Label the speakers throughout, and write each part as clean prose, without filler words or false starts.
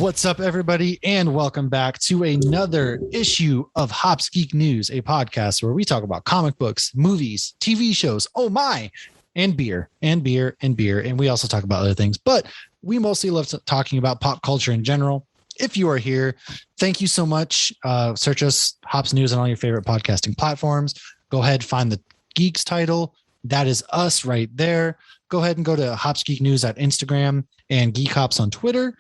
Speaker 1: What's up, everybody, and welcome back to another issue of Hops Geek News, a podcast where we talk about comic books, movies, TV shows, oh my, and beer. And we also talk about other things, but we mostly love talking about pop culture in general. If you are here, thank you so much. Search us, Hops News, on all your favorite podcasting platforms. Go ahead, find the Geeks title. That is us right there. Go ahead and go to Hops Geek News at Instagram and Geek Hops on Twitter.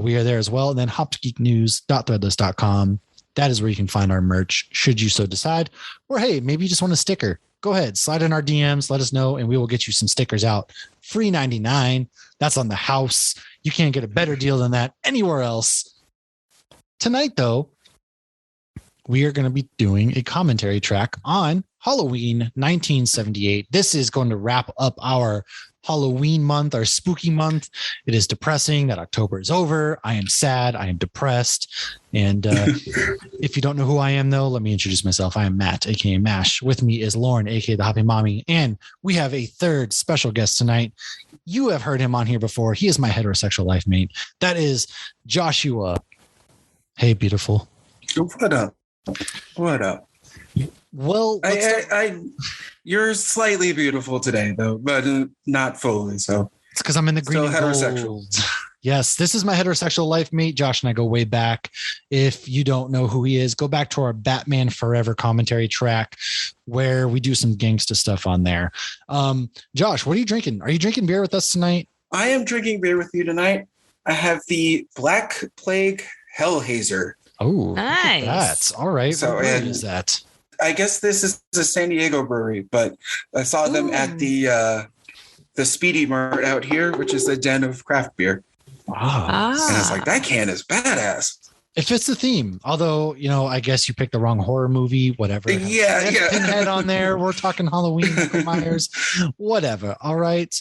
Speaker 1: We are there as well. And then hopsgeeknews.threadless.com. That is where you can find our merch, should you so decide. Or, hey, maybe you just want a sticker. Go ahead, slide in our DMs, let us know, and we will get you some stickers out. Free $99. That's on the house. You can't get a better deal than that anywhere else. Tonight, though, we are going to be doing a commentary track on Halloween 1978. This is going to wrap up our Halloween month, our spooky month. It is depressing that October is over. I am sad. I am depressed. And if you don't know who I am, though, let me introduce myself. I am Matt, aka Mash. With me is Lauren, aka the Happy Mommy. And we have a third special guest tonight. You have heard him on here before. He is my heterosexual life mate. That is Joshua. Hey, beautiful.
Speaker 2: What up? What up?
Speaker 1: Well,
Speaker 2: you're slightly beautiful today, though, but not fully. So
Speaker 1: it's because I'm in the green and
Speaker 2: heterosexual.
Speaker 1: Gold. Yes, this is my heterosexual life mate. Josh and I go way back. If you don't know who he is, go back to our Batman Forever commentary track where we do some gangsta stuff on there. Josh, what are you drinking? Are you drinking beer with us tonight?
Speaker 2: I am drinking beer with you tonight. I have the Black Plague Hellhazer.
Speaker 1: Oh,
Speaker 3: nice.
Speaker 1: That's all right.
Speaker 2: So,
Speaker 1: what brewery is that?
Speaker 2: I guess this is a San Diego brewery, but I saw them at the Speedy Mart out here, which is the den of craft beer.
Speaker 1: Wow.
Speaker 2: And I was like, that can is badass.
Speaker 1: It fits the theme. Although, I guess you picked the wrong horror movie, whatever.
Speaker 2: Yeah.
Speaker 1: Pinhead on there. We're talking Halloween, Michael Myers, whatever. All right.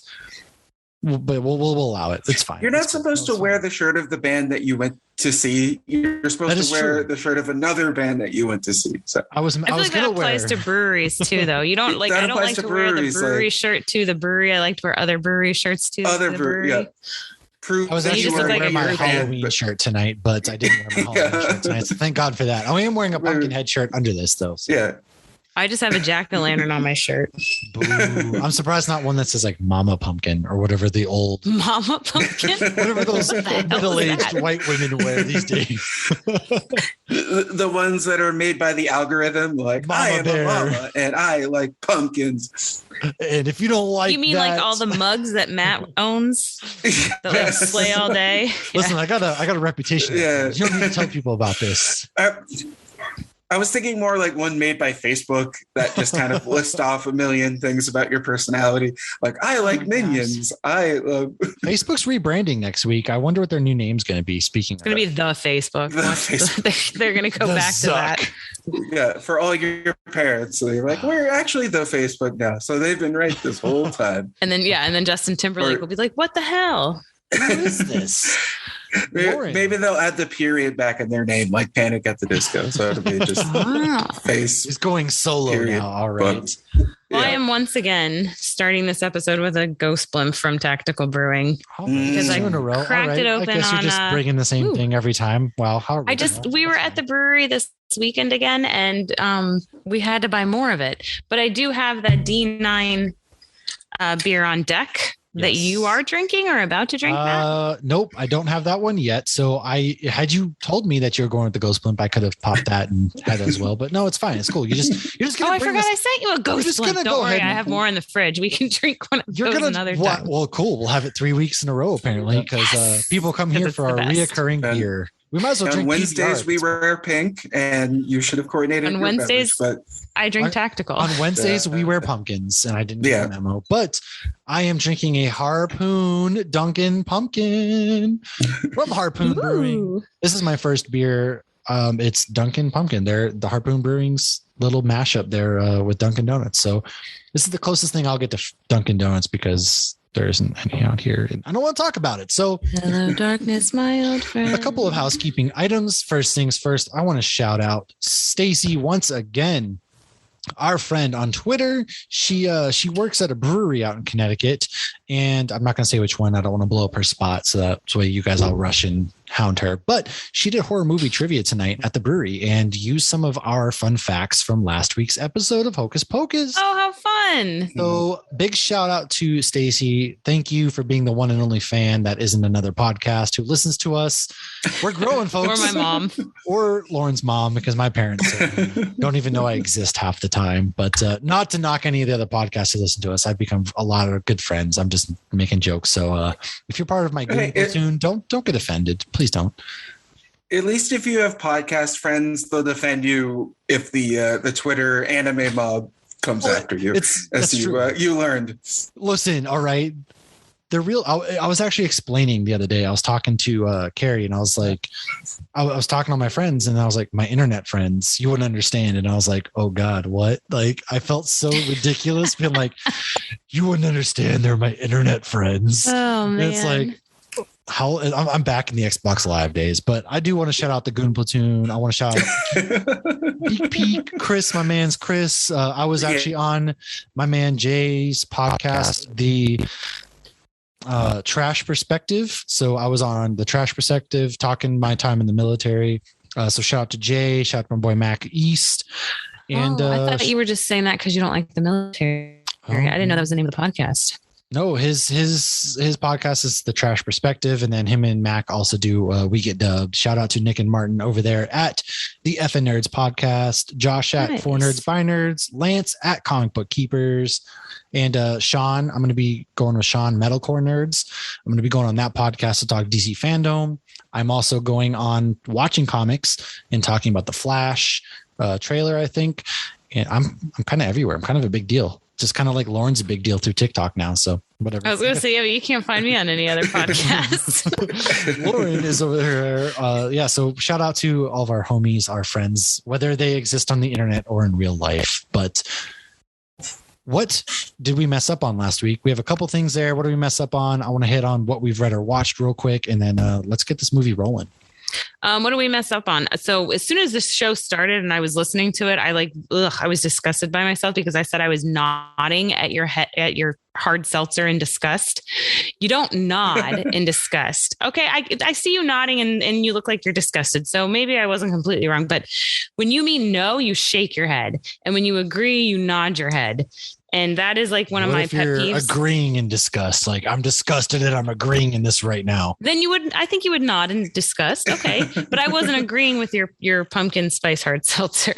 Speaker 1: But we'll allow it. It's fine.
Speaker 2: You're not supposed to wear the shirt of the band that you went to see. You're supposed to wear the shirt of another band that you went to see. So
Speaker 3: I feel like that applies to breweries too, though. You don't like. I don't like to wear the brewery shirt to the brewery. I like to wear other brewery shirts to the brewery.
Speaker 1: I was actually wearing my Halloween shirt tonight, but I didn't wear my Halloween shirt tonight. So thank God for that. I am wearing a Pumpkinhead shirt under this, though. So.
Speaker 2: Yeah.
Speaker 3: I just have a jack-o'-lantern on my shirt.
Speaker 1: Boo. I'm surprised not one that says like Mama Pumpkin or whatever the old
Speaker 3: Mama Pumpkin,
Speaker 1: whatever those middle-aged white women wear these days.
Speaker 2: The ones that are made by the algorithm, like Mama I am Bear. A mama and I like pumpkins.
Speaker 1: And if you don't like,
Speaker 3: you mean
Speaker 1: that,
Speaker 3: like all the mugs that Matt owns that like display all day?
Speaker 1: Listen, I got a reputation.
Speaker 2: Yeah.
Speaker 1: You don't need to tell people about this.
Speaker 2: I was thinking more like one made by Facebook that just kind of lists off a million things about your personality. Like, I like Minions. I love...
Speaker 1: Facebook's rebranding next week. I wonder what their new name's going to be. Speaking
Speaker 3: it's going to be the Facebook. They're going to go back to that.
Speaker 2: Yeah, for all your parents. So they're like, we're actually the Facebook now. So they've been right this whole time.
Speaker 3: And then Justin Timberlake will be like, what the hell?
Speaker 1: Who is this?
Speaker 2: Maybe they'll add the period back in their name, like Panic at the Disco. So it'll be just face.
Speaker 1: He's going solo period. Now. All right.
Speaker 3: Well, I am once again starting this episode with a ghost blimp from Tactical Brewing because I cracked it open.
Speaker 1: I guess you're just bringing the same thing every time. Wow, how
Speaker 3: we were at the brewery this weekend again, and we had to buy more of it. But I do have that D9 beer on deck. That you are drinking or about to drink, Matt?
Speaker 1: Nope, I don't have that one yet. So had you told me that you were going with the ghost blimp, I could have popped that and had it as well. But no, it's fine. It's cool. You're just gonna
Speaker 3: I forgot I sent you a ghost blimp. Don't worry, I have more in the fridge. We can drink one of those another time.
Speaker 1: Well, cool. We'll have it 3 weeks in a row apparently because people come here for our reoccurring beer. We might as well drink.
Speaker 2: On Wednesdays we wear pink, and you should have coordinated.
Speaker 3: On Wednesdays, but I drink Tactical.
Speaker 1: On Wednesdays we wear pumpkins, and I didn't get the memo. But I am drinking a Harpoon Dunkin' Pumpkin from Harpoon Brewing. This is my first beer. It's Dunkin' Pumpkin. They're the Harpoon Brewing's little mashup there with Dunkin' Donuts. So this is the closest thing I'll get to Dunkin' Donuts because there isn't any out here and I don't want to talk about it. So
Speaker 3: hello darkness, my old friend.
Speaker 1: A couple of housekeeping items. First things first, I want to shout out Stacy once again, our friend on Twitter. She works at a brewery out in Connecticut, and I'm not going to say which one. I don't want to blow up her spot, so that way you guys all rush and hound her. But she did horror movie trivia tonight at the brewery and used some of our fun facts from last week's episode of Hocus Pocus.
Speaker 3: Oh, how fun.
Speaker 1: So big shout out to Stacy. Thank you for being the one and only fan that isn't another podcast who listens to us. We're growing, folks.
Speaker 3: Or my mom.
Speaker 1: Or Lauren's mom, because my parents don't even know I exist half the time. But not to knock any of the other podcasts who listen to us. I've become a lot of good friends. I'm just making jokes. So if you're part of my Goon platoon, don't get offended. Please don't.
Speaker 2: At least if you have podcast friends, they'll defend you if the Twitter anime mob comes after you.
Speaker 1: That's true.
Speaker 2: You learned.
Speaker 1: Listen, all right. The real, I was actually explaining the other day. I was talking to Carrie, and I was like, I was talking to my friends, and I was like, my internet friends, you wouldn't understand. And I was like, oh God, what? Like, I felt so ridiculous being like, you wouldn't understand. They're my internet friends.
Speaker 3: Oh man,
Speaker 1: and it's like, how I'm back in the Xbox Live days, but I do want to shout out the Goon Platoon. I want to shout out Peak Chris, my man's Chris. I was actually on my man Jay's podcast, the Trash Perspective. So I was on the Trash Perspective talking my time in the military. So shout out to Jay, shout out to my boy Mac East. And
Speaker 3: I thought you were just saying that because you don't like the military. I didn't know that was the name of the podcast.
Speaker 1: No, his podcast is the Trash Perspective, and then him and Mac also do We Get Dubbed. Shout out to Nick and Martin over there at the F and Nerds podcast, Josh at 4 Nerds by Nerds, Lance at Comic Book Keepers, and Sean. I'm going to be going with Sean Metalcore Nerds. I'm going to be going on that podcast to talk DC fandom. I'm also going on Watching Comics and talking about the Flash trailer, I think. And I'm kind of everywhere. I'm kind of a big deal. Just kind of like Lauren's a big deal through TikTok now. So whatever.
Speaker 3: I was going to say, yeah, but you can't find me on any other podcast.
Speaker 1: Lauren is over there. Yeah. So shout out to all of our homies, our friends, whether they exist on the internet or in real life. But what did we mess up on last week? We have a couple things there. What did we mess up on? I want to hit on what we've read or watched real quick. And then let's get this movie rolling.
Speaker 3: What do we mess up on? So as soon as this show started and I was listening to it, I was disgusted by myself because I said I was nodding at your head, at your hard seltzer in disgust. You don't nod in disgust. Okay. I see you nodding and you look like you're disgusted. So maybe I wasn't completely wrong, but when you mean no, you shake your head. And when you agree, you nod your head. And that is like one of my pet peeves.
Speaker 1: Agreeing in disgust. Like, I'm disgusted and I'm agreeing in this right now.
Speaker 3: Then I think you would nod in disgust. Okay. But I wasn't agreeing with your pumpkin spice hard seltzer.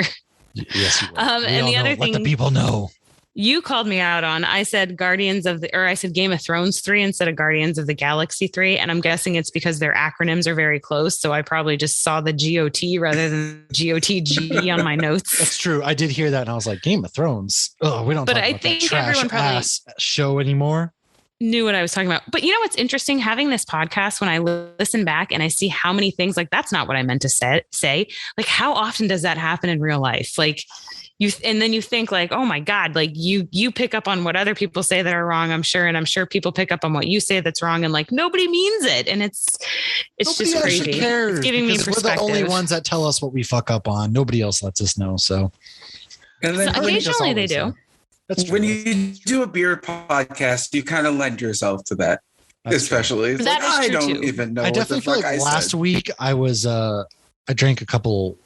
Speaker 1: Yes, you were.
Speaker 3: And the other thing,
Speaker 1: let the people know.
Speaker 3: You called me out on, I said I said Game of Thrones 3 instead of Guardians of the Galaxy 3. And I'm guessing it's because their acronyms are very close. So I probably just saw the GOT rather than GOTG on my notes.
Speaker 1: That's true. I did hear that. And I was like, Game of Thrones. Oh, we don't talk about that trash ass show anymore.
Speaker 3: Knew what I was talking about. But you know what's interesting? Having this podcast, when I listen back and I see how many things like that's not what I meant to say. Like, how often does that happen in real life? Like, and then you think like, oh my God, like you pick up on what other people say that are wrong, I'm sure. And I'm sure people pick up on what you say that's wrong. And like, nobody means it. And it's just crazy. It's giving me perspective.
Speaker 1: We're the only ones that tell us what we fuck up on. Nobody else lets us know. So,
Speaker 2: and then
Speaker 3: occasionally they do.
Speaker 2: When you do a beer podcast, you kind of lend yourself to that. That's especially
Speaker 3: true. That
Speaker 2: like,
Speaker 3: is true
Speaker 2: I don't
Speaker 3: too.
Speaker 2: even know.
Speaker 1: I definitely feel like last week I was I drank a couple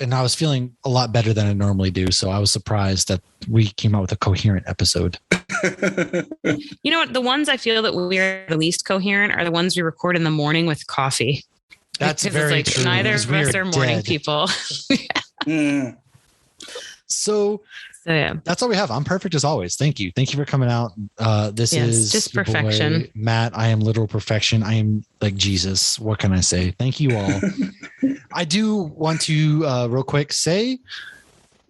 Speaker 1: and I was feeling a lot better than I normally do. So I was surprised that we came out with a coherent episode.
Speaker 3: You know what? The ones I feel that we're the least coherent are the ones we record in the morning with coffee.
Speaker 1: That's very true.
Speaker 3: Neither of us are morning people.
Speaker 1: So yeah, that's all we have. I'm perfect as always. Thank you. Thank you for coming out. This is
Speaker 3: just perfection.
Speaker 1: Boy, Matt, I am literal perfection. I am like Jesus. What can I say? Thank you all. I do want to real quick say,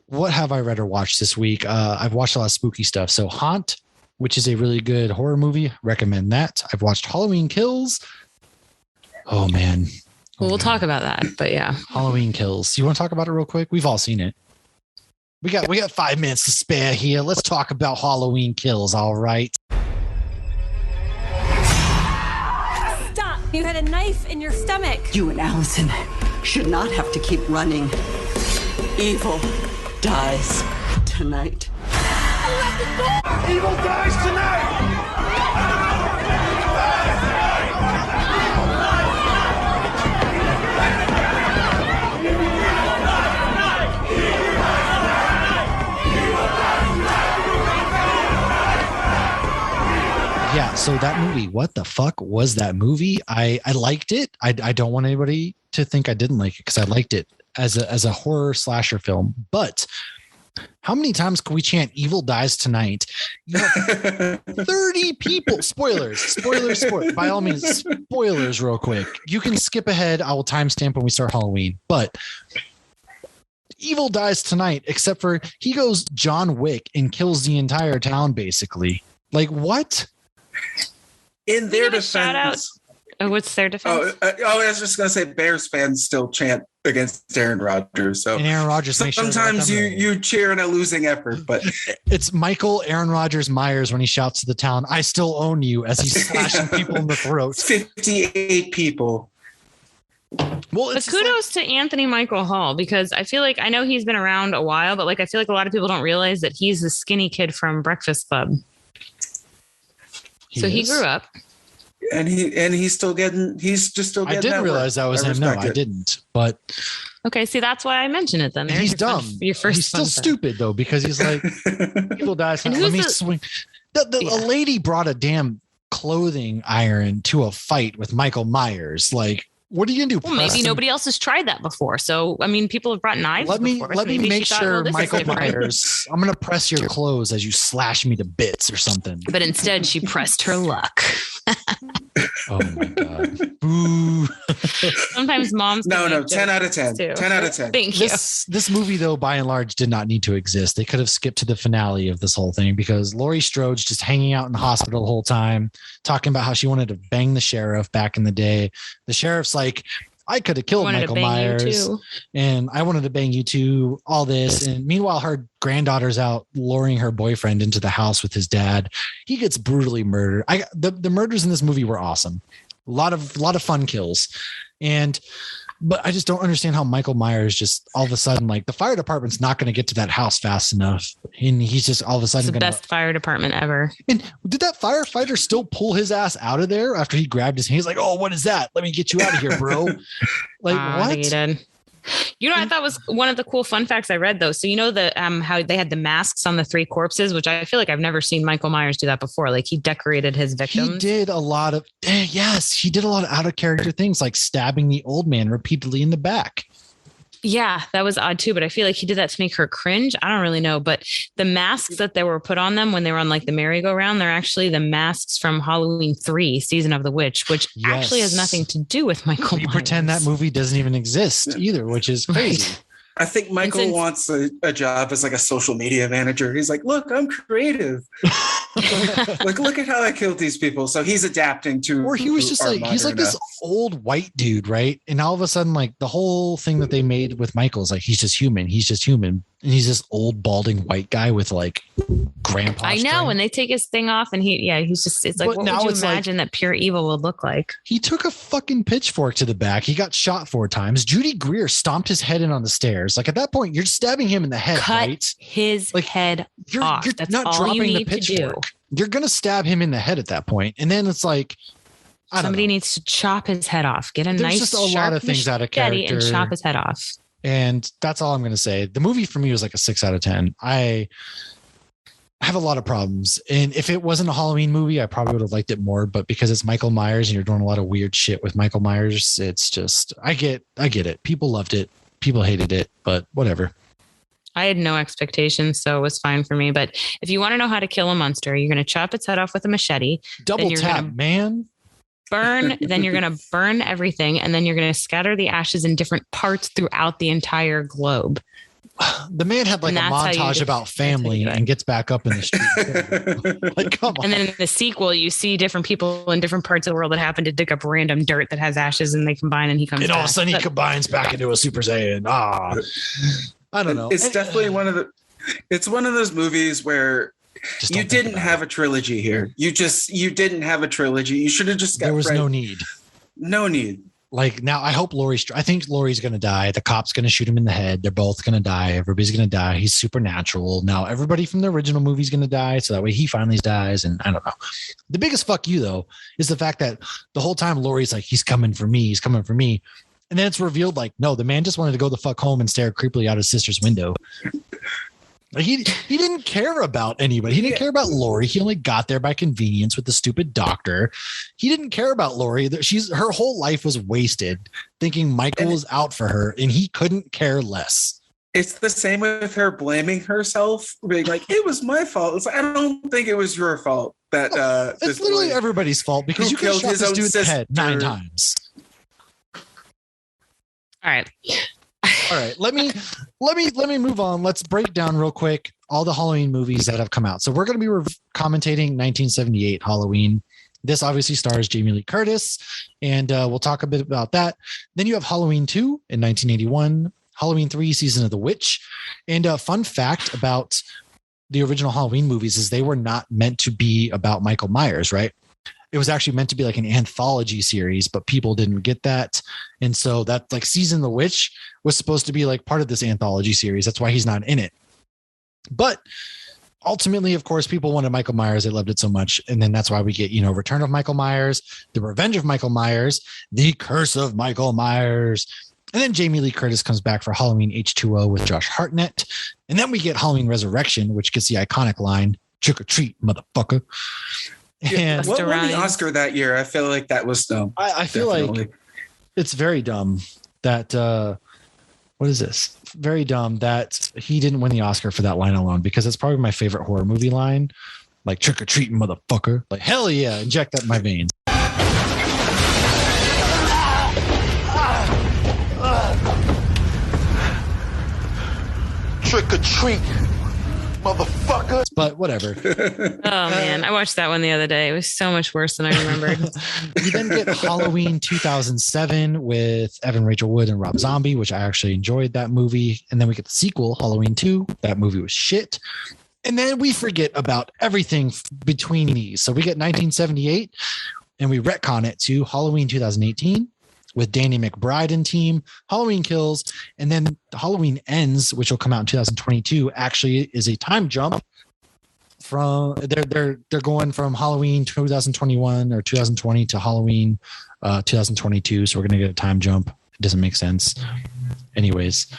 Speaker 1: what have I read or watched this week? I've watched a lot of spooky stuff. So Haunt, which is a really good horror movie. Recommend that. I've watched Halloween Kills. Oh man.
Speaker 3: We'll talk about that, but yeah.
Speaker 1: Halloween Kills. You want to talk about it real quick? We've all seen it. We got 5 minutes to spare here. Let's talk about Halloween Kills, all right?
Speaker 4: Stop! You had a knife in your stomach.
Speaker 5: You and Allison should not have to keep running. Evil dies tonight.
Speaker 6: Evil dies tonight!
Speaker 1: So that movie, what the fuck was that movie? I liked it. I don't want anybody to think I didn't like it because I liked it as a horror slasher film. But how many times can we chant "Evil dies tonight"? You have 30 people. Spoilers. By all means, spoilers real quick. You can skip ahead. I will timestamp when we start Halloween. But Evil dies tonight, except for he goes John Wick and kills the entire town, basically. Like, what?
Speaker 2: In their
Speaker 3: defense. Shout out. Oh, what's their defense?
Speaker 2: I was just going to say Bears fans still chant against Aaron Rodgers. So
Speaker 1: and Aaron Rodgers,
Speaker 2: sometimes you cheer in a losing effort, but
Speaker 1: it's Michael Aaron Rodgers Myers when he shouts to the town, "I still own you," as he's slashing people in the throat.
Speaker 2: 58 people.
Speaker 3: Well, but kudos to Anthony Michael Hall, because I feel like I know he's been around a while, but like I feel like a lot of people don't realize that he's the skinny kid from Breakfast Club. He grew up.
Speaker 2: And he's still getting. I
Speaker 1: didn't realize that was him. No, I didn't. But
Speaker 3: okay, see, that's why I mentioned it. Then
Speaker 1: he's dumb. He's still stupid though, because he's like, "People die." Let me swing. A lady brought a damn clothing iron to a fight with Michael Myers. Like, what are you gonna do?
Speaker 3: Well, maybe nobody else has tried that before. So, I mean, people have brought knives.
Speaker 1: Let me make sure, Michael Myers. I'm gonna press your clothes as you slash me to bits or something.
Speaker 3: But instead, she pressed her luck.
Speaker 1: Oh my god! Boo.
Speaker 3: Sometimes moms.
Speaker 2: No. 10 out of 10. 10 out of 10.
Speaker 3: Thank you.
Speaker 1: This movie, though, by and large, did not need to exist. They could have skipped to the finale of this whole thing because Laurie Strode's just hanging out in the hospital the whole time, talking about how she wanted to bang the sheriff back in the day. The sheriff's like, "I could have killed Michael Myers, and I wanted to bang you too." All this, and meanwhile, her granddaughter's out luring her boyfriend into the house with his dad. He gets brutally murdered. The murders in this movie were awesome. A lot of fun kills, but I just don't understand how Michael Myers just all of a sudden, like, the fire department's not going to get to that house fast enough, and he's just all of a sudden
Speaker 3: the best fire department ever.
Speaker 1: And did that firefighter still pull his ass out of there after he grabbed his hand? He's like, "Oh, what is that? Let me get you out of here, bro." Like, what?
Speaker 3: He did. You know, I thought was one of the cool fun facts I read, though. So, you know, how they had the masks on the 3 corpses, which I feel like I've never seen Michael Myers do that before. Like, he decorated his victims.
Speaker 1: He did a lot of out of character things, like stabbing the old man repeatedly in the back.
Speaker 3: Yeah, that was odd too, but I feel like he did that to make her cringe. I don't really know, but the masks that they were put on them when they were on like the merry-go-round, they're actually the masks from Halloween 3, Season of the Witch, which actually has nothing to do with Michael Myers.
Speaker 1: You pretend that movie doesn't even exist either, which is crazy.
Speaker 3: Right.
Speaker 2: I think Michael wants a job as like a social media manager. He's like, "Look, I'm creative. look at how I killed these people." So he's adapting to.
Speaker 1: Or he was just like, he's like this old white dude, right? And all of a sudden, like, the whole thing that they made with Michael is like, he's just human. And he's this old balding white guy with like grandpa.
Speaker 3: I know
Speaker 1: strength.
Speaker 3: when they take his thing off and he's just, it's like, but what would you imagine that pure evil would look like?
Speaker 1: He took a fucking pitchfork to the back. He got shot 4 times. Judy Greer stomped his head in on the stairs. Like, at that point, you're stabbing him in the head, right?
Speaker 3: His head off.
Speaker 1: You're
Speaker 3: That's
Speaker 1: not
Speaker 3: all
Speaker 1: dropping
Speaker 3: you need
Speaker 1: the pitchfork.
Speaker 3: to do.
Speaker 1: You're going to stab him in the head at that point. And then it's like,
Speaker 3: somebody needs to chop his head off. Get a nice
Speaker 1: just a lot of things out of character
Speaker 3: and chop his head off.
Speaker 1: And that's all I'm going to say. The movie for me was like a 6 out of 10. I have a lot of problems. And if it wasn't a Halloween movie, I probably would have liked it more. But because it's Michael Myers and you're doing a lot of weird shit with Michael Myers, it's just, I get it. People loved it. People hated it, but whatever.
Speaker 3: I had no expectations, so it was fine for me. But if you want to know how to kill a monster, you're going to chop its head off with a machete.
Speaker 1: Double tap, man.
Speaker 3: Then you're going to burn everything, and then you're going to scatter the ashes in different parts throughout the entire globe.
Speaker 1: The man had like a montage about family and gets back up in the street. Like, come on.
Speaker 3: And then in the sequel, you see different people in different parts of the world that happen to dig up random dirt that has ashes, and they combine, and he comes.
Speaker 1: And all of a sudden, he combines back into a Super Saiyan. I don't know.
Speaker 2: It's definitely it's one of those movies where you didn't have a trilogy here. You didn't have a trilogy. You should have just got.
Speaker 1: There was no need.
Speaker 2: No need.
Speaker 1: Like, now I hope I think Laurie's going to die. The cop's going to shoot him in the head. They're both going to die. Everybody's going to die. He's supernatural. Now everybody from the original movie's going to die. So that way he finally dies. And I don't know. The biggest fuck you though, is the fact that the whole time Laurie's like, he's coming for me. He's coming for me. And then it's revealed like, no, the man just wanted to go the fuck home and stare creepily out his sister's window. Like he didn't care about anybody. He didn't care about Lori. He only got there by convenience with the stupid doctor. He didn't care about Lori. Her whole life was wasted thinking Michael was out for her, and he couldn't care less.
Speaker 2: It's the same with her blaming herself, being like, "It was my fault." It's like, I don't think it was your fault. That
Speaker 1: it's literally everybody's fault because you killed his own dude's head 9 times.
Speaker 3: All right.
Speaker 1: All right, let me move on. Let's break down real quick all the Halloween movies that have come out. So we're going to be commentating 1978 Halloween. This obviously stars Jamie Lee Curtis, and we'll talk a bit about that. Then you have Halloween 2 in 1981, Halloween 3 Season of the Witch. And a fun fact about the original Halloween movies is they were not meant to be about Michael Myers, right? It was actually meant to be like an anthology series, but people didn't get that. And so that like Season of the Witch was supposed to be like part of this anthology series. That's why he's not in it. But ultimately, of course, people wanted Michael Myers. They loved it so much. And then that's why we get, Return of Michael Myers, The Revenge of Michael Myers, The Curse of Michael Myers. And then Jamie Lee Curtis comes back for Halloween H2O with Josh Hartnett. And then we get Halloween Resurrection, which gets the iconic line, "Trick or treat, motherfucker." And
Speaker 2: what won the Oscar that year? I feel like that was dumb.
Speaker 1: I feel like it's very dumb that what is this? Very dumb that he didn't win the Oscar for that line alone, because it's probably my favorite horror movie line. Like, "Trick or treat, motherfucker." Like, hell yeah, inject that in my veins.
Speaker 6: Trick or treat, motherfucker.
Speaker 1: But whatever.
Speaker 3: Oh man, I watched that one the other day. It was so much worse than I remembered.
Speaker 1: You then get Halloween 2007 with Evan Rachel Wood and Rob Zombie, which I actually enjoyed that movie. And then we get the sequel, Halloween 2. That movie was shit. And then we forget about everything between these. So we get 1978 and we retcon it to Halloween 2018 with Danny McBride and team, Halloween Kills. And then Halloween Ends, which will come out in 2022, actually is a time jump from they're going from Halloween 2021 or 2020 to Halloween 2022. So we're going to get a time jump. It doesn't make sense. Anyways,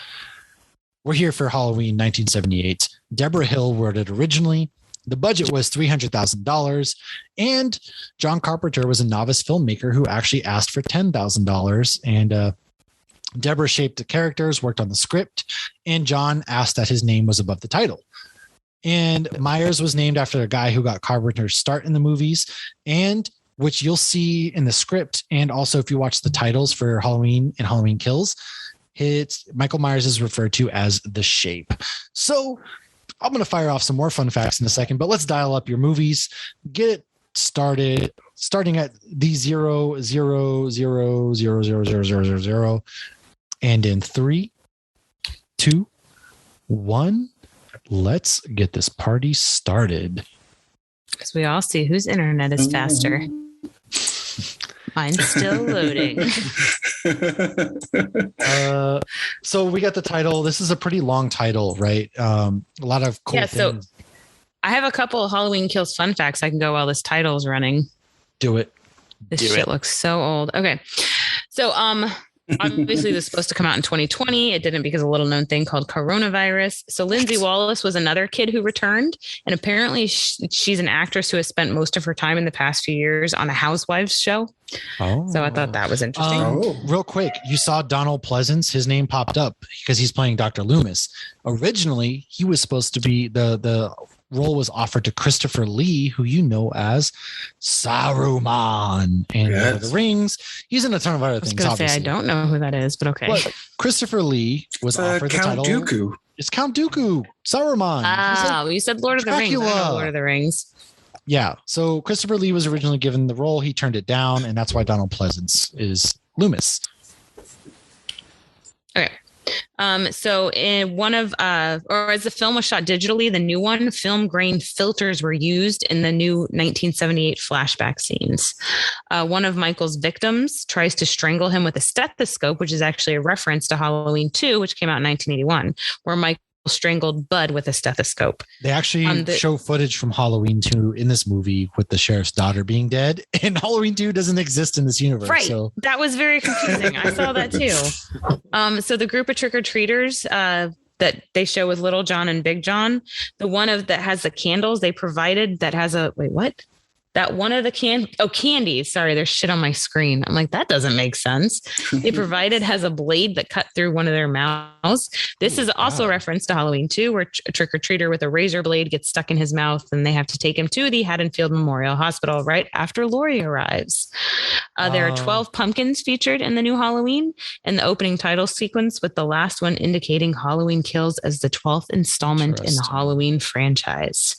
Speaker 1: we're here for Halloween 1978. Deborah Hill wrote it originally. The budget was $300,000, and John Carpenter was a novice filmmaker who actually asked for $10,000. And Deborah shaped the characters, worked on the script, and John asked that his name was above the title. And Myers was named after a guy who got Carpenter's start in the movies, and which you'll see in the script. And also, if you watch the titles for Halloween and Halloween Kills, Michael Myers is referred to as the Shape. So I'm going to fire off some more fun facts in a second, but let's dial up your movies. Get it started, starting at the 0000000. And in 3, 2, 1, let's get this party started.
Speaker 3: Because we all see whose internet is faster. Mine's still loading.
Speaker 1: So we got the title. This is a pretty long title, right? A lot of cool things. So
Speaker 3: I have a couple of Halloween Kills fun facts I can go while this title's running.
Speaker 1: Do it.
Speaker 3: This shit looks so old. Okay. So obviously this is supposed to come out in 2020. It didn't because of a little known thing called coronavirus. So Lindsay Wallace was another kid who returned. And apparently she's an actress who has spent most of her time in the past few years on a Housewives show. Oh. So I thought that was interesting.
Speaker 1: Real quick, you saw Donald Pleasance. His name popped up because he's playing Dr. Loomis. Originally, he was supposed to be the role was offered to Christopher Lee, who you know as Saruman and Lord of the Rings. He's in a ton of other things.
Speaker 3: I don't know who that is, but okay. But
Speaker 1: Christopher Lee was offered
Speaker 2: Count
Speaker 1: the title.
Speaker 2: Dooku.
Speaker 1: It's Count Dooku, Saruman.
Speaker 3: You said Lord of the Rings. Lord of the Rings.
Speaker 1: Yeah. So Christopher Lee was originally given the role. He turned it down, and that's why Donald Pleasance is Loomis.
Speaker 3: Okay. So in one of, or as the film was shot digitally, the new one, film grain filters were used in the new 1978 flashback scenes. One of Michael's victims tries to strangle him with a stethoscope, which is actually a reference to Halloween 2, which came out in 1981, where Michael strangled Bud with a stethoscope.
Speaker 1: They actually show footage from Halloween 2 in this movie with the sheriff's daughter being dead, and Halloween 2 doesn't exist in this universe.
Speaker 3: Right.
Speaker 1: So
Speaker 3: that was very confusing. I saw that too. So the group of trick-or-treaters that they show with Little John and Big John, the one that has the candles they provided that has what? That one of the candies. Sorry, there's shit on my screen. I'm like, that doesn't make sense. They provided has a blade that cut through one of their mouths. This is also a reference to Halloween 2, where a trick-or-treater with a razor blade gets stuck in his mouth and they have to take him to the Haddonfield Memorial Hospital right after Laurie arrives. There are 12 pumpkins featured in the new Halloween and the opening title sequence, with the last one indicating Halloween Kills as the 12th installment in the Halloween franchise.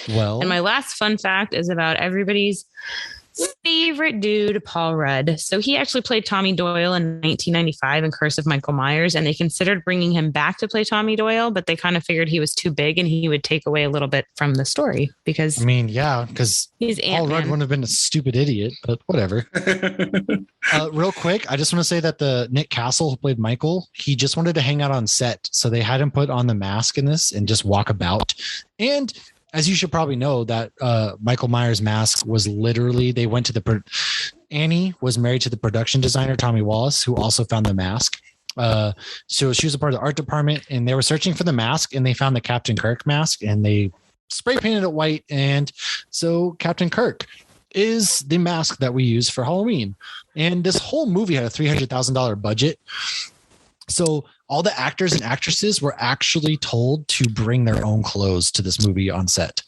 Speaker 1: Well,
Speaker 3: and my last fun fact is about everybody's favorite dude, Paul Rudd. So he actually played Tommy Doyle in 1995 in Curse of Michael Myers, and they considered bringing him back to play Tommy Doyle, but they kind of figured he was too big and he would take away a little bit from the story because because
Speaker 1: he's Paul Rudd wouldn't have been a stupid idiot, but whatever. Real quick, I just want to say that the Nick Castle who played Michael, he just wanted to hang out on set, so they had him put on the mask in this and just walk about. And as you should probably know, that Michael Myers mask was literally, they went to Annie was married to the production designer, Tommy Wallace, who also found the mask. So she was a part of the art department, and they were searching for the mask, and they found the Captain Kirk mask, and they spray painted it white. And so Captain Kirk is the mask that we use for Halloween. And this whole movie had a $300,000 budget. So all the actors and actresses were actually told to bring their own clothes to this movie on set.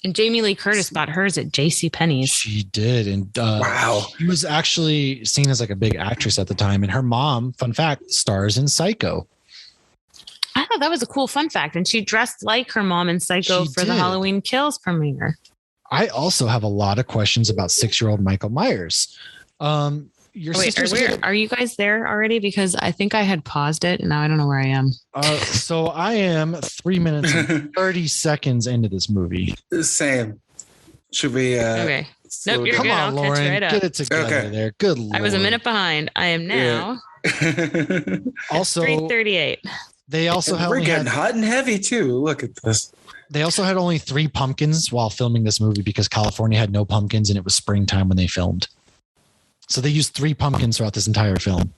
Speaker 3: And Jamie Lee Curtis bought hers at JCPenney's.
Speaker 1: She did. And wow. She was actually seen as like a big actress at the time. And her mom, fun fact, stars in Psycho.
Speaker 3: I thought that was a cool fun fact. And she dressed like her mom in Psycho the Halloween Kills premiere.
Speaker 1: I also have a lot of questions about 6-year-old Michael Myers.
Speaker 3: Are you guys there already? Because I think I had paused it and now I don't know where I am.
Speaker 1: So I am 3 minutes and 30 seconds into this movie.
Speaker 2: Same. Should we?
Speaker 3: Okay. Nope, you're
Speaker 1: Come
Speaker 3: good.
Speaker 1: on,
Speaker 3: I'll
Speaker 1: Lauren,
Speaker 3: catch you right up.
Speaker 1: get it together there. Good Lord.
Speaker 3: I was a minute behind. I am now.
Speaker 1: Also,
Speaker 3: 3:38.
Speaker 1: They also
Speaker 2: we're getting hot and heavy too. Look at this.
Speaker 1: They also had only 3 pumpkins while filming this movie because California had no pumpkins and it was springtime when they filmed. So they used 3 pumpkins throughout this entire film.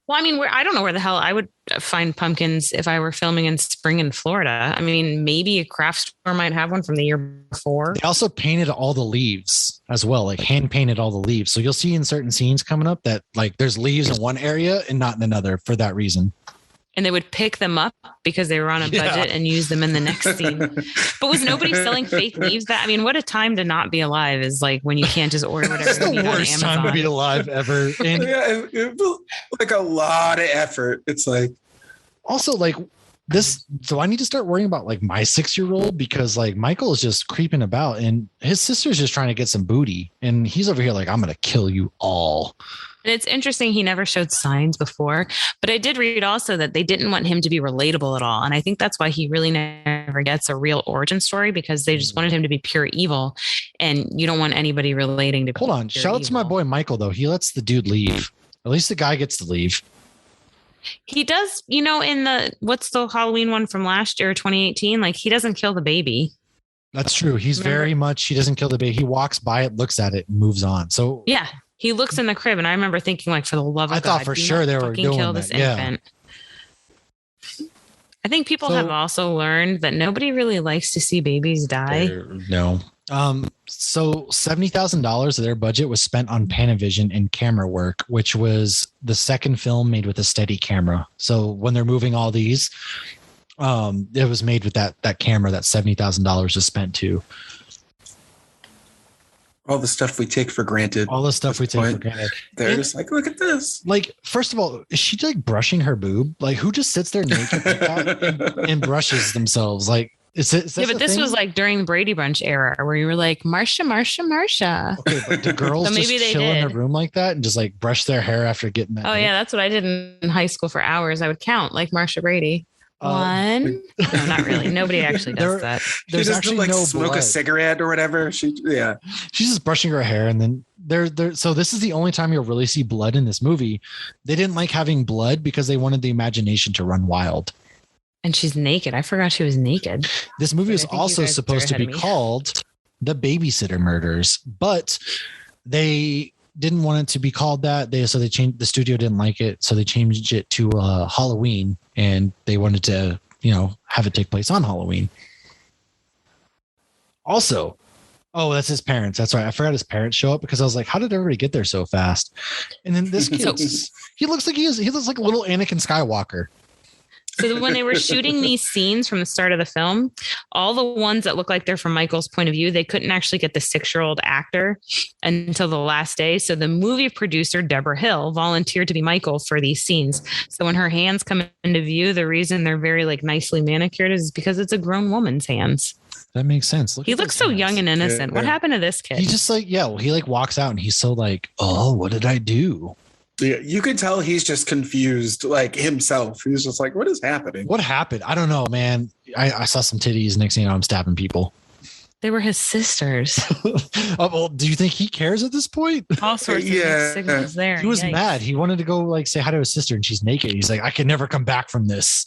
Speaker 3: Well, I mean, I don't know where the hell I would find pumpkins if I were filming in spring in Florida. I mean, maybe a craft store might have one from the year before.
Speaker 1: They also painted all the leaves as well, like hand painted all the leaves. So you'll see in certain scenes coming up that like there's leaves in one area and not in another for that reason.
Speaker 3: And they would pick them up because they were on a budget and use them in the next scene. But was nobody selling fake leaves? What a time to not be alive is like when you can't just order whatever
Speaker 1: you need on Amazon. It's the worst time to be alive ever. And
Speaker 2: it like a lot of effort. It's like
Speaker 1: also like this. So I need to start worrying about like my 6-year-old because like Michael is just creeping about and his sister's just trying to get some booty. And he's over here like, I'm going to kill you all.
Speaker 3: And it's interesting. He never showed signs before, but I did read also that they didn't want him to be relatable at all. And I think that's why he really never gets a real origin story because they just wanted him to be pure evil. And you don't want anybody relating to.
Speaker 1: Hold on. Shout out to my boy, Michael, though. He lets the dude leave. At least the guy gets to leave.
Speaker 3: He does, in what's the Halloween one from last year, 2018? Like he doesn't kill the baby.
Speaker 1: That's true. He doesn't kill the baby. He walks by it, looks at it and moves on. So
Speaker 3: yeah. He looks in the crib, and I remember thinking, like, for the love of God,
Speaker 1: I thought for sure they were doing
Speaker 3: kill this infant. I think people have also learned that nobody really likes to see babies die.
Speaker 1: No. So $70,000 of their budget was spent on Panavision and camera work, which was the second film made with a steady camera. So when they're moving all these, it was made with that camera that $70,000 was spent to.
Speaker 2: All the stuff we take for granted. They're just like, look at this.
Speaker 1: Like, first of all, is she like brushing her boob? Like, who just sits there naked like that and brushes themselves? Like, is it?
Speaker 3: But this was like during the Brady Bunch era where you were like, Marsha.
Speaker 1: Okay, but do girls just chill in their room like that and just like brush their hair after getting that?
Speaker 3: Oh, yeah, that's what I did in high school for hours. I would count like Marsha Brady. One. No, not really. Nobody actually does that.
Speaker 1: There's actually
Speaker 2: like
Speaker 1: no
Speaker 2: smoke
Speaker 1: blood.
Speaker 2: A cigarette or whatever. She's
Speaker 1: just brushing her hair, and then there. So this is the only time you'll really see blood in this movie. They didn't like having blood because they wanted the imagination to run wild.
Speaker 3: And she's naked. I forgot she was naked.
Speaker 1: This movie is also supposed to be called The Babysitter Murders, but they didn't want it to be called that. The studio didn't like it, so they changed it to Halloween. and they wanted to, you know, have it take place on Halloween. Also, oh, that's his parents. That's right. I forgot his parents show up because I was like, how did everybody get there so fast? And then this kid, he looks like he looks like a little Anakin Skywalker.
Speaker 3: So when they were shooting these scenes from the start of the film, all the ones that look like they're from Michael's point of view, they couldn't actually get the 6-year-old actor until the last day. So the movie producer, Deborah Hill, volunteered to be Michael for these scenes. So when her hands come into view, the reason they're very like nicely manicured is because it's a grown woman's hands.
Speaker 1: That makes sense.
Speaker 3: He looks so young and innocent. What happened to this kid?
Speaker 1: He just like, he like walks out and he's so like, oh, what did I do?
Speaker 2: Yeah, you can tell he's just confused, like himself. He's just like, what is happening?
Speaker 1: What happened? I don't know, man. I saw some titties. Next thing you know, I'm stabbing people.
Speaker 3: They were his sisters.
Speaker 1: Well, do you think he cares at this point?
Speaker 3: All sorts of mixed signals there.
Speaker 1: He was mad. He wanted to go like say hi to his sister and she's naked. He's like, I can never come back from this.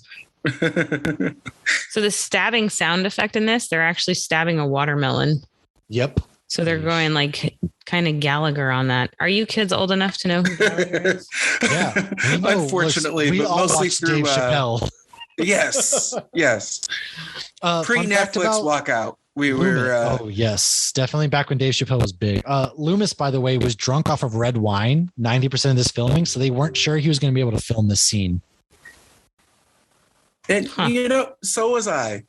Speaker 3: So the stabbing sound effect in this, they're actually stabbing a watermelon.
Speaker 1: Yep.
Speaker 3: So they're going like kind of Gallagher on that. Are you kids old enough to know who Gallagher is?
Speaker 1: Yeah.
Speaker 2: Unfortunately,
Speaker 1: we
Speaker 2: but
Speaker 1: all
Speaker 2: mostly
Speaker 1: watched
Speaker 2: through
Speaker 1: Dave Chappelle.
Speaker 2: Yes. Pre-Netflix walkout. We were.
Speaker 1: Oh yes, definitely back when Dave Chappelle was big. Loomis, by the way, was drunk off of red wine 90% of this filming, so they weren't sure he was going to be able to film this scene.
Speaker 2: And you know, so was I.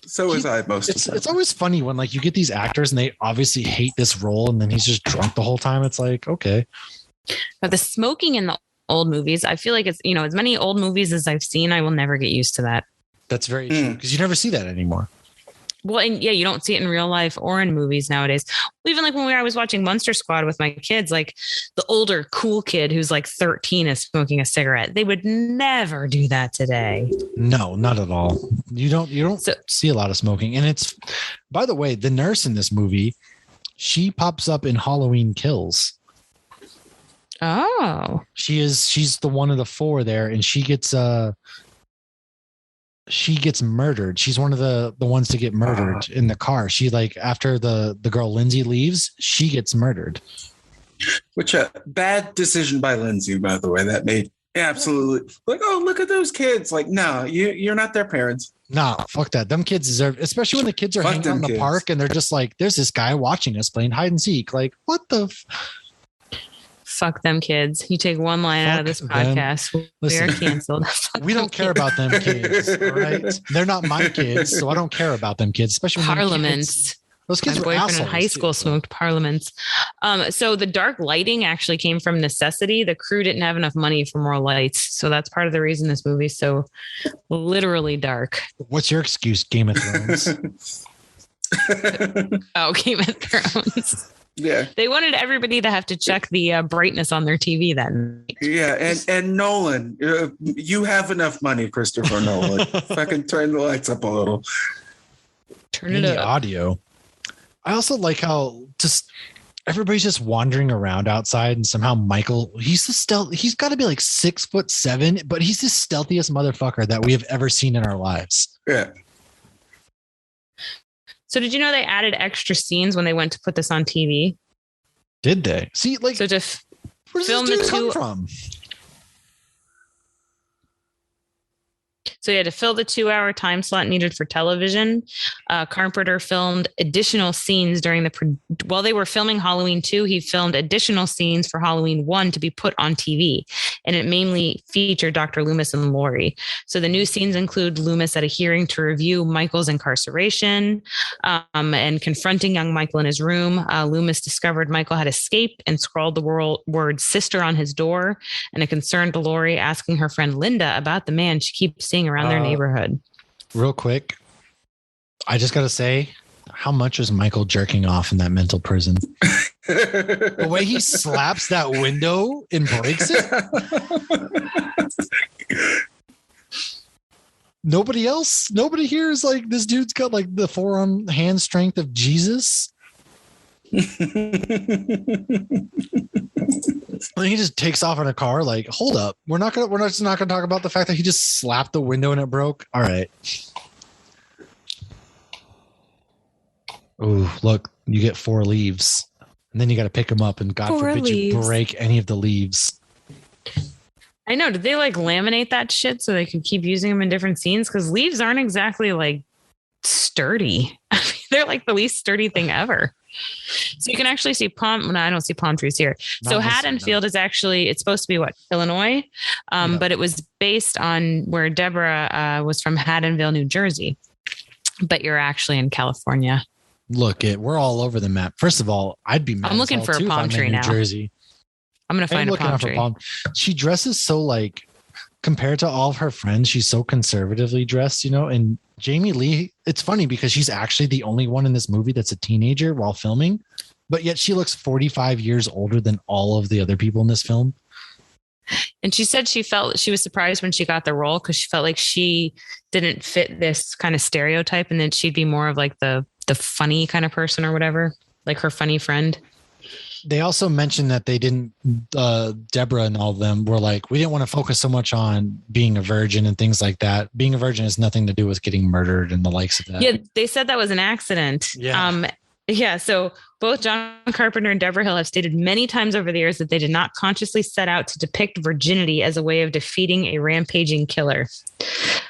Speaker 2: So was I most of the time.
Speaker 1: It's always funny when like you get these actors and they obviously hate this role and then he's just drunk the whole time. It's like, okay.
Speaker 3: But the smoking in the old movies, I feel like it's, you know, as many old movies as I've seen, I will never get used to that.
Speaker 1: That's very true because you never see that anymore.
Speaker 3: Well, and yeah, you don't see it in real life or in movies nowadays. Even like when I was watching Monster Squad with my kids, like the older cool kid who's like 13 is smoking a cigarette. They would never do that today.
Speaker 1: No, not at all. You don't see a lot of smoking. And it's, by the way, the nurse in this movie, she pops up in Halloween Kills.
Speaker 3: Oh,
Speaker 1: she's the one of the 4 there, and she gets murdered. She's one of the ones to get murdered in the car. She like after the girl Lindsay leaves, she gets murdered.
Speaker 2: Which a bad decision by Lindsay, by the way. That made absolutely like, oh, look at those kids. Like, no, you're not their parents.
Speaker 1: Nah, fuck that. Them kids deserve, especially when the kids are hanging out in the park and they're just like, there's this guy watching us playing hide and seek. Like, what the
Speaker 3: fuck them kids. You take one line out of this podcast. We are canceled.
Speaker 1: We don't care about them kids. All right. They're not my kids, so I don't care about them kids, especially when
Speaker 3: Parliaments.
Speaker 1: Those kids
Speaker 3: my
Speaker 1: were
Speaker 3: boyfriend in high school
Speaker 1: too.
Speaker 3: smoked Parliaments. So the dark lighting actually came from necessity. The crew didn't have enough money for more lights. So that's part of the reason this movie's so literally dark.
Speaker 1: What's your excuse, Game of Thrones?
Speaker 3: Oh, Game of Thrones.
Speaker 2: Yeah.
Speaker 3: They wanted everybody to have to check the brightness on their TV then.
Speaker 2: Yeah. And Nolan, you have enough money, Christopher Nolan. Fucking turn the lights up a little.
Speaker 3: Turn it
Speaker 1: the
Speaker 3: up.
Speaker 1: Audio. I also like how just everybody's just wandering around outside and somehow Michael, he's got to be like 6'7", but he's the stealthiest motherfucker that we have ever seen in our lives.
Speaker 2: Yeah.
Speaker 3: So did you know they added extra scenes when they went to put this on TV?
Speaker 1: Did they? See, like,
Speaker 3: so to
Speaker 1: where does
Speaker 3: film
Speaker 1: this dude
Speaker 3: the
Speaker 1: come
Speaker 3: two
Speaker 1: from?
Speaker 3: So you had to fill the 2-hour time slot needed for television. Carpenter filmed additional scenes while they were filming Halloween 2, he filmed additional scenes for Halloween 1 to be put on TV. And it mainly featured Dr. Loomis and Laurie. So the new scenes include Loomis at a hearing to review Michael's incarceration and confronting young Michael in his room. Loomis discovered Michael had escaped and scrawled the word sister on his door, and a concerned Laurie asking her friend Linda about the man she keeps seeing around their neighborhood.
Speaker 1: Real quick, I just got to say, how much was Michael jerking off in that mental prison? The way he slaps that window and breaks it. Nobody here is like, this dude's got like the forearm hand strength of Jesus. And he just takes off in a car. Like, hold up, we're just not gonna talk about the fact that he just slapped the window and it broke. All right. Oh, look, you get 4 leaves, and then you got to pick them up, and God forbid you break any of the leaves.
Speaker 3: I know. Did they like laminate that shit so they could keep using them in different scenes? Because leaves aren't exactly like sturdy. I mean, they're like the least sturdy thing ever. So you can actually see palm. No, I don't see palm trees here. So Haddonfield is actually, it's supposed to be what, Illinois? But it was based on where Deborah was from, Haddonfield, New Jersey. But you're actually in California.
Speaker 1: Look, we're all over the map. First of all, I'd be mad.
Speaker 3: I'm looking for a palm tree now.
Speaker 1: New Jersey.
Speaker 3: I'm going to find a palm tree.
Speaker 1: She dresses so like, compared to all of her friends, she's so conservatively dressed, you know, and Jamie Lee, it's funny because she's actually the only one in this movie that's a teenager while filming, but yet she looks 45 years older than all of the other people in this film.
Speaker 3: And she said she was surprised when she got the role because she felt like she didn't fit this kind of stereotype and then she'd be more of like the funny kind of person or whatever, like her funny friend.
Speaker 1: They also mentioned that they didn't, Deborah and all of them were like, we didn't want to focus so much on being a virgin and things like that. Being a virgin has nothing to do with getting murdered and the likes of that.
Speaker 3: Yeah, they said that was an accident. Yeah. So both John Carpenter and Deborah Hill have stated many times over the years that they did not consciously set out to depict virginity as a way of defeating a rampaging killer.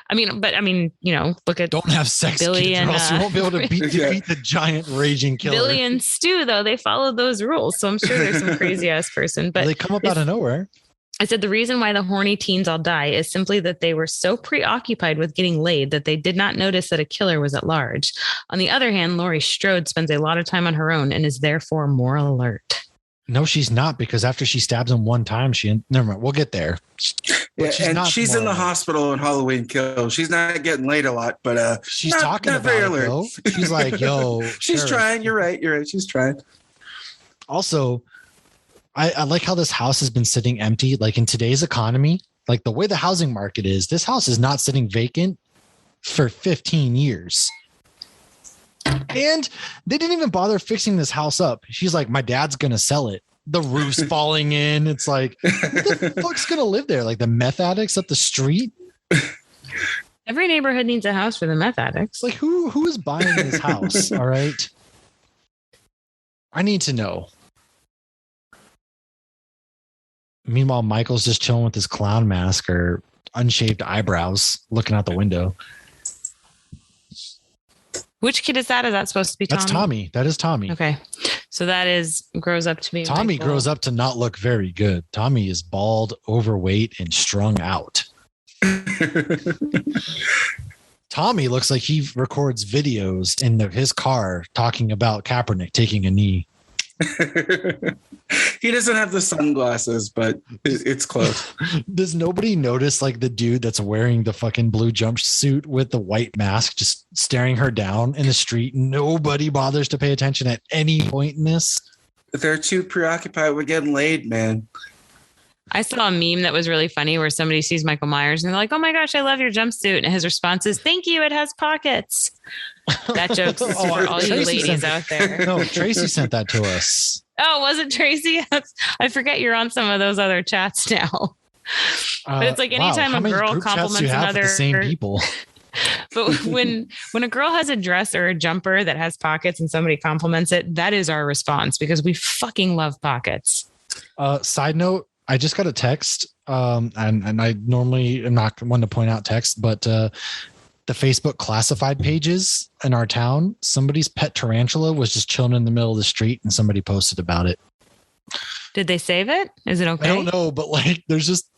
Speaker 3: I mean, you know, look at
Speaker 1: don't have sex,
Speaker 3: Billy
Speaker 1: kids,
Speaker 3: and
Speaker 1: or else you won't be able to beat the giant raging killer.
Speaker 3: Billy and Stu, though, they followed those rules. So I'm sure there's some crazy ass person, but
Speaker 1: they come up out of nowhere.
Speaker 3: I said the reason why the horny teens all die is simply that they were so preoccupied with getting laid that they did not notice that a killer was at large. On the other hand, Laurie Strode spends a lot of time on her own and is therefore more alert.
Speaker 1: No, she's not, because after she stabs him one time, never mind. We'll get there.
Speaker 2: Yeah, she's in the hospital in Halloween Kills. She's not getting laid a lot, but
Speaker 1: she's talking about it, though. She's like, "Yo,
Speaker 2: she's trying." You're right. She's trying.
Speaker 1: Also, I like how this house has been sitting empty. Like in today's economy, like the way the housing market is, this house is not sitting vacant for 15 years. And they didn't even bother fixing this house up. She's like, my dad's going to sell it. The roof's falling in. It's like, who the fuck's going to live there? Like the meth addicts up the street?
Speaker 3: Every neighborhood needs a house for the meth addicts.
Speaker 1: Like who is buying this house? All right. I need to know. Meanwhile, Michael's just chilling with his clown mask or unshaved eyebrows looking out the window.
Speaker 3: Which kid is that? Is that supposed to be Tommy?
Speaker 1: That's Tommy. That is Tommy.
Speaker 3: Okay. So that grows up to be
Speaker 1: Tommy
Speaker 3: Michael.
Speaker 1: Grows up to not look very good. Tommy is bald, overweight, and strung out. Tommy looks like he records videos in his car talking about Kaepernick taking a knee.
Speaker 2: He doesn't have the sunglasses, but it's close.
Speaker 1: Does nobody notice like the dude that's wearing the fucking blue jumpsuit with the white mask just staring her down in the street? Nobody bothers to pay attention at any point in this.
Speaker 2: They're too preoccupied with getting laid, man.
Speaker 3: I saw a meme that was really funny where somebody sees Michael Myers and they're like, oh my gosh, I love your jumpsuit. And his response is, thank you, it has pockets. That joke's for all you ladies out there.
Speaker 1: No, Tracy sent that to us.
Speaker 3: Oh, was it Tracy? I forget you're on some of those other chats now. But it's like anytime a girl compliments another,
Speaker 1: the same people.
Speaker 3: But when a girl has a dress or a jumper that has pockets and somebody compliments it, that is our response because we fucking love pockets.
Speaker 1: Side note, I just got a text, and I normally am not one to point out text, but the Facebook classified pages in our town, somebody's pet tarantula was just chilling in the middle of the street and somebody posted about it.
Speaker 3: Did they save it? Is it okay?
Speaker 1: I don't know, but like there's just,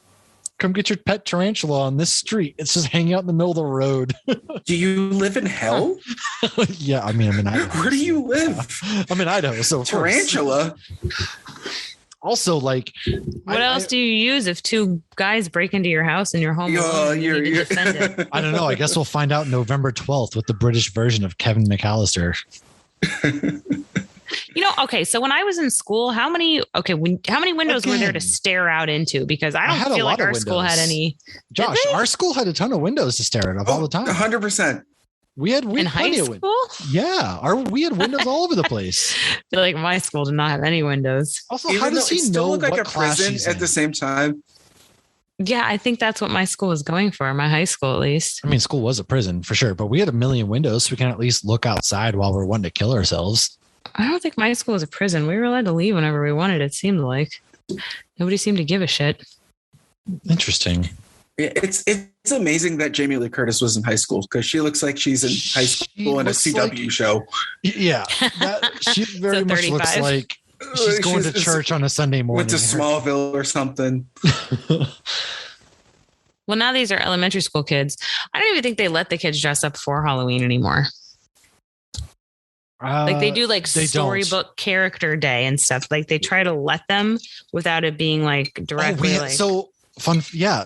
Speaker 1: come get your pet tarantula on this street. It's just hanging out in the middle of the road.
Speaker 2: Do you live in hell?
Speaker 1: Yeah, I'm in Idaho.
Speaker 2: Where do you live?
Speaker 1: I'm in Idaho, so
Speaker 2: tarantula.
Speaker 1: Also, like,
Speaker 3: what else do you use if two guys break into your house and you're home alone? You need to defend it?
Speaker 1: I don't know. I guess we'll find out November 12th with the British version of Kevin McAllister.
Speaker 3: Okay. So when I was in school, how many windows were there to stare out into? Because I don't feel like our school had any.
Speaker 1: Josh, our school had a ton of windows to stare at all the time.
Speaker 2: 100%.
Speaker 1: We had
Speaker 3: in high school?
Speaker 1: Yeah. We had windows all over the place.
Speaker 3: I feel like my school did not have any windows.
Speaker 1: Also, how does he know
Speaker 2: look like
Speaker 1: what
Speaker 2: a prison at the same time?
Speaker 3: Yeah, I think that's what my school was going for. My high school, at least.
Speaker 1: I mean, school was a prison for sure, but we had a million windows, so we can at least look outside while we're wanting to kill ourselves.
Speaker 3: I don't think my school was a prison. We were allowed to leave whenever we wanted, it seemed like. Nobody seemed to give a shit.
Speaker 1: Interesting.
Speaker 2: Yeah, it's amazing that Jamie Lee Curtis was in high school because she looks like she's in high school in a CW show.
Speaker 1: Yeah, she very much looks like she's going to church on a Sunday morning.
Speaker 2: Went to Smallville or something.
Speaker 3: Well, now these are elementary school kids. I don't even think they let the kids dress up for Halloween anymore. Like they do like storybook character day and stuff. Like they try to let them without it being like directly.
Speaker 1: So fun. Yeah.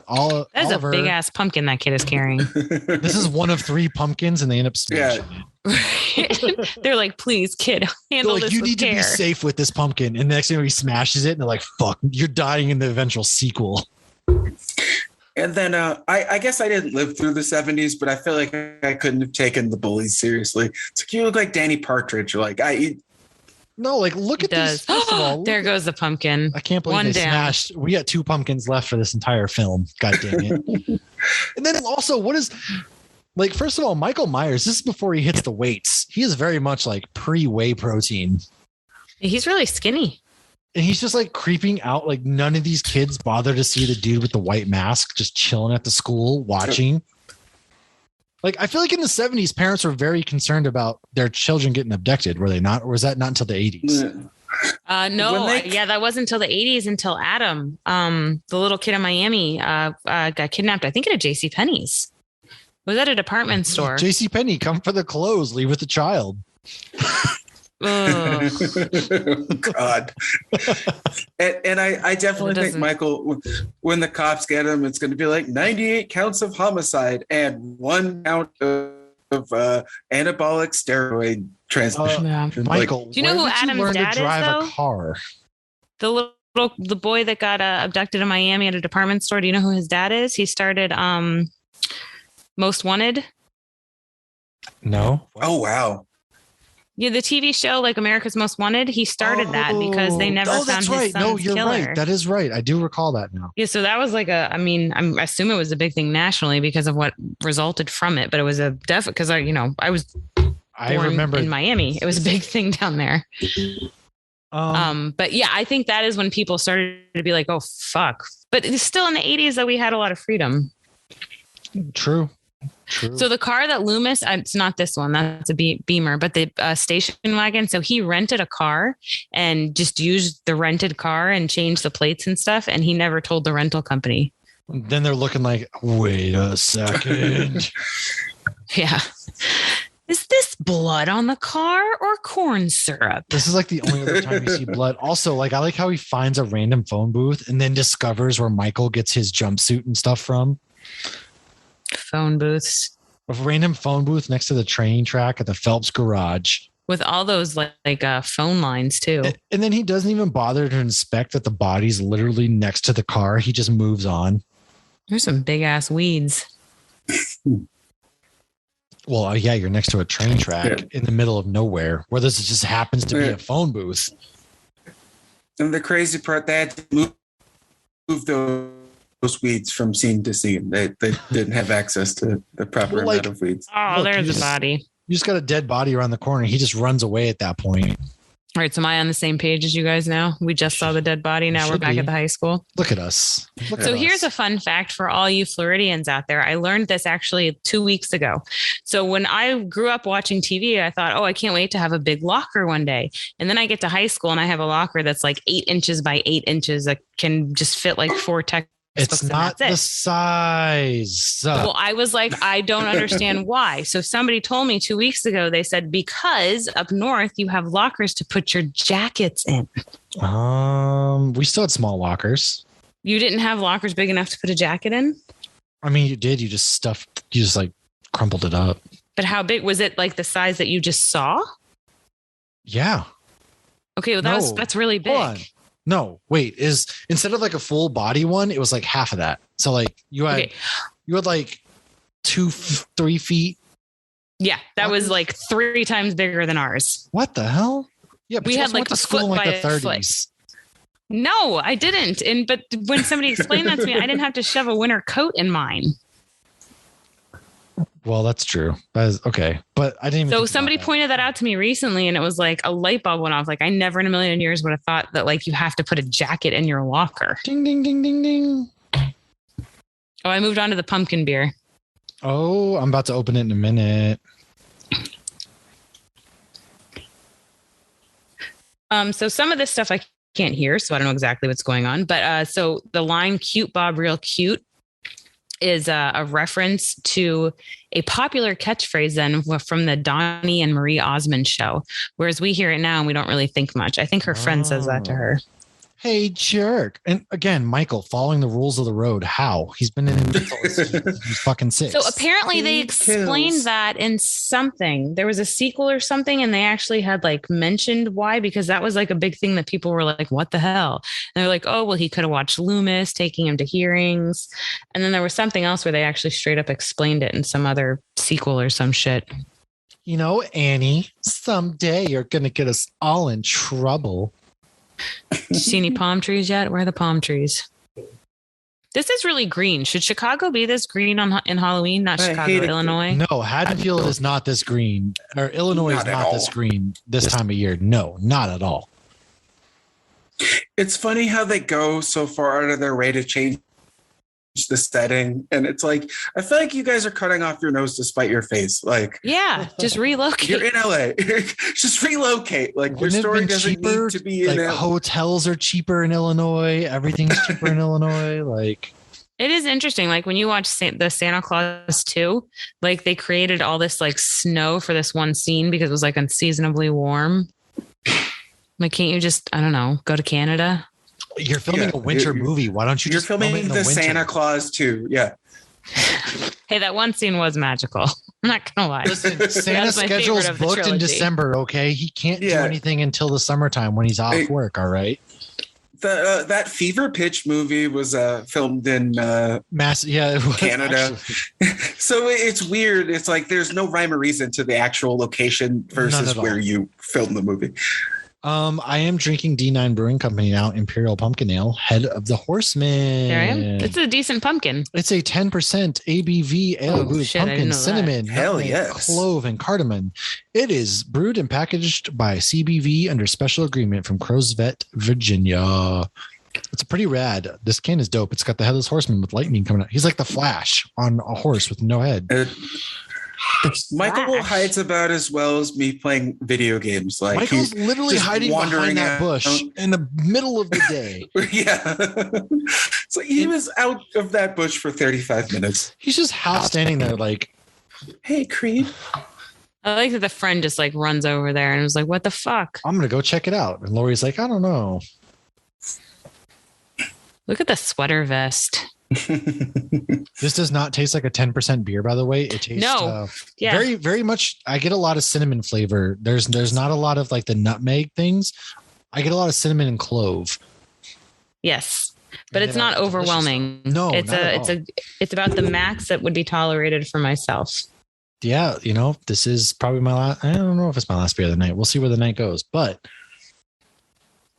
Speaker 3: That's Oliver, a big ass pumpkin that kid is carrying.
Speaker 1: This is one of 3 pumpkins and they end up smashing it.
Speaker 3: They're like, please kid, handle this
Speaker 1: you
Speaker 3: with
Speaker 1: need
Speaker 3: care.
Speaker 1: to be safe with this pumpkin. And the next thing he smashes it and they're like, fuck, you're dying in the eventual sequel.
Speaker 2: And then I guess I didn't live through the 70s, but I feel like I couldn't have taken the bullies seriously. It's like, you look like Danny Partridge. Like
Speaker 1: no, like look at this. First of all,
Speaker 3: there goes the pumpkin.
Speaker 1: I can't believe they smashed. We got 2 pumpkins left for this entire film. God damn it. And then also, what is like, first of all, Michael Myers, this is before he hits the weights. He is very much like pre-whey protein.
Speaker 3: He's really skinny.
Speaker 1: And he's just like creeping out. Like none of these kids bother to see the dude with the white mask just chilling at the school watching. Like I feel like in the 70s, parents were very concerned about their children getting abducted. Were they not? Or was that not until the 80s?
Speaker 3: No, that wasn't until the 80s until Adam, the little kid in Miami, got kidnapped. I think at a JCPenney's. Was that a department store?
Speaker 1: JCPenney, come for the clothes, leave with the child.
Speaker 2: God. And I definitely think Michael, when the cops get him, it's going to be like 98 counts of homicide and 1 count of anabolic steroid transmission.
Speaker 1: Michael,
Speaker 3: do you know who Adam's dad is, though?
Speaker 1: A car?
Speaker 3: The boy that got abducted in Miami at a department store. Do you know who his dad is? He started Most Wanted.
Speaker 1: No.
Speaker 2: Oh wow.
Speaker 3: Yeah, the TV show like America's Most Wanted. He started that because they never found his son's killer. No, you're
Speaker 1: right. That is right. I do recall that now.
Speaker 3: Yeah, so that was like I assume it was a big thing nationally because of what resulted from it. But it was a because I remember in Miami. It was a big thing down there. But yeah, I think that is when people started to be like, oh fuck. But it's still in the 80s that we had a lot of freedom.
Speaker 1: True.
Speaker 3: So the car that Loomis, it's not this one, that's a Beamer, but the station wagon. So he rented a car and just used the rented car and changed the plates and stuff. And he never told the rental company.
Speaker 1: Then they're looking like, wait a second.
Speaker 3: Yeah. Is this blood on the car or corn syrup?
Speaker 1: This is like the only other time you see blood. Also, like I like how he finds a random phone booth and then discovers where Michael gets his jumpsuit and stuff from.
Speaker 3: Phone booths.
Speaker 1: A random phone booth next to the train track at the Phelps garage.
Speaker 3: With all those like phone lines too.
Speaker 1: And then he doesn't even bother to inspect that the body's literally next to the car. He just moves on.
Speaker 3: There's some big ass weeds.
Speaker 1: Well, yeah, you're next to a train track in the middle of nowhere where this just happens to be a phone booth.
Speaker 2: And the crazy part, they had to move those weeds from scene to scene. They didn't have access to the proper amount of weeds.
Speaker 3: Oh, there's a body.
Speaker 1: You just got a dead body around the corner. He just runs away at that point.
Speaker 3: All right, so am I on the same page as you guys now? We just saw the dead body. Now we're back at the high school.
Speaker 1: Look at us.
Speaker 3: So here's a fun fact for all you Floridians out there. I learned this actually 2 weeks ago. So when I grew up watching TV, I thought, oh, I can't wait to have a big locker one day. And then I get to high school and I have a locker that's like 8 inches by 8 inches that can just fit like 4 textbooks.
Speaker 1: It's not the size.
Speaker 3: Well, I was like, I don't understand why. So somebody told me 2 weeks ago, they said, because up north you have lockers to put your jackets in.
Speaker 1: We still had small lockers.
Speaker 3: You didn't have lockers big enough to put a jacket in?
Speaker 1: I mean, you did. You just like crumpled it up.
Speaker 3: But how big was it? Like the size that you just saw?
Speaker 1: Yeah.
Speaker 3: Okay. Well, that's really big.
Speaker 1: Hold on. No, wait, is instead of like a full body one, it was like half of that. So like you had like 2-3 feet.
Speaker 3: Yeah, that was like 3 times bigger than ours.
Speaker 1: What the hell? Yeah, but
Speaker 3: we had like a foot by a 30s. No, I didn't. But when somebody explained that to me, I didn't have to shove a winter coat in mine.
Speaker 1: Well, that's true. That is okay. But I didn't even.
Speaker 3: So somebody pointed that out to me recently and it was like a light bulb went off. Like I never in a million years would have thought that like you have to put a jacket in your locker.
Speaker 1: Ding, ding, ding, ding, ding.
Speaker 3: Oh, I moved on to the pumpkin beer.
Speaker 1: Oh, I'm about to open it in a minute.
Speaker 3: So some of this stuff I can't hear, so I don't know exactly what's going on. But so the line "Cute Bob, real cute" is a reference to a popular catchphrase then from the Donnie and Marie Osmond show. Whereas we hear it now and we don't really think much. I think her friend says that to her.
Speaker 1: Hey, jerk. And again, Michael, following the rules of the road. How? He's been in he's fucking 6.
Speaker 3: So apparently they explained that in something. There was a sequel or something, and they actually had like mentioned why, because that was like a big thing that people were like, what the hell? And they're like, oh, well, he could have watched Loomis, taking him to hearings. And then there was something else where they actually straight up explained it in some other sequel or some shit.
Speaker 1: You know, Annie, someday you're going to get us all in trouble.
Speaker 3: Did you see any palm trees yet? Where are the palm trees? This is really green. Should Chicago be this green in Halloween? Not Chicago, Illinois.
Speaker 1: No, Haddonfield is not this green, or Illinois is not this green this time of year. No, not at all.
Speaker 2: It's funny how they go so far out of their way to change the setting, and it's like, I feel like you guys are cutting off your nose to spite your face. Like,
Speaker 3: yeah, just relocate.
Speaker 2: You're in LA. Just relocate. Like, your story doesn't need to be in LA.
Speaker 1: Hotels are cheaper in Illinois. Everything's cheaper in Illinois. Like,
Speaker 3: it is interesting. Like when you watch the Santa Claus 2, like they created all this like snow for this one scene because it was like unseasonably warm. Like, can't you just, I don't know, go to Canada?
Speaker 1: You're filming a winter movie. Why don't you just
Speaker 2: film it in the Santa Claus 2? Yeah.
Speaker 3: Hey, that one scene was magical. I'm not gonna lie.
Speaker 1: Listen, Santa's schedule's booked in December. Okay, he can't do anything until the summertime when he's off work. All right.
Speaker 2: That Fever Pitch movie was filmed in Canada. So it's weird. It's like there's no rhyme or reason to the actual location versus where you filmed the movie.
Speaker 1: I am drinking D9 Brewing Company now, Imperial Pumpkin Ale, Head of the Horseman.
Speaker 3: There I am. It's a decent pumpkin.
Speaker 1: It's a 10% ABV ale with pumpkin, cinnamon, clove, and cardamom. It is brewed and packaged by CBV under special agreement from Crowsvet, Virginia. It's pretty rad. This can is dope. It's got the Headless Horseman with lightning coming out. He's like the Flash on a horse with no head.
Speaker 2: Michael hides about as well as me playing video games. Like,
Speaker 1: Michael's literally hiding behind that bush in the middle of the day.
Speaker 2: Yeah. So he was out of that bush for 35 minutes.
Speaker 1: He's just half standing there like,
Speaker 2: hey, Creed.
Speaker 3: I like that the friend just like runs over there and was like, what the fuck?
Speaker 1: I'm going to go check it out. And Lori's like, I don't know.
Speaker 3: Look at the sweater vest.
Speaker 1: This does not taste like a 10% beer, by the way. It tastes very, very much. I get a lot of cinnamon flavor. There's not a lot of like the nutmeg things. I get a lot of cinnamon and clove.
Speaker 3: Yes, but it's not overwhelming.
Speaker 1: No,
Speaker 3: it's about the max that would be tolerated for myself.
Speaker 1: Yeah, you know, this is probably my last. I don't know if it's my last beer of the night. We'll see where the night goes, but.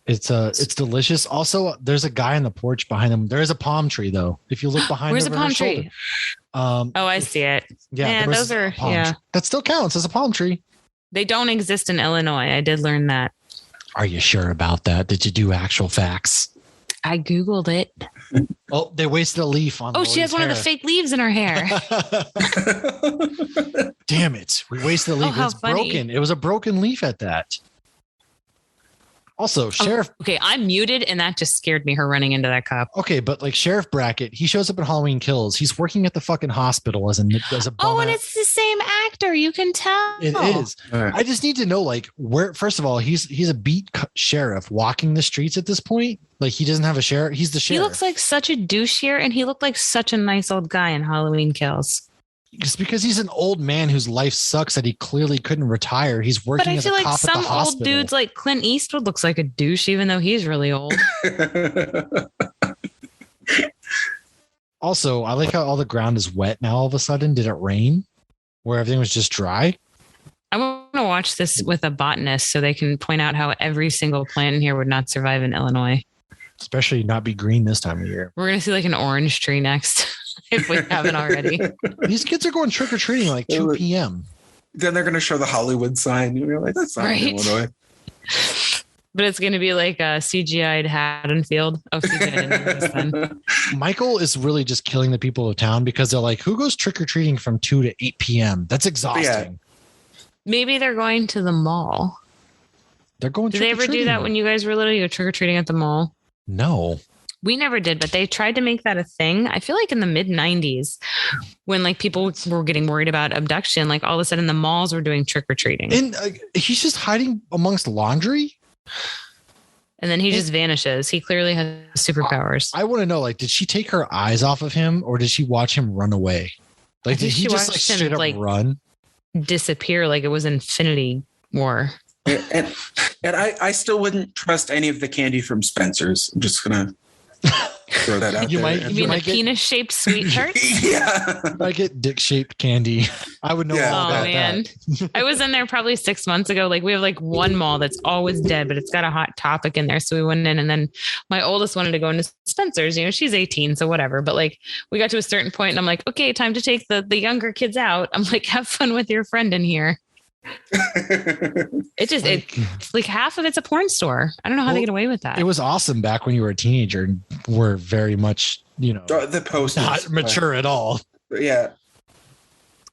Speaker 1: It's delicious. Also, there's a guy on the porch behind them. There is a palm tree though. If you look behind,
Speaker 3: where's the palm tree? I see it.
Speaker 1: Yeah,
Speaker 3: those are
Speaker 1: that still counts as a palm tree.
Speaker 3: They don't exist in Illinois. I did learn that. Are
Speaker 1: you sure about that? Did you do actual facts?
Speaker 3: I Googled it.
Speaker 1: Oh, they wasted a leaf on.
Speaker 3: Oh, she has one of the fake leaves in her hair.
Speaker 1: Damn it! We wasted a leaf. It's broken. It was a broken leaf at that. Also, Sheriff.
Speaker 3: Okay, I'm muted, and that just scared me. Her running into that cop.
Speaker 1: Okay, but like Sheriff Brackett, he shows up in Halloween Kills. He's working at the fucking hospital as a
Speaker 3: and it's the same actor. You can tell
Speaker 1: it is. Right. I just need to know, like, where. First of all, he's a beat sheriff walking the streets at this point. Like, he doesn't have a sheriff. He's the sheriff.
Speaker 3: He looks like such a douche here, and he looked like such a nice old guy in Halloween Kills.
Speaker 1: It's because he's an old man whose life sucks that he clearly couldn't retire. He's working as a cop at the hospital. But I feel like some old dudes like Clint Eastwood looks like a douche, even though he's really old. Also, I like how all the ground is wet now all of a sudden. Did it rain? Where everything was just dry?
Speaker 3: I want to watch this with a botanist so they can point out how every single plant in here would not survive in Illinois.
Speaker 1: Especially not be green this time of year.
Speaker 3: We're going to see like an orange tree next. If we haven't already.
Speaker 1: These kids are going trick-or-treating like 2 p.m.
Speaker 2: Then they're going to show the Hollywood sign. You're like, that's not in Illinois.
Speaker 3: But it's going to be like a CGI'd Haddonfield. Oh, CGI didn't exist then.
Speaker 1: Michael is really just killing the people of town because they're like, who goes trick-or-treating from 2 to 8 p.m.? That's exhausting.
Speaker 2: Yeah.
Speaker 3: Maybe they're going to the mall.
Speaker 1: They're going
Speaker 3: Did they ever do that when you guys were little? You go trick-or-treating at the mall?
Speaker 1: No.
Speaker 3: We never did, but they tried to make that a thing. I feel like in the mid 90s when like people were getting worried about abduction, like all of a sudden the malls were doing trick or treating.
Speaker 1: And he's just hiding amongst laundry.
Speaker 3: And then he just vanishes. He clearly has superpowers.
Speaker 1: I want to know, like, did she take her eyes off of him or did she watch him run away? Like, did he just like straight up run?
Speaker 3: Disappear like it was Infinity War.
Speaker 2: And I still wouldn't trust any of the candy from Spencer's. I'm just going to throw that out there.
Speaker 3: You mean the penis-shaped sweet tarts?
Speaker 2: Yeah.
Speaker 1: I get dick-shaped candy. I would know all about that.
Speaker 3: I was in there probably 6 months ago. Like we have like one mall that's always dead, but it's got a Hot Topic in there. So we went in and then my oldest wanted to go into Spencer's. You know, she's 18, so whatever. But like we got to a certain point and I'm like, okay, time to take the younger kids out. I'm like, have fun with your friend in here. It's like half of it's a porn store. I don't know how they get away with that.
Speaker 1: It was awesome back when you were a teenager and were very much, you know,
Speaker 2: the post
Speaker 1: not mature at all.
Speaker 2: Yeah.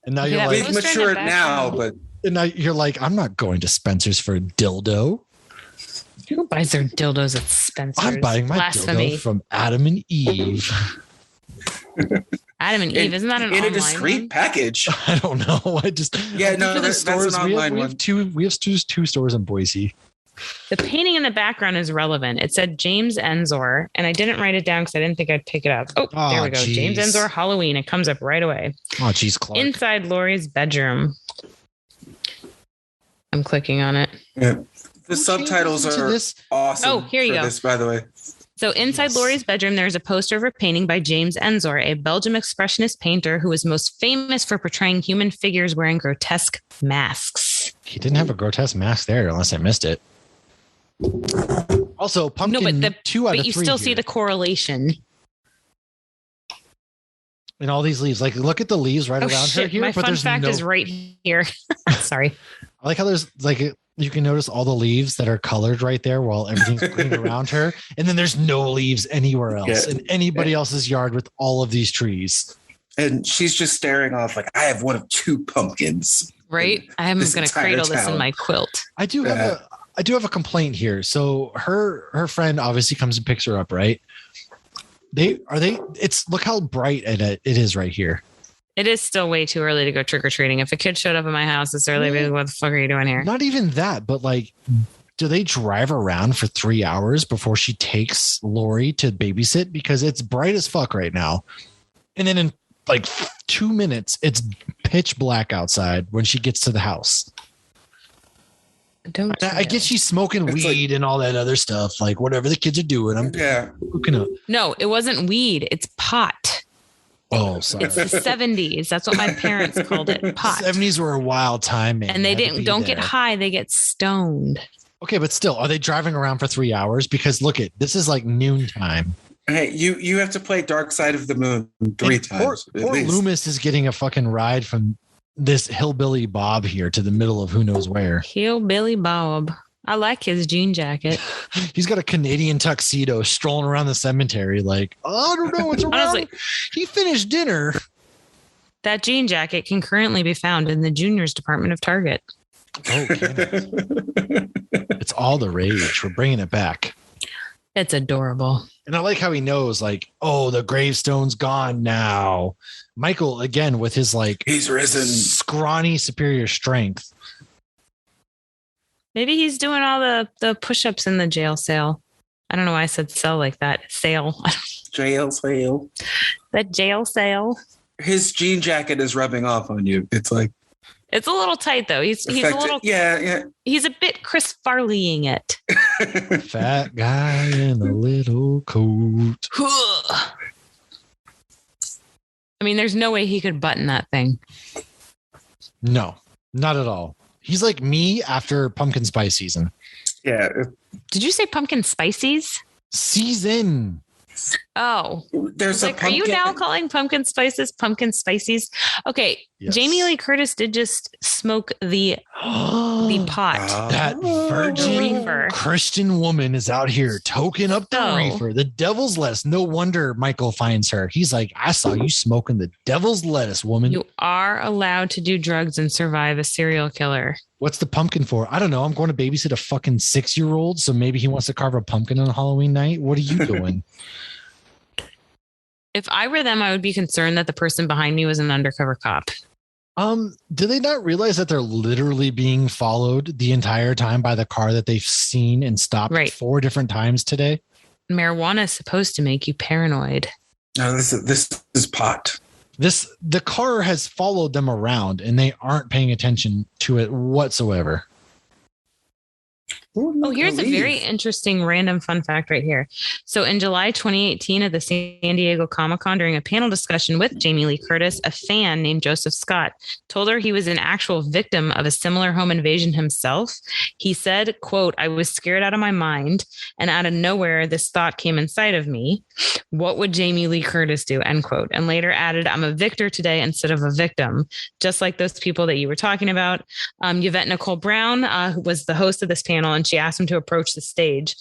Speaker 1: And now you're like,
Speaker 2: we've matured now, but
Speaker 1: and now you're like, I'm not going to Spencer's for a dildo.
Speaker 3: Who buys their dildos at Spencer's?
Speaker 1: I'm buying my dildo from Adam and Eve.
Speaker 3: Adam and Eve, isn't that an online
Speaker 2: a discreet
Speaker 3: one?
Speaker 2: Package?
Speaker 1: I don't know. That's
Speaker 2: an online one.
Speaker 1: We have two stores in Boise.
Speaker 3: The painting in the background is relevant. It said James Ensor, and I didn't write it down because I didn't think I'd pick it up. Oh, there we go. Geez. James Ensor Halloween. It comes up right away.
Speaker 1: Oh, geez, Clark.
Speaker 3: Inside Lori's bedroom. I'm clicking on it.
Speaker 2: Yeah. The subtitles are awesome.
Speaker 3: Oh, here you go.
Speaker 2: This, by the way.
Speaker 3: So inside Lori's bedroom, there's a poster of a painting by James Ensor, a Belgian expressionist painter who is most famous for portraying human figures wearing grotesque masks.
Speaker 1: He didn't have a grotesque mask there, unless I missed it. Also, pumpkin. No, but 2 out of 3. But
Speaker 3: you still see the correlation.
Speaker 1: In all these leaves, like look at the leaves right around her here.
Speaker 3: My fun fact is right here. Sorry.
Speaker 1: I like how there's like you can notice all the leaves that are colored right there while everything's green around her. And then there's no leaves anywhere else in anybody else's yard with all of these trees.
Speaker 2: And she's just staring off like, I have one of 2 pumpkins.
Speaker 3: Right. I'm going to cradle this in my quilt.
Speaker 1: I do have a complaint here. So her friend obviously comes and picks her up, right? Look how bright it is right here.
Speaker 3: It is still way too early to go trick-or-treating. If a kid showed up at my house this early, I'd be like, what the fuck are you doing here?
Speaker 1: Not even that, but like, do they drive around for 3 hours before she takes Lori to babysit? Because it's bright as fuck right now. And then in like 2 minutes, it's pitch black outside when she gets to the house. I guess she's smoking weed and all that other stuff, like whatever the kids are doing. I'm hooking up.
Speaker 3: No, it wasn't weed. It's pot.
Speaker 1: Oh, sorry.
Speaker 3: It's the 70s. That's what my parents called it. Pot.
Speaker 1: 70s were a wild time, man.
Speaker 3: And they don't get high. They get stoned.
Speaker 1: Okay, but still, are they driving around for 3 hours? Because look, this is like noontime.
Speaker 2: Hey, you have to play Dark Side of the Moon 3 times.
Speaker 1: Poor Loomis is getting a fucking ride from this hillbilly Bob here to the middle of who knows where.
Speaker 3: Hillbilly Bob. I like his jean jacket.
Speaker 1: He's got a Canadian tuxedo strolling around the cemetery like, I don't know what's around. Honestly, he finished dinner.
Speaker 3: That jean jacket can currently be found in the juniors department of Target.
Speaker 1: Oh, it's all the rage. We're bringing it back.
Speaker 3: It's adorable.
Speaker 1: And I like how he knows, like, oh, the gravestone's gone now. Michael, again, with his like,
Speaker 2: he's risen,
Speaker 1: scrawny superior strength.
Speaker 3: Maybe he's doing all the push-ups in the jail cell. I don't know why I said cell like that. Sale.
Speaker 2: Jail sale.
Speaker 3: That jail sale.
Speaker 2: His jean jacket is rubbing off on you. It's like.
Speaker 3: It's a little tight though. He's a little.
Speaker 2: Yeah.
Speaker 3: He's a bit Chris Farleying it.
Speaker 1: Fat guy in a little coat.
Speaker 3: I mean, there's no way he could button that thing.
Speaker 1: No, not at all. He's like me after pumpkin spice season.
Speaker 2: Yeah.
Speaker 3: Did you say pumpkin spices?
Speaker 1: Season.
Speaker 3: Oh,
Speaker 2: there's
Speaker 3: like, are you now calling pumpkin spices pumpkin spices? Okay,
Speaker 1: Yes.
Speaker 3: Jamie Lee Curtis did just smoke the pot.
Speaker 1: That virgin
Speaker 3: reefer.
Speaker 1: Christian woman is out here toking up the reefer, the devil's lettuce. No wonder Michael finds her. He's like, I saw you smoking the devil's lettuce, woman.
Speaker 3: You are allowed to do drugs and survive a serial killer.
Speaker 1: What's the pumpkin for? I don't know. I'm going to babysit a fucking 6-year-old, so maybe he wants to carve a pumpkin on Halloween night. What are you doing?
Speaker 3: If I were them, I would be concerned that the person behind me was an undercover cop.
Speaker 1: Do they not realize that they're literally being followed the entire time by the car that they've seen and stopped 4 different times today?
Speaker 3: Marijuana is supposed to make you paranoid.
Speaker 2: No, this is pot.
Speaker 1: The car has followed them around and they aren't paying attention to it whatsoever.
Speaker 3: Oh, here's a very interesting random fun fact right here. So in July 2018 at the San Diego Comic-Con, during a panel discussion with Jamie Lee Curtis, a fan named Joseph Scott told her he was an actual victim of a similar home invasion himself. He said, quote, I was scared out of my mind, and out of nowhere, this thought came inside of me. What would Jamie Lee Curtis do? End quote. And later added, I'm a victor today instead of a victim. Just like those people that you were talking about. Yvette Nicole Brown who was the host of this panel, and she asked him to approach the stage.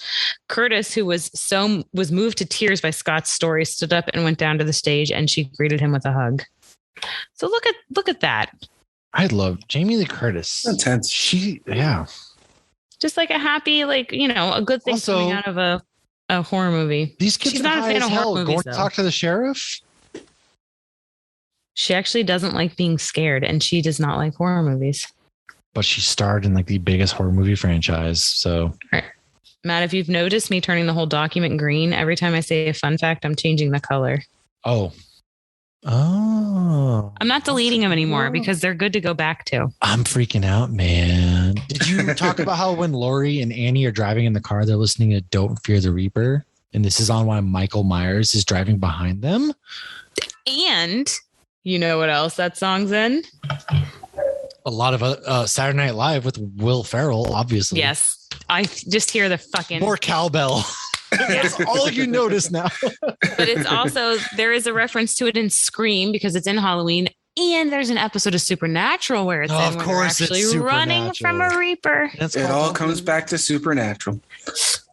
Speaker 3: Curtis, who was moved to tears by Scott's story, stood up and went down to the stage, and she greeted him with a hug. So look at that.
Speaker 1: I love Jamie Lee Curtis.
Speaker 2: Intense.
Speaker 3: Just like a happy, like, you know, a good thing also, coming out of a horror movie.
Speaker 1: These kids
Speaker 3: She's
Speaker 1: are
Speaker 3: not
Speaker 1: high
Speaker 3: a fan
Speaker 1: as
Speaker 3: of
Speaker 1: hell.
Speaker 3: horror movies,
Speaker 1: Going to talk to the sheriff.
Speaker 3: She actually doesn't like being scared, and she does not like horror movies.
Speaker 1: But she starred in like the biggest horror movie franchise. So,
Speaker 3: right. Matt, if you've noticed me turning the whole document green, every time I say a fun fact, I'm changing the color.
Speaker 1: Oh.
Speaker 3: I'm not deleting them anymore because they're good to go back to.
Speaker 1: I'm freaking out, man. Did you talk about how when Lori and Annie are driving in the car, they're listening to Don't Fear the Reaper? And this is on why Michael Myers is driving behind them.
Speaker 3: And you know what else that song's in?
Speaker 1: A lot of Saturday Night Live with Will Ferrell, obviously.
Speaker 3: Yes. I just hear the fucking...
Speaker 1: More cowbell. That's all you notice now.
Speaker 3: But it's also, there is a reference to it in Scream because it's in Halloween. And there's an episode of Supernatural where it's
Speaker 1: of course
Speaker 3: actually
Speaker 1: it's
Speaker 3: running from a Reaper.
Speaker 2: It all comes back to Supernatural.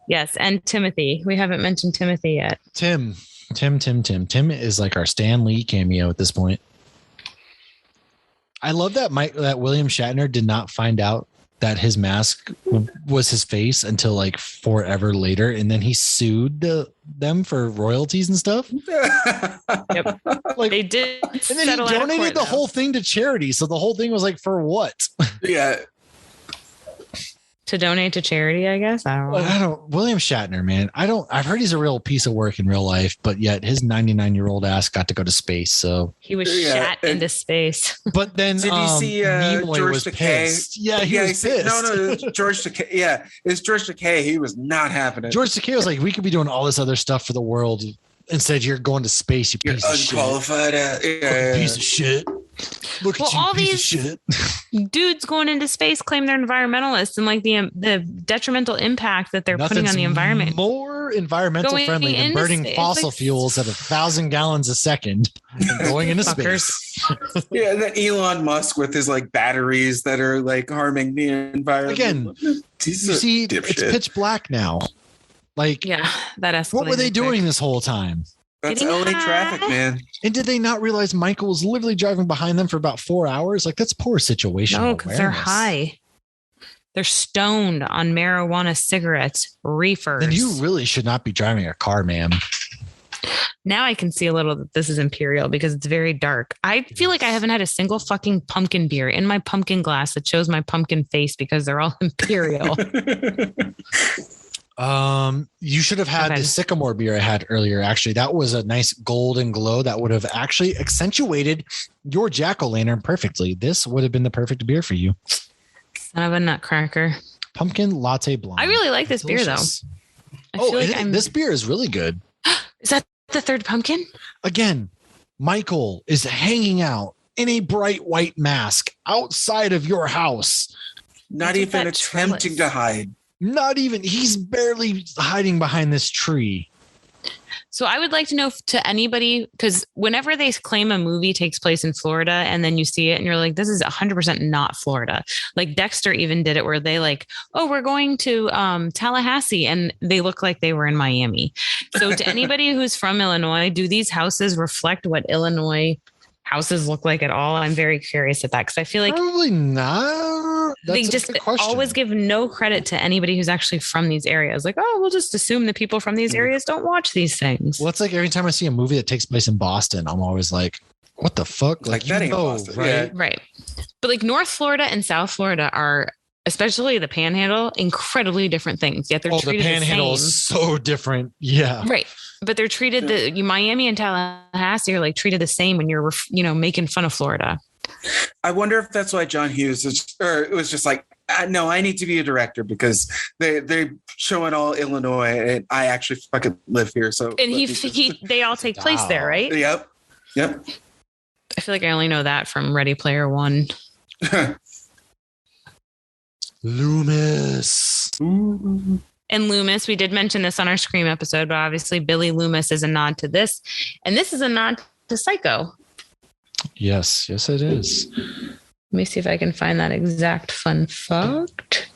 Speaker 3: Yes. And Timothy. We haven't mentioned Timothy yet.
Speaker 1: Tim is like our Stan Lee cameo at this point. I love that that William Shatner did not find out that his mask was his face until like forever later. And then he sued them for royalties and stuff.
Speaker 3: Yep.
Speaker 1: Like
Speaker 3: they did.
Speaker 1: And then he donated the whole thing to charity. So the whole thing was like, for what?
Speaker 2: Yeah.
Speaker 3: To donate to charity, I guess. I don't know.
Speaker 1: William Shatner, man. I've heard he's a real piece of work in real life, but yet his 99-year-old ass got to go to space. So
Speaker 3: he was shot into space.
Speaker 1: But then
Speaker 2: did you see George Takei?
Speaker 1: Yeah, he was pissed.
Speaker 2: No, George Takei. Yeah, it's George Takei. He was not having it.
Speaker 1: George Takei was like, we could be doing all this other stuff for the world. Instead, you're going to space, you piece of shit.
Speaker 2: Unqualified.
Speaker 1: Piece of shit. Look at you,
Speaker 3: all
Speaker 1: piece
Speaker 3: these
Speaker 1: of shit.
Speaker 3: Dudes going into space claim they're environmentalists and like the detrimental impact that they're putting on the environment.
Speaker 1: More environmental friendly than burning fossil fuels at 1,000 gallons a second and going into space.
Speaker 2: Yeah, and then Elon Musk with his like batteries that are like harming the environment.
Speaker 1: Again, you see, it's pitch black now. Like,
Speaker 3: yeah, that escalated.
Speaker 1: What were they doing this whole time?
Speaker 2: That's LA traffic, man.
Speaker 1: And did they not realize Michael was literally driving behind them for about 4 hours? Like, that's poor situation.
Speaker 3: No, because they're high. They're stoned on marijuana, cigarettes, reefers.
Speaker 1: Then you really should not be driving a car, ma'am.
Speaker 3: Now I can see a little that this is Imperial because it's very dark. I feel like I haven't had a single fucking pumpkin beer in my pumpkin glass that shows my pumpkin face because they're all Imperial.
Speaker 1: You should have had the Sycamore beer I had earlier. Actually, that was a nice golden glow that would have actually accentuated your jack-o'-lantern perfectly. This would have been the perfect beer for you.
Speaker 3: Son of a nutcracker.
Speaker 1: Pumpkin latte blonde.
Speaker 3: I really like this beer though.
Speaker 1: This beer is really good.
Speaker 3: Is that the third pumpkin?
Speaker 1: Again, Michael is hanging out in a bright white mask outside of your house.
Speaker 2: Not even attempting to hide.
Speaker 1: Not even. He's barely hiding behind this tree.
Speaker 3: So I would like to know to anybody, because whenever they claim a movie takes place in Florida and then you see it and you're like, this is 100% not Florida. Like Dexter even did it where they like, oh, we're going to Tallahassee, and they look like they were in Miami. So to anybody who's from Illinois, do these houses reflect what Illinois houses look like at all? I'm very curious at that because I feel like
Speaker 1: probably not. That's
Speaker 3: they just always give no credit to anybody who's actually from these areas. Like, oh, we'll just assume that people from these areas don't watch these things.
Speaker 1: Well, it's like every time I see a movie that takes place in Boston, I'm always like, what the fuck?
Speaker 2: Like that ain't Boston,
Speaker 1: right?
Speaker 2: yeah.
Speaker 3: Right. But like North Florida and South Florida are, especially the Panhandle, incredibly different things. Yet they're treated
Speaker 1: the Panhandle
Speaker 3: the same.
Speaker 1: is so different. Yeah.
Speaker 3: Right. But they're treated Miami and Tallahassee are like treated the same when you're, making fun of Florida.
Speaker 2: I wonder if that's why John Hughes it was just like, no, I need to be a director because they're showing all Illinois and I actually fucking live here. So
Speaker 3: and they all take place there, right?
Speaker 2: Yep.
Speaker 3: I feel like I only know that from Ready Player One.
Speaker 1: Loomis.
Speaker 3: And Loomis, we did mention this on our Scream episode, but obviously Billy Loomis is a nod to this. And this is a nod to Psycho.
Speaker 1: Yes, it is.
Speaker 3: Let me see if I can find that exact fun fact.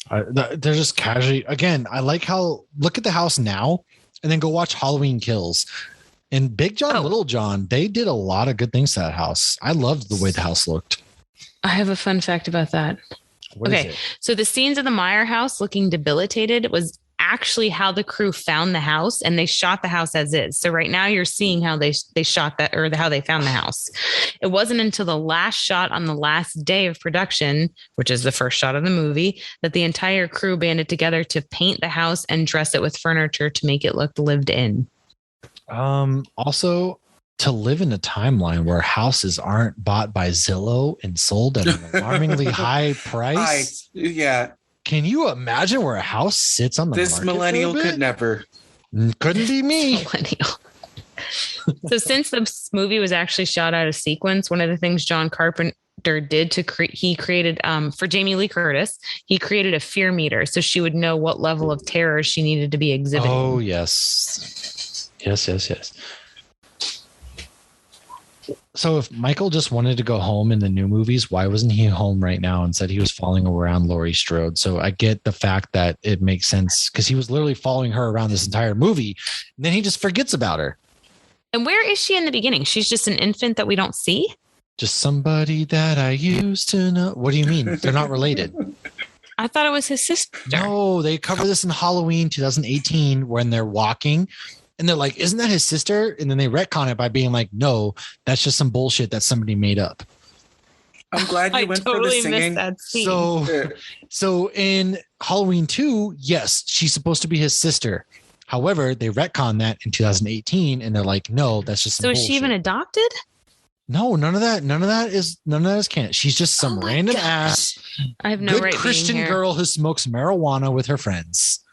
Speaker 1: They're just casually. Again, I like how look at the house now and then go watch Halloween Kills. And Big John, Little John, they did a lot of good things to that house. I loved the way the house looked.
Speaker 3: I have a fun fact about that. Okay, so the scenes of the Meyer house looking debilitated was actually how the crew found the house, and they shot the house as is. So right now you're seeing how they shot that, or how they found the house. It wasn't until the last shot on the last day of production, which is the first shot of the movie, that the entire crew banded together to paint the house and dress it with furniture to make it look lived in.
Speaker 1: Also, to live in a timeline where houses aren't bought by Zillow and sold at an alarmingly high price. Can you imagine where a house sits on the market?
Speaker 2: This millennial could never.
Speaker 1: Couldn't be me.
Speaker 3: Millennial. So since this movie was actually shot out of sequence, one of the things John Carpenter did he created for Jamie Lee Curtis, he created a fear meter so she would know what level of terror she needed to be exhibiting.
Speaker 1: Oh, yes. Yes. So if Michael just wanted to go home in the new movies, why wasn't he home right now and said he was following around Laurie Strode? So I get the fact that it makes sense because he was literally following her around this entire movie. And then he just forgets about her.
Speaker 3: And where is she in the beginning? She's just an infant that we don't see?
Speaker 1: Just somebody that I used to know. What do you mean? They're not related.
Speaker 3: I thought it was his sister.
Speaker 1: No, they cover this in Halloween 2018 when they're walking. And they're like, isn't that his sister? And then they retcon it by being like, no, that's just some bullshit that somebody made up.
Speaker 2: I'm glad you went for the singing.
Speaker 3: That scene.
Speaker 1: So in Halloween 2, yes, she's supposed to be his sister. However, they retcon that in 2018 and they're like, no, that's just some bullshit.
Speaker 3: Is she even adopted?
Speaker 1: No, none of that is canon. She's just some random ass.
Speaker 3: I have no
Speaker 1: good Christian girl who smokes marijuana with her friends.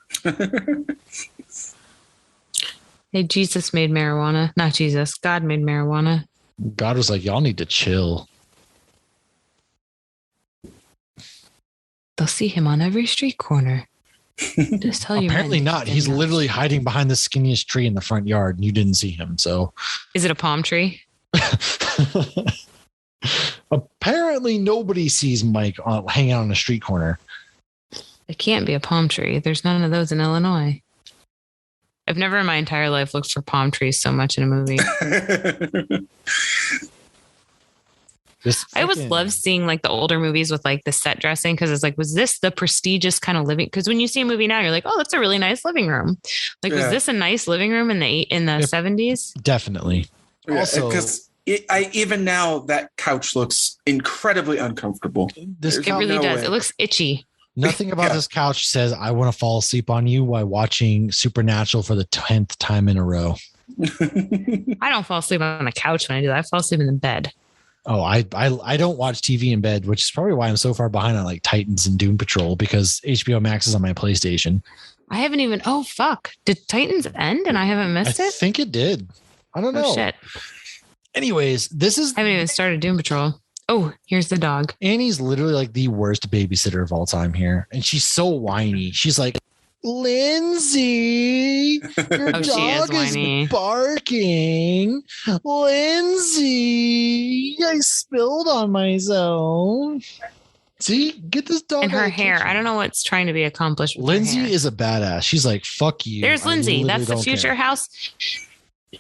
Speaker 3: Hey, Jesus made marijuana. Not Jesus. God made marijuana.
Speaker 1: God was like, y'all need to chill.
Speaker 3: They'll see him on every street corner. Just tell you.
Speaker 1: Apparently not. He's literally hiding behind the skinniest tree in the front yard and you didn't see him. So
Speaker 3: is it a palm tree?
Speaker 1: Apparently nobody sees Mike hanging out on a street corner.
Speaker 3: It can't be a palm tree. There's none of those in Illinois. I've never in my entire life looked for palm trees so much in a movie. I always love seeing like the older movies with like the set dressing because it's like, was this the prestigious kind of living? Because when you see a movie now, you're like, oh, that's a really nice living room. Like, was this a nice living room in the 70s?
Speaker 1: Definitely.
Speaker 2: Yeah,
Speaker 1: also,
Speaker 2: because even now that couch looks incredibly uncomfortable.
Speaker 3: It really does. It looks itchy.
Speaker 1: Nothing about this couch says I want to fall asleep on you while watching Supernatural for the 10th time in a row.
Speaker 3: I don't fall asleep on the couch when I do that. I fall asleep in the bed.
Speaker 1: Oh, I don't watch TV in bed, which is probably why I'm so far behind on like Titans and Doom Patrol because HBO Max is on my PlayStation.
Speaker 3: I haven't even. Oh fuck! Did Titans end and I haven't missed it?
Speaker 1: I think it did. I don't know.
Speaker 3: Oh shit.
Speaker 1: Anyways, I
Speaker 3: haven't even started Doom Patrol. Oh, here's the dog.
Speaker 1: Annie's literally like the worst babysitter of all time here. And she's so whiny. She's like, Lindsay, your dog is barking. Lindsay, I spilled on myself. See, get this dog.
Speaker 3: And her hair. I don't know what's trying to be accomplished with
Speaker 1: Lindsay
Speaker 3: her hair.
Speaker 1: is a badass. She's like, fuck you.
Speaker 3: There's Lindsay. That's the future house.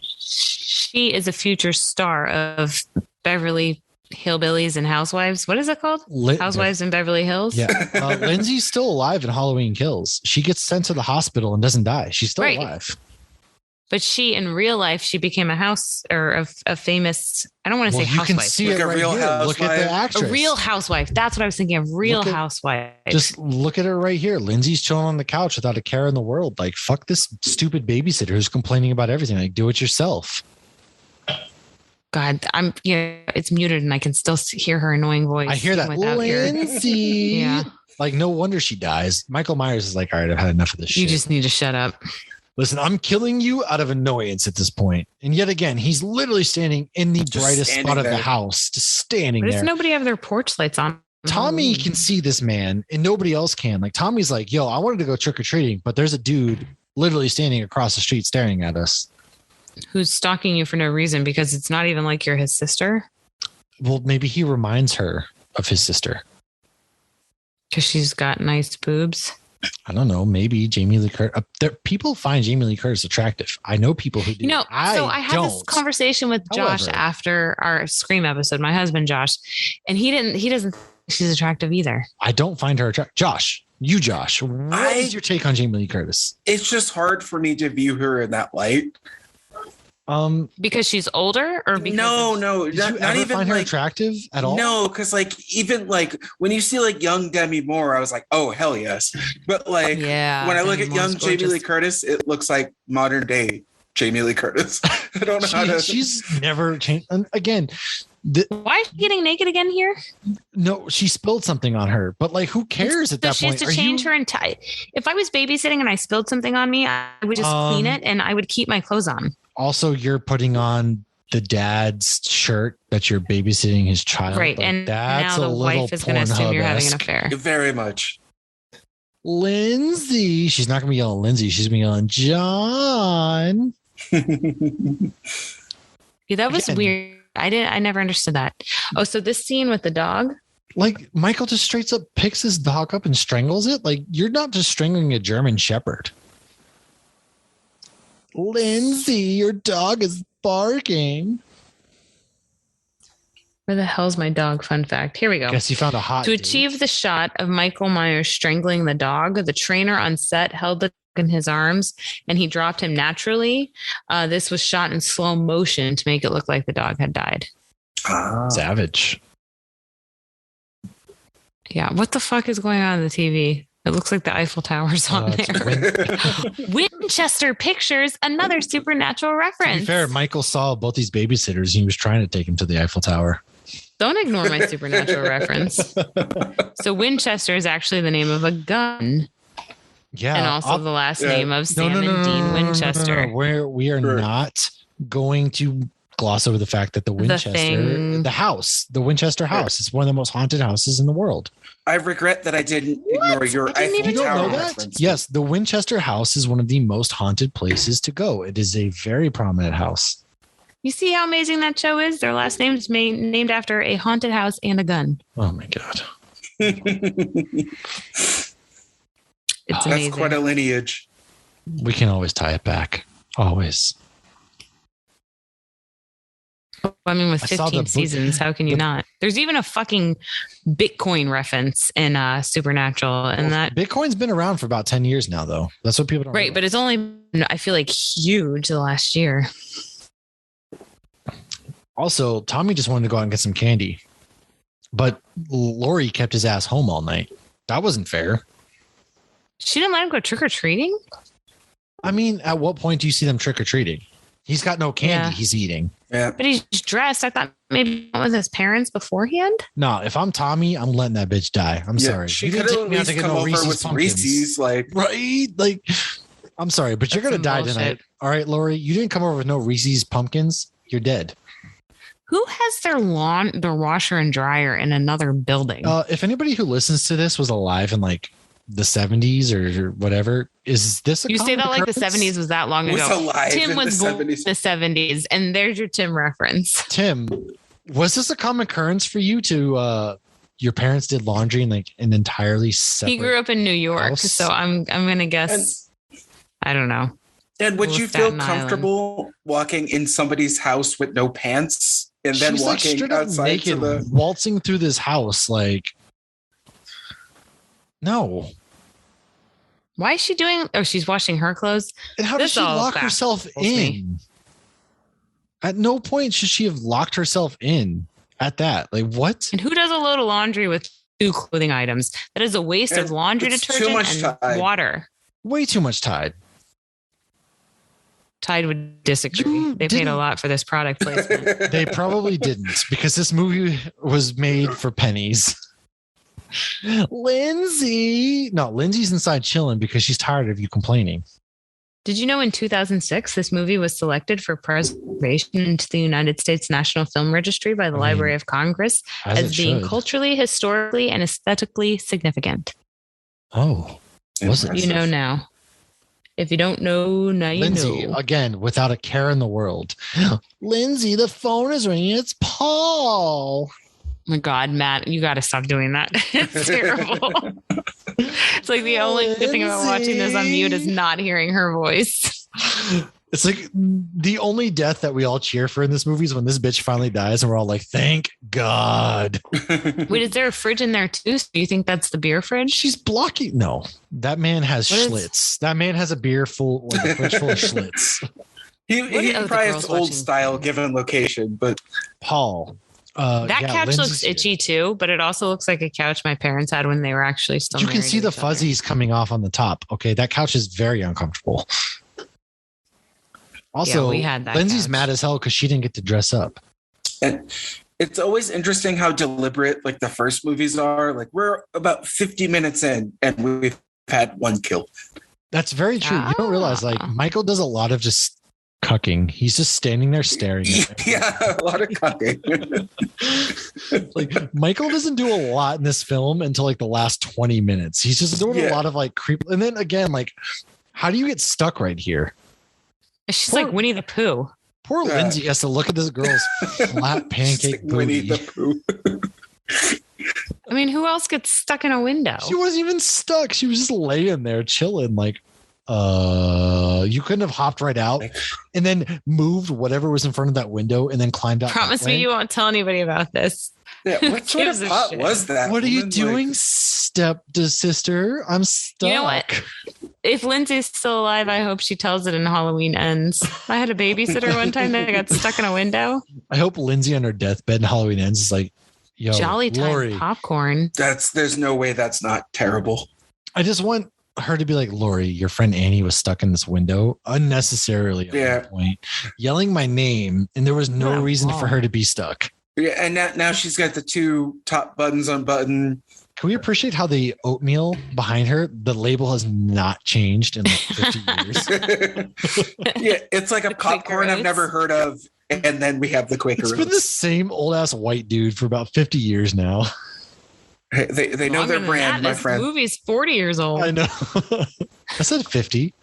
Speaker 3: She is a future star of Beverly Hillbillies and Housewives. What is it called? Housewives in Beverly Hills.
Speaker 1: Yeah. Lindsay's still alive in Halloween Kills. She gets sent to the hospital and doesn't die. She's still alive.
Speaker 3: But she, in real life, she became a house or a famous, I don't want to say housewife.
Speaker 1: You can see it right here. Look at the actress.
Speaker 3: A real housewife. That's what I was thinking of. Real housewife.
Speaker 1: Just look at her right here. Lindsay's chilling on the couch without a care in the world. Like, fuck this stupid babysitter who's complaining about everything. Like, do it yourself.
Speaker 3: God, it's muted and I can still hear her annoying voice.
Speaker 1: I hear that. Lindsay.
Speaker 3: Yeah.
Speaker 1: Like, no wonder she dies. Michael Myers is like, all right, I've had enough of this shit.
Speaker 3: You just need to shut up.
Speaker 1: Listen, I'm killing you out of annoyance at this point. And yet again, he's literally standing in the brightest spot of the house, just standing there.
Speaker 3: Does nobody have their porch lights on?
Speaker 1: Tommy can see this man and nobody else can. Like, Tommy's like, yo, I wanted to go trick-or-treating, but there's a dude literally standing across the street staring at us.
Speaker 3: Who's stalking you for no reason because it's not even like you're his sister?
Speaker 1: Well, maybe he reminds her of his sister.
Speaker 3: Because she's got nice boobs.
Speaker 1: I don't know. Maybe Jamie Lee Curtis. People find Jamie Lee Curtis attractive. I know people who do.
Speaker 3: I had this conversation with Josh after our Scream episode. My husband Josh, and he doesn't think she's attractive either.
Speaker 1: I don't find her attractive. Josh, what is your take on Jamie Lee Curtis?
Speaker 2: It's just hard for me to view her in that light.
Speaker 3: Because she's older, or because
Speaker 2: no,
Speaker 1: Did you
Speaker 2: not even
Speaker 1: find her attractive at all?
Speaker 2: No, because even when you see young Demi Moore, I was like, oh hell yes. But when I look at young Jamie Lee Curtis, it looks like modern day Jamie Lee Curtis. I don't know how to.
Speaker 1: She's never changed. And again,
Speaker 3: why is she getting naked again here?
Speaker 1: No, she spilled something on her, but who cares at that point?
Speaker 3: She has to change her entire. If I was babysitting and I spilled something on me, I would just clean it and I would keep my clothes on.
Speaker 1: Also, you're putting on the dad's shirt that you're babysitting his child.
Speaker 3: Right. And that's now the wife is going to assume you're having an affair.
Speaker 2: Very much.
Speaker 1: Lindsay. She's not going to be yelling Lindsay. She's going to be yelling John.
Speaker 3: Yeah, that was weird. I never understood that. Oh, so this scene with the dog?
Speaker 1: Michael just straight up picks his dog up and strangles it. You're not just strangling a German Shepherd. Lindsay, your dog is barking.
Speaker 3: Where the hell's my dog? Fun fact. Here we go.
Speaker 1: Guess you found a hot
Speaker 3: To achieve the shot of Michael Myers strangling the dog, the trainer on set held the dog in his arms and he dropped him naturally. This was shot in slow motion to make it look like the dog had died.
Speaker 1: Savage.
Speaker 3: Yeah. What the fuck is going on in the TV? It looks like the Eiffel Tower's on there. Winchester Pictures, another supernatural reference.
Speaker 1: To be fair, Michael saw both these babysitters. He was trying to take him to the Eiffel Tower.
Speaker 3: Don't ignore my supernatural reference. So Winchester is actually the name of a gun.
Speaker 1: Yeah.
Speaker 3: And also the last name of Sam and Dean Winchester.
Speaker 1: We are not going to gloss over the fact that the Winchester house is one of the most haunted houses in the world.
Speaker 2: I regret that I didn't ignore your Eiffel Tower reference.
Speaker 1: Yes, the Winchester house is one of the most haunted places to go. It is a very prominent house.
Speaker 3: You see how amazing that show is? Their last name is named after a haunted house and a gun.
Speaker 1: Oh my God.
Speaker 3: It's amazing.
Speaker 2: That's quite a lineage.
Speaker 1: We can always tie it back. Always.
Speaker 3: I mean, with 15 seasons, how can you not? There's even a fucking Bitcoin reference in Supernatural, and that
Speaker 1: Bitcoin's been around for about 10 years now, though. That's what people don't realize.
Speaker 3: But it's only, I feel like, huge the last year.
Speaker 1: Also, Tommy just wanted to go out and get some candy, but Lori kept his ass home all night. That wasn't fair.
Speaker 3: She didn't let him go trick or treating.
Speaker 1: I mean, at what point do you see them trick or treating? He's got no candy he's eating.
Speaker 2: Yeah.
Speaker 3: But he's dressed. I thought maybe with his parents beforehand.
Speaker 1: No, if I'm Tommy, I'm letting that bitch die. I'm sorry.
Speaker 2: She could have at least come over with Reese's.
Speaker 1: Right? I'm sorry, but you're going to die tonight. All right, Lori, you didn't come over with no Reese's pumpkins. You're dead.
Speaker 3: Who has their washer and dryer in another building?
Speaker 1: If anybody who listens to this was alive in the 70s or whatever, Is this a
Speaker 3: You say that like the
Speaker 1: occurrence?
Speaker 3: 70s was that long
Speaker 2: Was
Speaker 3: ago.
Speaker 2: alive
Speaker 3: Tim
Speaker 2: in
Speaker 3: was
Speaker 2: the
Speaker 3: born in
Speaker 2: 70s.
Speaker 3: the 70s, and there's your Tim reference.
Speaker 1: Tim, was this a common occurrence for you to your parents did laundry in like an entirely separate
Speaker 3: He grew up in New York,
Speaker 1: house?
Speaker 3: so I'm gonna guess. I don't know.
Speaker 2: And would
Speaker 3: Well,
Speaker 2: you feel
Speaker 3: Staten Island.
Speaker 2: comfortable walking in somebody's house with no pants and then
Speaker 1: She's like
Speaker 2: walking
Speaker 1: straight up
Speaker 2: outside
Speaker 1: naked,
Speaker 2: to the?
Speaker 1: waltzing through this house? Like, no.
Speaker 3: Why is she doing? Oh, she's washing her clothes.
Speaker 1: And how does
Speaker 3: This
Speaker 1: she
Speaker 3: all
Speaker 1: lock herself
Speaker 3: baffles me.
Speaker 1: in? At no point should she have locked herself in at that. Like, what?
Speaker 3: And who does a load of laundry with 2 clothing items? That is a waste
Speaker 2: And
Speaker 3: of laundry
Speaker 2: it's too
Speaker 3: detergent
Speaker 2: much
Speaker 3: and
Speaker 2: Tide.
Speaker 3: water.
Speaker 1: Way too much Tide.
Speaker 3: Tide would disagree.
Speaker 1: You
Speaker 3: They paid
Speaker 1: didn't-
Speaker 3: a lot for this product placement.
Speaker 1: They probably didn't, because this movie was made for pennies. Lindsay's inside chilling because she's tired of you complaining.
Speaker 3: Did you know in 2006, this movie was selected for preservation into the United States National Film Registry by the Library of Congress as being
Speaker 1: should.
Speaker 3: culturally, historically, and aesthetically significant?
Speaker 1: Oh, was it?
Speaker 3: You know now. If you don't know, now you
Speaker 1: Lindsay,
Speaker 3: know.
Speaker 1: again, without a care in the world. Lindsay, the phone is ringing. It's Paul.
Speaker 3: Oh my God, Matt, you got to stop doing that. It's terrible. It's like the only good thing about watching this on mute is not hearing her voice.
Speaker 1: It's like the only death that we all cheer for in this movie is when this bitch finally dies and we're all like, thank God.
Speaker 3: Wait, is there a fridge in there too? So you think that's the beer fridge?
Speaker 1: She's blocking. No, that man has
Speaker 3: What is-
Speaker 1: Schlitz. That man has a beer full, like a fridge full of Schlitz.
Speaker 2: He
Speaker 3: the
Speaker 2: probably
Speaker 3: girls
Speaker 2: has old
Speaker 3: watching?
Speaker 2: style given location, but
Speaker 1: Paul.
Speaker 3: That
Speaker 1: yeah,
Speaker 3: couch
Speaker 1: Lindsay's
Speaker 3: looks
Speaker 1: here.
Speaker 3: itchy too, but it also looks like a couch my parents had when they were actually still
Speaker 1: You can
Speaker 3: married
Speaker 1: see
Speaker 3: to
Speaker 1: the
Speaker 3: each other.
Speaker 1: fuzzies coming off on the top. Okay, that couch is very uncomfortable. Also,
Speaker 3: Yeah, we had that
Speaker 1: Lindsay's
Speaker 3: couch.
Speaker 1: mad as hell because she didn't get to dress up.
Speaker 2: and it's always interesting how deliberate like the first movies are. Like we're about 50 minutes in and we've had one kill.
Speaker 1: That's very true. You don't realize, like,
Speaker 3: Ah.
Speaker 1: Michael does a lot of just cucking. He's just standing there staring at her.
Speaker 2: Yeah, a lot of cocking.
Speaker 1: Like, Michael doesn't do a lot in this film until like the last 20 minutes. He's just doing a
Speaker 2: Yeah.
Speaker 1: lot of like creep. And then again, like, how do you get stuck right here?
Speaker 3: She's
Speaker 1: Poor-
Speaker 3: like Winnie the Pooh.
Speaker 1: Poor
Speaker 2: Yeah.
Speaker 1: Lindsay has to look at this girl's flat pancake
Speaker 2: Like Winnie
Speaker 1: booty.
Speaker 2: the Pooh.
Speaker 3: I mean, who else gets stuck in a window?
Speaker 1: She wasn't even stuck. She was just laying there chilling. Like, you couldn't have hopped right out and then moved whatever was in front of that window and then climbed out.
Speaker 3: Promise
Speaker 1: that
Speaker 3: me
Speaker 1: way?
Speaker 3: you won't tell anybody about this.
Speaker 2: Yeah,
Speaker 3: Who
Speaker 2: what sort
Speaker 3: gives
Speaker 2: of
Speaker 3: a
Speaker 2: pot
Speaker 3: shit?
Speaker 2: was that?
Speaker 1: What are you
Speaker 2: woman?
Speaker 1: doing,
Speaker 2: Like,
Speaker 1: step sister? I'm stuck.
Speaker 3: You know what? If Lindsay's still alive, I hope she tells it in Halloween Ends. I had a babysitter one time that got stuck in a window.
Speaker 1: I hope Lindsay on her deathbed in Halloween Ends is like, yo,
Speaker 3: Jolly time
Speaker 1: Lori.
Speaker 3: popcorn.
Speaker 2: there's no way that's not terrible.
Speaker 1: I just want her to be like, Lori, your friend Annie was stuck in this window unnecessarily at
Speaker 2: Yeah.
Speaker 1: one point, yelling my name, and there was no
Speaker 3: Not
Speaker 1: reason for
Speaker 3: wrong.
Speaker 1: her to be stuck.
Speaker 2: Yeah, and now she's got the 2 top buttons unbuttoned.
Speaker 1: Can we appreciate how the oatmeal behind her, the label has not changed in like 50 years?
Speaker 2: Yeah, it's like a
Speaker 3: The
Speaker 2: popcorn
Speaker 3: Quaker
Speaker 2: I've never
Speaker 3: Oats.
Speaker 2: heard of, and then we have the Quaker
Speaker 1: It's been the
Speaker 2: Oats.
Speaker 1: same old ass white dude for about 50 years now.
Speaker 2: Hey, they know
Speaker 3: Longer
Speaker 2: their
Speaker 3: than
Speaker 2: brand,
Speaker 3: that,
Speaker 2: my
Speaker 3: this
Speaker 2: friend.
Speaker 3: movie's 40 years old.
Speaker 1: I know. I said 50.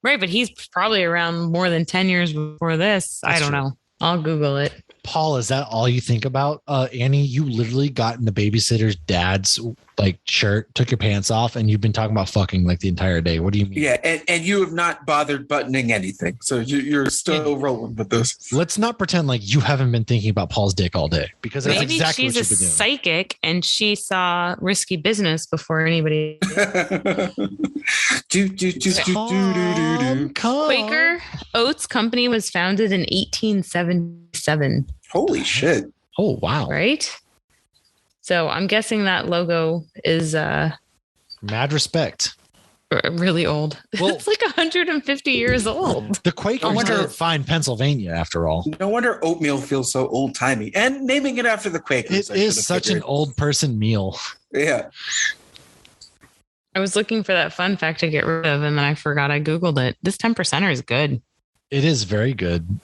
Speaker 3: Right, but he's probably around more than 10 years before this. I
Speaker 1: That's
Speaker 3: don't
Speaker 1: true.
Speaker 3: know. I'll Google it.
Speaker 1: Paul, is that all you think about? Annie, you literally got in the babysitter's dad's like shirt, took your pants off, and you've been talking about fucking like the entire day. What do you mean?
Speaker 2: Yeah, and you have not bothered buttoning anything, so you're still rolling with this.
Speaker 1: Let's not pretend like you haven't been thinking about Paul's dick all day, because that's
Speaker 3: Maybe
Speaker 1: exactly
Speaker 3: she's
Speaker 1: what
Speaker 3: a
Speaker 1: you've been doing.
Speaker 3: psychic and she saw Risky Business before anybody.
Speaker 1: Come.
Speaker 3: Quaker Oats Company was founded in 1877,
Speaker 2: Holy shit.
Speaker 1: Oh wow,
Speaker 3: right? So I'm guessing that logo is
Speaker 1: mad respect.
Speaker 3: really old.
Speaker 1: Well-
Speaker 3: It's like 150 years old.
Speaker 1: The Quakers
Speaker 2: wonder-
Speaker 1: didn't find Pennsylvania after all.
Speaker 2: No wonder oatmeal feels so old timey. And naming it after the Quakers.
Speaker 1: It is such an old person meal.
Speaker 2: Yeah.
Speaker 3: I was looking for that fun fact to get rid of, and then I forgot I Googled it. This 10%er is good.
Speaker 1: It is very good.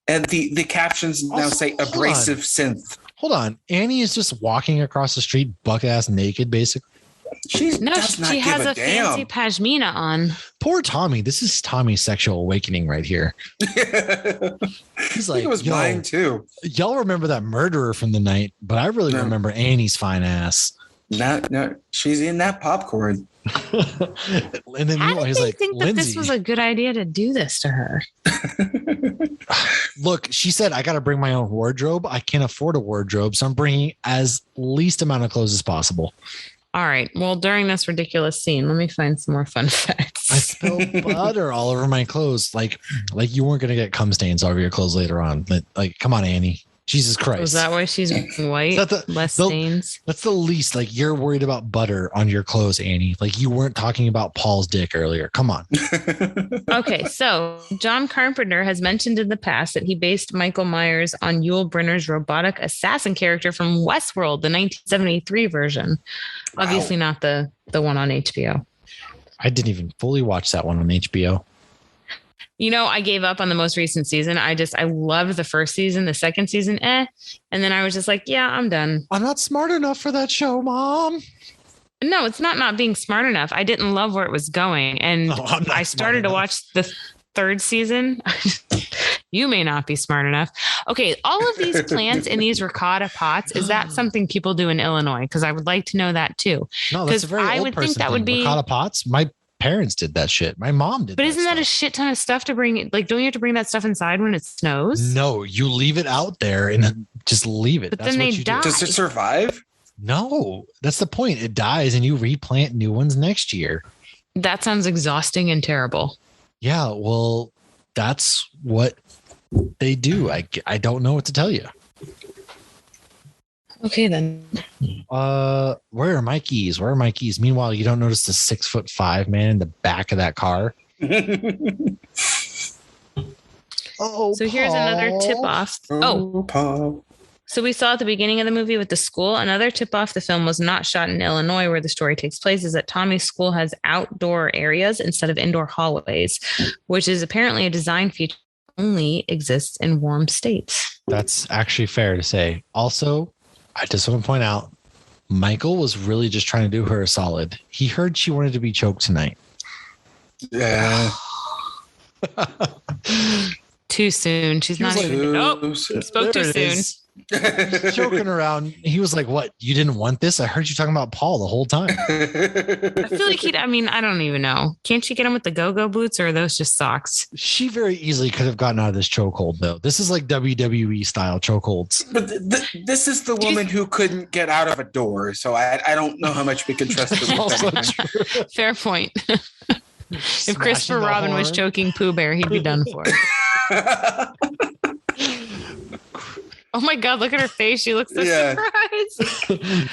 Speaker 2: And the captions now
Speaker 1: Also,
Speaker 2: say
Speaker 1: hold on.
Speaker 2: abrasive synth.
Speaker 1: Hold on, Annie is just walking across the street, buck ass naked, basically.
Speaker 2: She
Speaker 3: has a fancy pashmina on.
Speaker 1: Poor Tommy. This is Tommy's sexual awakening right here. He's like,
Speaker 2: it was mine too.
Speaker 1: Y'all remember that murderer from the night, but I really remember Annie's fine ass.
Speaker 2: No, she's in that popcorn.
Speaker 1: And then
Speaker 3: How did
Speaker 1: he's
Speaker 3: they
Speaker 1: like,
Speaker 3: think that this was a good idea to do this to her?
Speaker 1: Look, she said, I got to bring my own wardrobe. I can't afford a wardrobe, so I'm bringing as least amount of clothes as possible.
Speaker 3: All right. Well, during this ridiculous scene, let me find some more fun facts.
Speaker 1: I spilled butter all over my clothes. Like you weren't going to get cum stains all over your clothes later on. Like, come on, Annie. Jesus Christ.
Speaker 3: Was that why she's white? Less stains?
Speaker 1: That's the least. Like, you're worried about butter on your clothes, Annie. Like, you weren't talking about Paul's dick earlier. Come on.
Speaker 3: Okay, so John Carpenter has mentioned in the past that he based Michael Myers on Yul Brynner's robotic assassin character from Westworld, the 1973 version. Wow. Obviously not the one on HBO.
Speaker 1: I didn't even fully watch that one on HBO.
Speaker 3: You know, I gave up on the most recent season. I loved the first season, the second season, And then I was just like, yeah, I'm done.
Speaker 1: I'm not smart enough for that show, Mom.
Speaker 3: No, it's not being smart enough. I didn't love where it was going. And I started to watch the third season. You may not be smart enough. Okay, all of these plants in these ricotta pots, is that something people do in Illinois? Because I would like to know that too.
Speaker 1: No, that's a very old person. I would think that would be ricotta pots. My parents did that shit. My mom did.
Speaker 3: But isn't that a shit ton of stuff to bring? Like, don't you have to bring that stuff inside when it snows?
Speaker 1: No, you leave it out there and just leave it.
Speaker 3: But that's then they die.
Speaker 2: Does it survive?
Speaker 1: No, that's the point. It dies and you replant new ones next year.
Speaker 3: That sounds exhausting and terrible.
Speaker 1: Yeah, well, that's what they do. I don't know what to tell you.
Speaker 3: Okay, then.
Speaker 1: Where are my keys? Meanwhile, you don't notice the 6'5" man in the back of that car.
Speaker 3: So here's another tip off.
Speaker 2: Paul.
Speaker 3: So we saw at the beginning of the movie with the school, another tip off the film was not shot in Illinois where the story takes place, is that Tommy's school has outdoor areas instead of indoor hallways, which is apparently a design feature that only exists in warm states.
Speaker 1: That's actually fair to say. Also, I just want to point out, Michael was really just trying to do her a solid. He heard she wanted to be choked tonight.
Speaker 2: Yeah.
Speaker 3: Too soon. She's not even. Nope. Spoke too soon.
Speaker 1: Joking around. He was like, what? You didn't want this? I heard you talking about Paul the whole time.
Speaker 3: I feel like I don't even know. Can't she get him with the go-go boots or are those just socks?
Speaker 1: She very easily could have gotten out of this chokehold, though. This is like WWE style chokeholds.
Speaker 2: But this is the woman who couldn't get out of a door. So I don't know how much we can trust her.
Speaker 3: Fair point. If Christopher Robin was choking Pooh Bear, he'd be done for. Oh my God, look at her face. She looks so surprised.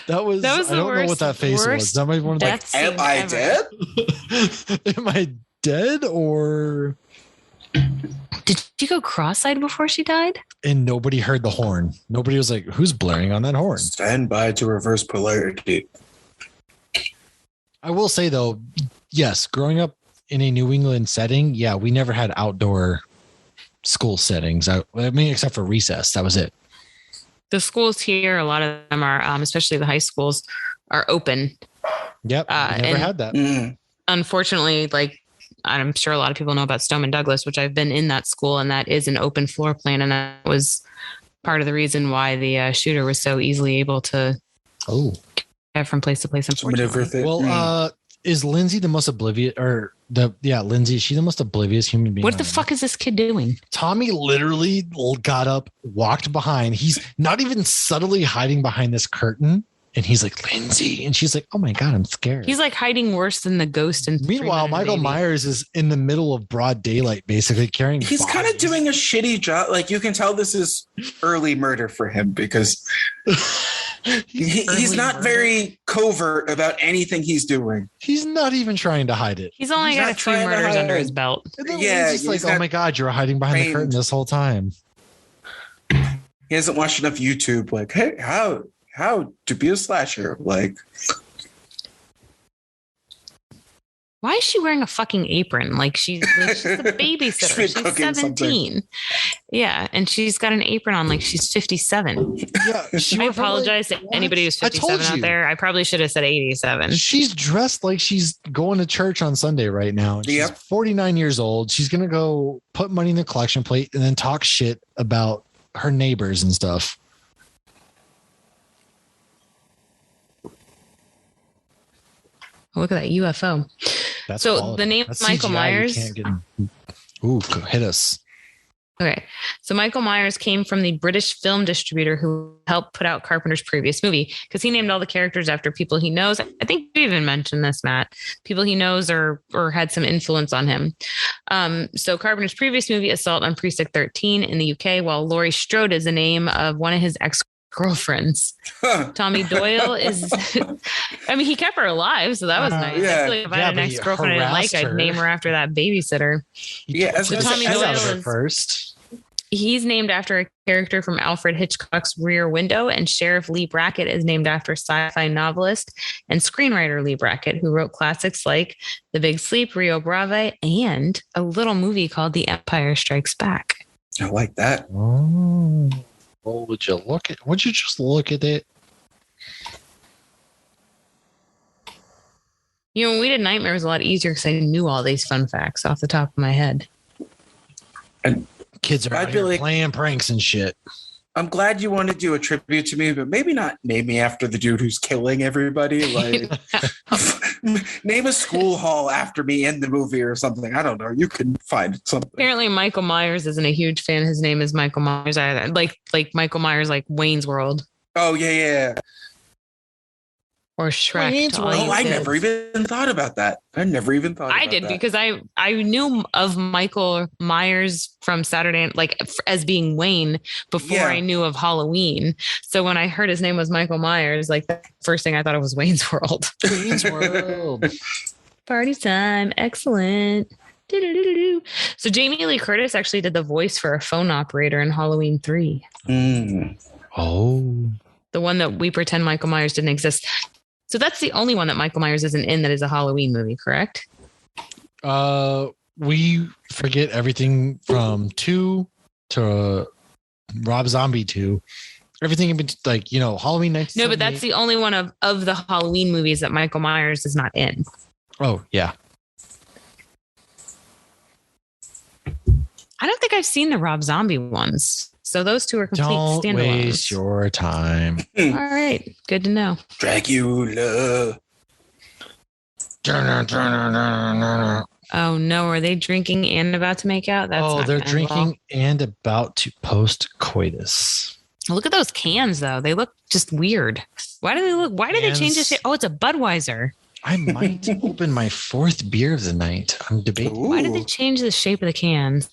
Speaker 1: That was I don't know what that face was. That might be one of the
Speaker 2: am I dead?
Speaker 1: Am I dead or
Speaker 3: did she go cross-eyed before she died?
Speaker 1: And nobody heard the horn. Nobody was like, who's blaring on that horn?
Speaker 2: Stand by to reverse polarity.
Speaker 1: I will say though, yes, growing up in a New England setting, yeah, we never had outdoor school settings. I mean, except for recess. That was it.
Speaker 3: The schools here, a lot of them are, especially the high schools, are open.
Speaker 1: Yep, never had that.
Speaker 3: Unfortunately, like I'm sure a lot of people know about Stoneman Douglas, which I've been in that school, and that is an open floor plan, and that was part of the reason why the shooter was so easily able to get from place to place. Unfortunately,
Speaker 1: well, is Lindsay the most oblivious, Lindsay? Is she the most oblivious human being?
Speaker 3: What the fuck is this kid doing?
Speaker 1: Tommy literally got up, walked behind. He's not even subtly hiding behind this curtain. And he's like, Lindsay. And she's like, oh my God, I'm scared.
Speaker 3: He's like hiding worse than the ghost. And
Speaker 1: meanwhile, Michael Myers is in the middle of broad daylight, basically carrying.
Speaker 2: He's kind of doing a shitty job. Like you can tell this is early murder for him because he's not very covert about anything he's doing.
Speaker 1: He's not even trying to hide it.
Speaker 3: He's only got a few murders under his belt.
Speaker 2: Yeah.
Speaker 1: He's like, oh my God, you're hiding behind the curtain this whole time.
Speaker 2: He hasn't watched enough YouTube. Like, hey, how to be a slasher? Like,
Speaker 3: why is she wearing a fucking apron? Like she's a babysitter. She's 17. Yeah, and she's got an apron on like she's 57.
Speaker 1: Yeah,
Speaker 3: I apologize to anybody who's 57 out there. I probably should have said 87.
Speaker 1: She's dressed like she's going to church on Sunday right now. She's 49 years old. She's going to go put money in the collection plate and then talk shit about her neighbors and stuff.
Speaker 3: Look at that UFO.
Speaker 1: That's
Speaker 3: so
Speaker 1: quality.
Speaker 3: The name
Speaker 1: That's
Speaker 3: Michael
Speaker 1: CGI.
Speaker 3: Myers.
Speaker 1: You can't get him. Ooh, hit us.
Speaker 3: Okay. So Michael Myers came from the British film distributor who helped put out Carpenter's previous movie because he named all the characters after people he knows. I think you even mentioned this, Matt. People he knows or had some influence on him. So Carpenter's previous movie, Assault on Precinct 13 in the UK, while Laurie Strode is the name of one of his ex-girlfriends. Tommy Doyle is, I mean, he kept her alive, so that was nice.
Speaker 2: Yeah.
Speaker 3: I feel like if I had an ex-girlfriend I didn't like, I'd name her after that babysitter.
Speaker 2: Yeah,
Speaker 3: so Tommy Doyle is
Speaker 1: first.
Speaker 3: He's named after a character from Alfred Hitchcock's Rear Window, and Sheriff Lee Brackett is named after sci-fi novelist and screenwriter Lee Brackett, who wrote classics like The Big Sleep, Rio Bravo, and a little movie called The Empire Strikes Back.
Speaker 2: I like that.
Speaker 1: Oh, well, would you just look at it?
Speaker 3: You know, when we did Nightmare, it was a lot easier because I knew all these fun facts off the top of my head.
Speaker 2: And
Speaker 1: kids are out here playing pranks and shit.
Speaker 2: I'm glad you want to do a tribute to me, but maybe not name me after the dude who's killing everybody. Like, name a school hall after me in the movie or something. I don't know. You can find something.
Speaker 3: Apparently, Michael Myers isn't a huge fan. His name is Michael Myers. Like Michael Myers, like Wayne's World.
Speaker 2: Oh yeah.
Speaker 3: Or Shrek.
Speaker 2: I never even thought about that. I did
Speaker 3: because I knew of Michael Myers from Saturday, like as being Wayne before I knew of Halloween. So when I heard his name was Michael Myers, like the first thing I thought it was Wayne's World.
Speaker 1: Wayne's World.
Speaker 3: Party time. Excellent. Do-do-do-do-do. So Jamie Lee Curtis actually did the voice for a phone operator in Halloween 3.
Speaker 1: Oh.
Speaker 3: The one that we pretend Michael Myers didn't exist. So that's the only one that Michael Myers isn't in that is a Halloween movie, correct?
Speaker 1: We forget everything from 2 to Rob Zombie 2. Everything in between, like, you know, Halloween 1978.
Speaker 3: No, but that's the only one of the Halloween movies that Michael Myers is not in.
Speaker 1: Oh, yeah.
Speaker 3: I don't think I've seen the Rob Zombie ones. So those two are complete standalones.
Speaker 1: Don't waste your time.
Speaker 3: All right. Good to know.
Speaker 2: Dracula.
Speaker 3: Oh, no. Are they drinking and about to make out?
Speaker 1: They're drinking and about to post coitus.
Speaker 3: Look at those cans, though. They look just weird. Why do they change the shape? Oh, it's a Budweiser.
Speaker 1: I might open my 4th beer of the night. I'm debating.
Speaker 3: Ooh. Why did they change the shape of the cans?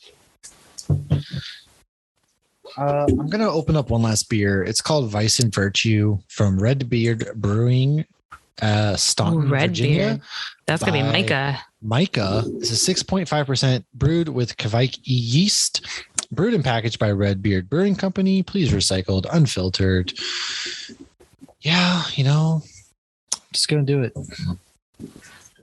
Speaker 1: I'm going to open up one last beer. It's called Vice and Virtue from Redbeard Brewing, Staunton, Virginia.
Speaker 3: Beard. That's going to be Micah.
Speaker 1: Micah is a 6.5% brewed with Kveik yeast, brewed and packaged by Redbeard Brewing Company. Please recycled, unfiltered. Yeah, you know, just going to do it.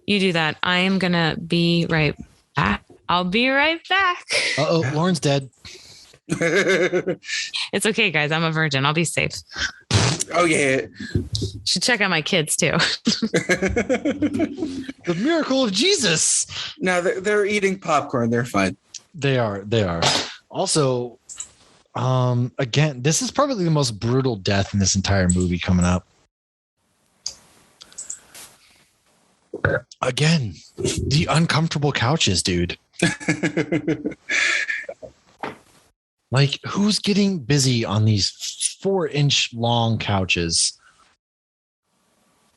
Speaker 3: You do that. I am going to be right back. I'll be right back.
Speaker 1: Uh-oh, Lauren's dead.
Speaker 3: It's okay, guys. I'm a virgin. I'll be safe.
Speaker 2: Oh, yeah.
Speaker 3: Should check out my kids, too.
Speaker 1: The miracle of Jesus.
Speaker 2: No, they're eating popcorn. They're fine.
Speaker 1: They are. Also, again, this is probably the most brutal death in this entire movie coming up. Again, the uncomfortable couches, dude. Like, who's getting busy on these 4-inch long couches?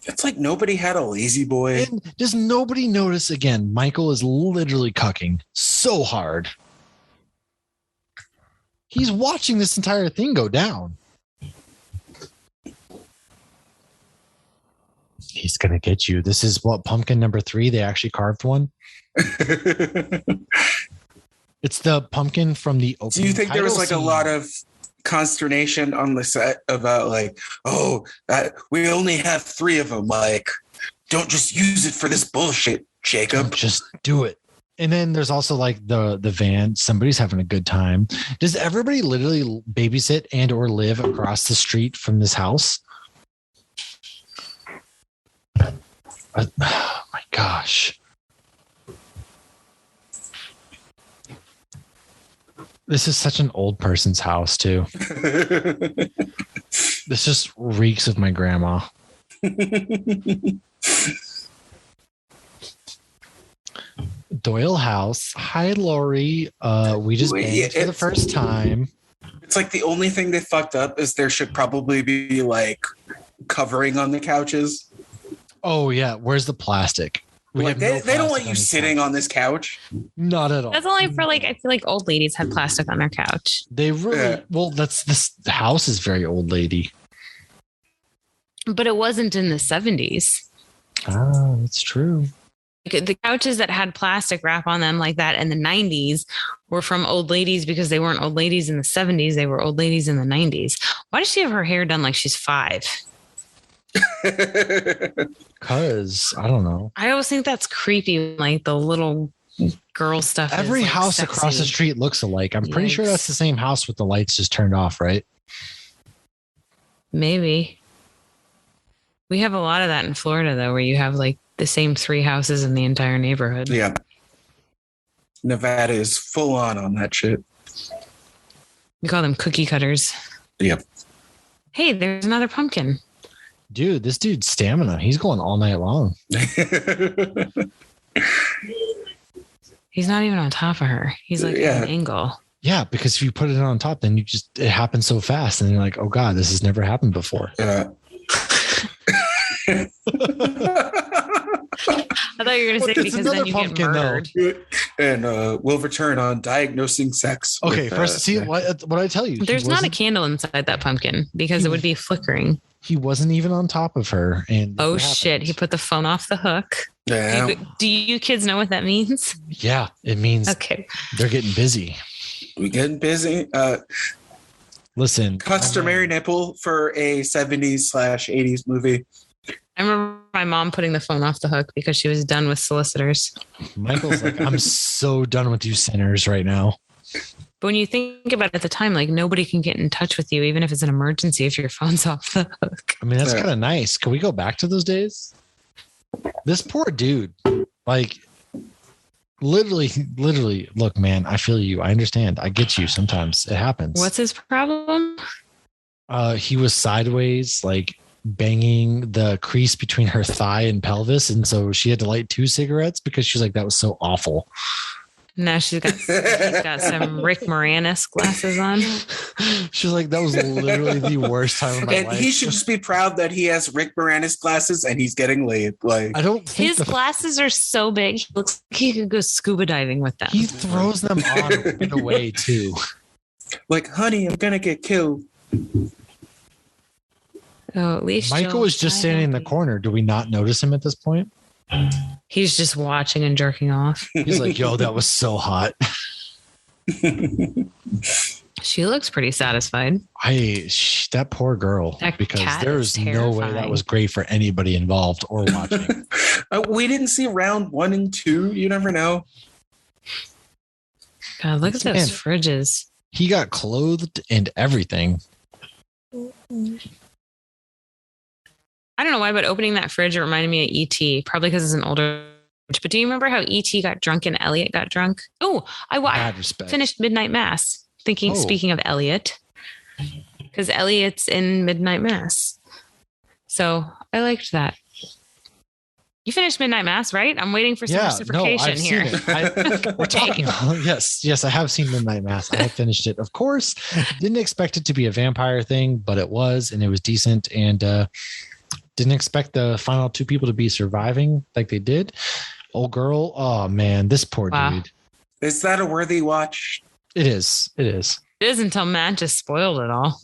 Speaker 2: It's like nobody had a lazy boy.
Speaker 1: And does nobody notice again? Michael is literally cucking so hard. He's watching this entire thing go down. He's going to get you. This is what, pumpkin number 3? They actually carved one. It's the pumpkin from the opening.
Speaker 2: Do you think there was like
Speaker 1: scene.
Speaker 2: a lot of consternation on the set about like, we only have 3 of them. Like, don't just use it for this bullshit, Jacob.
Speaker 1: Don't just do it. And then there's also like the van. Somebody's having a good time. Does everybody literally babysit and or live across the street from this house? Oh my gosh. This is such an old person's house too. This just reeks of my grandma. Doyle House. Hi, Lori. We just banged for the first time.
Speaker 2: It's like the only thing they fucked up is there should probably be like covering on the couches.
Speaker 1: Oh yeah, where's the plastic?
Speaker 2: Like they don't want you sitting on this couch.
Speaker 1: Not at all.
Speaker 3: That's only for like, I feel like old ladies had plastic on their couch.
Speaker 1: They really well. The house is very old lady.
Speaker 3: But it wasn't in the 70s.
Speaker 1: Oh, that's true.
Speaker 3: The couches that had plastic wrap on them like that in the 90s were from old ladies because they weren't old ladies in the 70s. They were old ladies in the 90s. Why does she have her hair done like she's 5?
Speaker 1: Because I don't know.
Speaker 3: I always think that's creepy. Like the little girl stuff.
Speaker 1: Every
Speaker 3: is, like,
Speaker 1: house
Speaker 3: sexy.
Speaker 1: across the street looks alike. I'm pretty sure that's the same house with the lights just turned off, right?
Speaker 3: Maybe. We have a lot of that in Florida, though, where you have like the same 3 houses in the entire neighborhood.
Speaker 2: Yeah. Nevada is full on that shit.
Speaker 3: We call them cookie cutters.
Speaker 2: Yep.
Speaker 3: Hey, there's another pumpkin.
Speaker 1: Dude, this dude's stamina. He's going all night long.
Speaker 3: He's not even on top of her. He's like at an angle.
Speaker 1: Yeah, because if you put it on top, then it happens so fast. And you're like, oh God, this has never happened before.
Speaker 2: Yeah.
Speaker 3: I thought you were going to say because then you get murdered.
Speaker 2: And we'll return on diagnosing sex.
Speaker 1: Okay, first, see what I tell you.
Speaker 3: There's not a candle inside that pumpkin because it would be flickering.
Speaker 1: He wasn't even on top of her. And
Speaker 3: oh shit! He put the phone off the hook.
Speaker 2: Yeah.
Speaker 3: Do you kids know what that means?
Speaker 1: Yeah, it means they're getting busy.
Speaker 2: We getting busy.
Speaker 1: Listen,
Speaker 2: customary nipple for a 70s/80s movie.
Speaker 3: I remember my mom putting the phone off the hook because she was done with solicitors.
Speaker 1: Michael's like, I'm so done with you sinners right now.
Speaker 3: But when you think about it at the time, like nobody can get in touch with you, even if it's an emergency, if your phone's off the hook.
Speaker 1: I mean, that's kind of nice. Can we go back to those days? This poor dude, like literally, look, man, I feel you. I understand. I get you. Sometimes it happens.
Speaker 3: What's his problem?
Speaker 1: He was sideways, like banging the crease between her thigh and pelvis. And so she had to light 2 cigarettes because she's like, that was so awful.
Speaker 3: Now she's got some Rick Moranis glasses on.
Speaker 1: She's like, that was literally the worst time of my life.
Speaker 2: He should just be proud that he has Rick Moranis glasses and he's getting laid. Like,
Speaker 1: I don't think
Speaker 3: his glasses are so big. He looks like he could go scuba diving with them.
Speaker 1: He throws them on right away too.
Speaker 2: Like, honey, I'm gonna get killed.
Speaker 3: Oh, at least
Speaker 1: Michael was just standing in the corner. Do we not notice him at this point?
Speaker 3: He's just watching and jerking off.
Speaker 1: He's like, yo, that was so hot.
Speaker 3: She looks pretty satisfied.
Speaker 1: That poor girl. Because there's no way that was great for anybody involved or watching.
Speaker 2: We didn't see round 1 and 2. You never know.
Speaker 3: God, look at those fridges.
Speaker 1: He got clothed and everything.
Speaker 3: I don't know why, but opening that fridge, it reminded me of E.T. Probably because it's an older. But do you remember how E.T. got drunk and Elliot got drunk? Oh, I finished Midnight Mass. Speaking of Elliot, because Elliot's in Midnight Mass. So I liked that. You finished Midnight Mass, right? I'm waiting for some reciprocation here.
Speaker 1: We're talking. Yes, I have seen Midnight Mass. I have finished it. Of course, didn't expect it to be a vampire thing, but it was, and it was decent. And didn't expect the final 2 people to be surviving like they did. Old girl. Oh man, this poor dude.
Speaker 2: Is that a worthy watch?
Speaker 1: It is.
Speaker 3: It is until Matt just spoiled it all.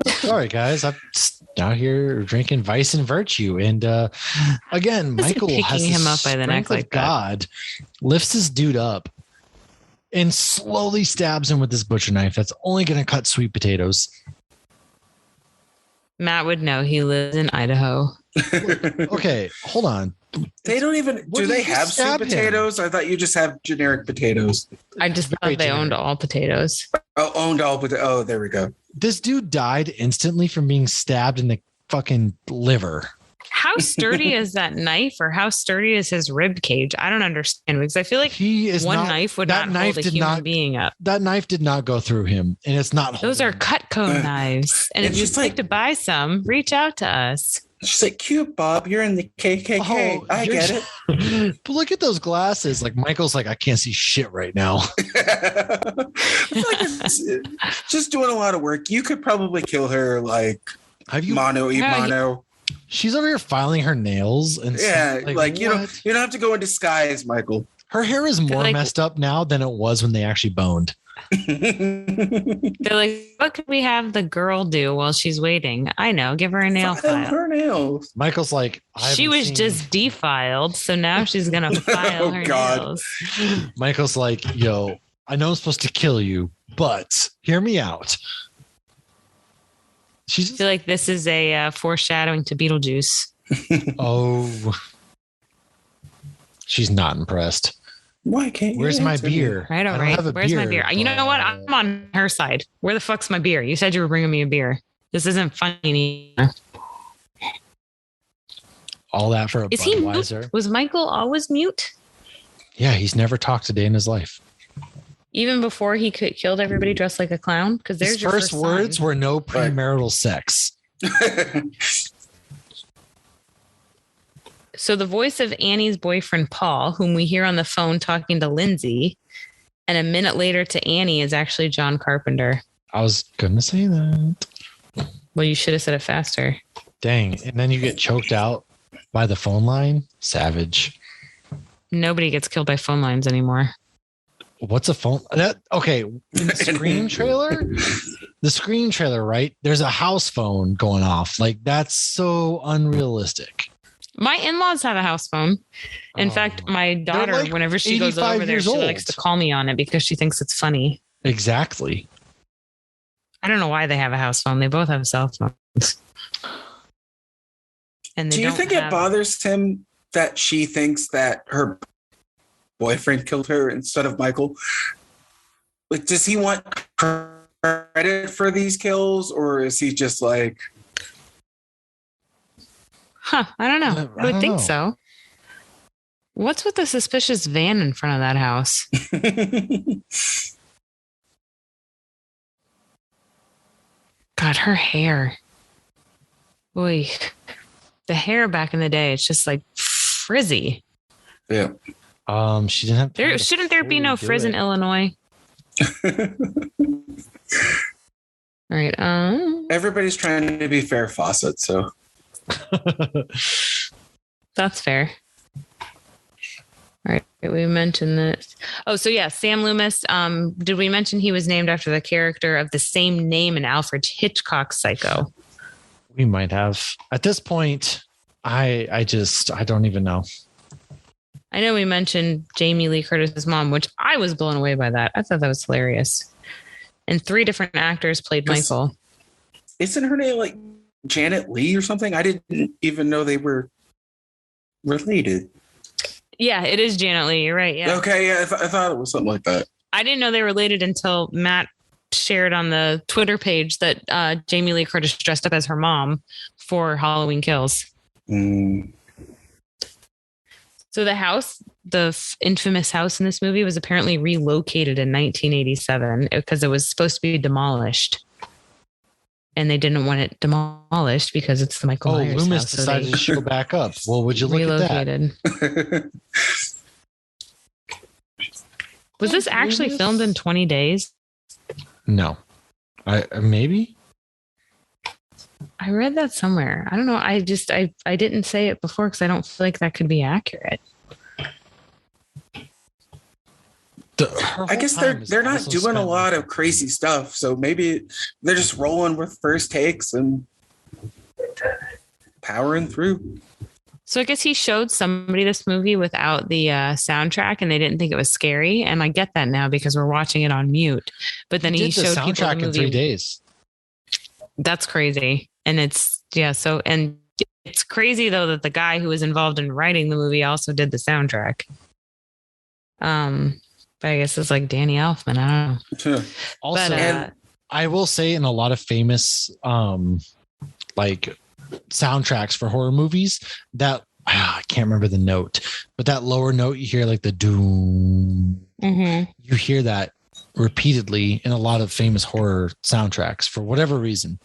Speaker 1: Sorry, guys. I'm just out here drinking Vice and Virtue. And again, Michael has him up by the neck like God, lifts this dude up and slowly stabs him with this butcher knife that's only going to cut sweet potatoes.
Speaker 3: Matt would know. He lives in Idaho.
Speaker 1: Okay, hold on.
Speaker 2: They don't even. Do they have sweet potatoes? I thought you just have generic potatoes.
Speaker 3: I just thought they owned all potatoes.
Speaker 2: Oh, owned all potatoes. Oh, there we go.
Speaker 1: This dude died instantly from being stabbed in the fucking liver.
Speaker 3: How sturdy is that knife, or how sturdy is his rib cage? I don't understand, because I feel like knife would not hold a human being up.
Speaker 1: That knife did not go through him, and it's not.
Speaker 3: Those are Cutco knives, and if you'd like to buy some, reach out to us.
Speaker 2: She's like, cute, Bob. You're in the KKK. Oh, I get it.
Speaker 1: But look at those glasses. Like Michael's like, I can't see shit right now.
Speaker 2: Just doing a lot of work. You could probably kill her like mono e mono.
Speaker 1: She's over here filing her nails and
Speaker 2: like you don't have to go in disguise, Michael.
Speaker 1: Her hair is more messed up now than it was when they actually boned.
Speaker 3: They're like, what could we have the girl do while she's waiting? I know, give her a nail file.
Speaker 2: Her nails.
Speaker 1: Michael's like,
Speaker 3: she was just defiled, so now she's gonna file her nails.
Speaker 1: Michael's like, yo, I know I'm supposed to kill you, but hear me out.
Speaker 3: I feel like this is a foreshadowing to Beetlejuice.
Speaker 1: Oh, she's not impressed.
Speaker 2: Why can't you?
Speaker 1: Where's my beer?
Speaker 3: Right, all right. Where's my beer? You know what? I'm on her side. Where the fuck's my beer? You said you were bringing me a beer. This isn't funny anymore.
Speaker 1: All that for a Budweiser.
Speaker 3: Was Michael always mute?
Speaker 1: Yeah, he's never talked a day in his life.
Speaker 3: Even before he killed everybody dressed like a clown? Because there's
Speaker 1: his first words were no premarital sex.
Speaker 3: So the voice of Annie's boyfriend, Paul, whom we hear on the phone talking to Lindsay, and a minute later to Annie, is actually John Carpenter.
Speaker 1: I was going to say that.
Speaker 3: Well, you should have said it faster.
Speaker 1: Dang. And then you get choked out by the phone line. Savage.
Speaker 3: Nobody gets killed by phone lines anymore.
Speaker 1: What's a phone? Okay. In the Scream trailer, right? There's a house phone going off. Like, that's so unrealistic.
Speaker 3: My in-laws have a house phone. In fact, my daughter, like whenever she goes over there, she likes to call me on it because she thinks it's funny.
Speaker 1: Exactly.
Speaker 3: I don't know why they have a house phone. They both have cell phones. And
Speaker 2: do you think it bothers him that she thinks that her boyfriend killed her instead of Michael? Like, does he want credit for these kills, or is he just like...
Speaker 3: I don't know. I would think so. What's with the suspicious van in front of that house? God, her hair. Boy, the hair back in the day, it's just like frizzy.
Speaker 2: Yeah.
Speaker 1: She didn't have.
Speaker 3: Shouldn't there be no frizz in Illinois? All right.
Speaker 2: Everybody's trying to be Farrah Fawcett, so.
Speaker 3: That's fair. All right, we mentioned this. Oh, so yeah, Sam Loomis. Did we mention he was named after the character of the same name in Alfred Hitchcock's Psycho?
Speaker 1: We might have. At this point, I don't even know.
Speaker 3: I know we mentioned Jamie Lee Curtis's mom, which I was blown away by that. I thought that was hilarious. And 3 different actors played Michael.
Speaker 2: Isn't her name like Janet Leigh or something? I didn't even know they were related.
Speaker 3: Yeah, it is Janet Leigh. You're right. Yeah.
Speaker 2: Okay. Yeah, I thought it was something like that.
Speaker 3: I didn't know they were related until Matt shared on the Twitter page that Jamie Lee Curtis dressed up as her mom for Halloween Kills. So the house, the infamous house in this movie, was apparently relocated in 1987 because it was supposed to be demolished. And they didn't want it demolished because it's the Michael Myers
Speaker 1: Loomis
Speaker 3: house,
Speaker 1: decided to show back up. Well, would you look
Speaker 3: relocated.
Speaker 1: at that?
Speaker 3: Was this actually filmed in 20 days?
Speaker 1: No. Maybe?
Speaker 3: I read that somewhere. I don't know. I didn't say it before because I don't feel like that could be accurate.
Speaker 2: I guess they're not doing a lot of crazy stuff, so maybe they're just rolling with first takes and powering through.
Speaker 3: So I guess he showed somebody this movie without the soundtrack, and they didn't think it was scary. And I get that now because we're watching it on mute. But then he showed people the movie
Speaker 1: in 3 days.
Speaker 3: That's crazy, and it's So and It's crazy though that the guy who was involved in writing the movie also did the soundtrack. But I guess it's like Danny Elfman. I don't know.
Speaker 1: Also,
Speaker 3: But,
Speaker 1: I will say in a lot of famous like soundtracks for horror movies that I can't remember the note, but that lower note you hear like the doom. You hear that repeatedly in a lot of famous horror soundtracks for whatever reason.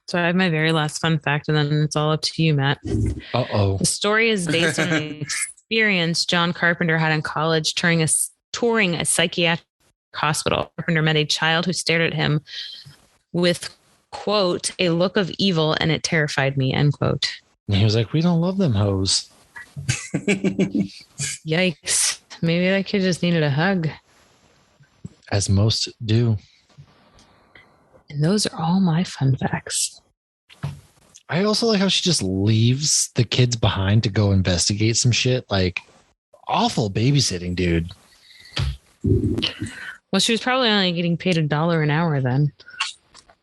Speaker 3: So I have my very last fun fact, and then it's all up to you, Matt.
Speaker 1: Uh-oh.
Speaker 3: The story is based on the experience John Carpenter had in college touring a psychiatric hospital. Carpenter met a child who stared at him with, quote, a look of evil, and it terrified me, end quote.
Speaker 1: And he was like, we don't love them hoes.
Speaker 3: Yikes. Maybe that kid just needed a hug.
Speaker 1: As most do.
Speaker 3: And those are all my fun facts.
Speaker 1: I also like how she just leaves the kids behind to go investigate some shit. Like, awful babysitting, dude.
Speaker 3: Well, she was probably only getting paid $1 an hour then.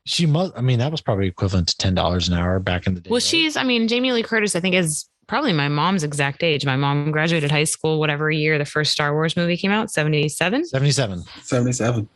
Speaker 1: She must, I mean, that was probably equivalent to $10 an hour back in the day.
Speaker 3: Well,
Speaker 1: right?
Speaker 3: Jamie Lee Curtis, I think, is probably my mom's exact age. My mom graduated high school, whatever year the first Star Wars movie came out, 77?
Speaker 2: 77.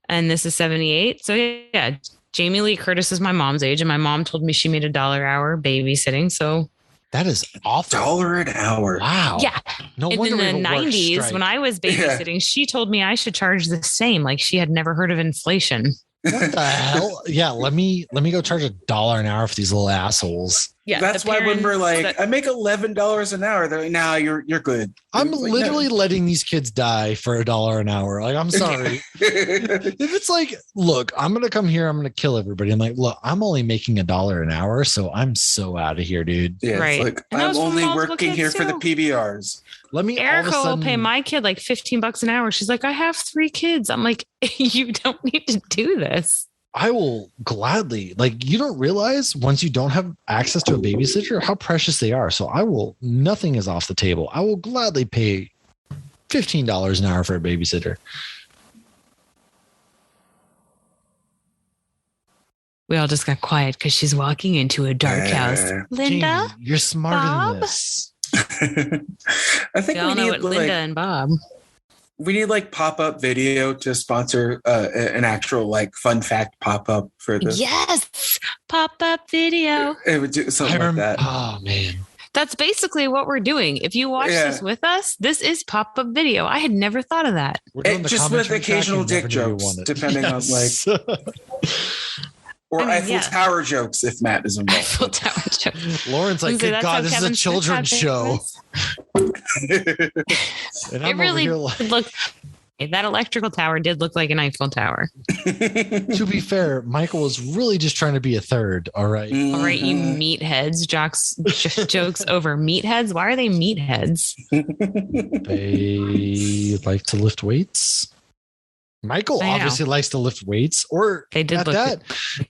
Speaker 3: And this is 78. So yeah, Jamie Lee Curtis is my mom's age. And my mom told me she made $1 an hour babysitting. So
Speaker 1: that is awful.
Speaker 2: $1 an hour.
Speaker 1: Wow.
Speaker 3: Yeah.
Speaker 1: No
Speaker 3: and
Speaker 1: wonder
Speaker 3: in the 90s, when I was babysitting, she told me I should charge the same. Like she had never heard of inflation.
Speaker 1: What the hell? Yeah, let me go charge $1 an hour for these little assholes.
Speaker 3: Yeah,
Speaker 2: that's why when we're like, I make $11 an hour, they're like, nah, you're good.
Speaker 1: I'm
Speaker 2: like,
Speaker 1: literally letting these kids die for $1 an hour. Like, I'm sorry. If it's like, look, I'm gonna come here, I'm gonna kill everybody. I'm like, look, I'm only making $1 an hour, so I'm so out of here, dude.
Speaker 2: Yeah,
Speaker 3: right.
Speaker 2: It's like I'm only working here for the PBRs.
Speaker 1: Let me.
Speaker 3: Erica will pay my kid like $15 an hour. She's like, I have 3 kids. I'm like, you don't need to do this.
Speaker 1: I will gladly, like, you don't realize once you don't have access to a babysitter how precious they are. So nothing is off the table. I will gladly pay $15 an hour for a babysitter.
Speaker 3: We all just got quiet because she's walking into a dark house. Linda,
Speaker 1: Jamie, you're smarter
Speaker 3: Bob?
Speaker 1: than this.
Speaker 2: I think
Speaker 3: we all know what Linda and Bob.
Speaker 2: We need like pop-up video to sponsor an actual like fun fact pop-up for this.
Speaker 3: Yes, pop-up video.
Speaker 2: It would do something like that.
Speaker 1: Oh man,
Speaker 3: that's basically what we're doing. If you watch this with us, this is pop-up video. I had never thought of that.
Speaker 2: Just with occasional dick jokes, depending on like. Or Eiffel Tower jokes if Matt is involved.
Speaker 3: Eiffel Tower jokes.
Speaker 1: Lauren's like, good God, this is a children's show.
Speaker 3: It really looked. That electrical tower did look like an Eiffel Tower.
Speaker 1: To be fair, Michael was really just trying to be a third. All right.
Speaker 3: All right, you meatheads. Jokes over meatheads. Why are they meatheads?
Speaker 1: They like to lift weights. Michael obviously likes to lift weights, or
Speaker 3: they did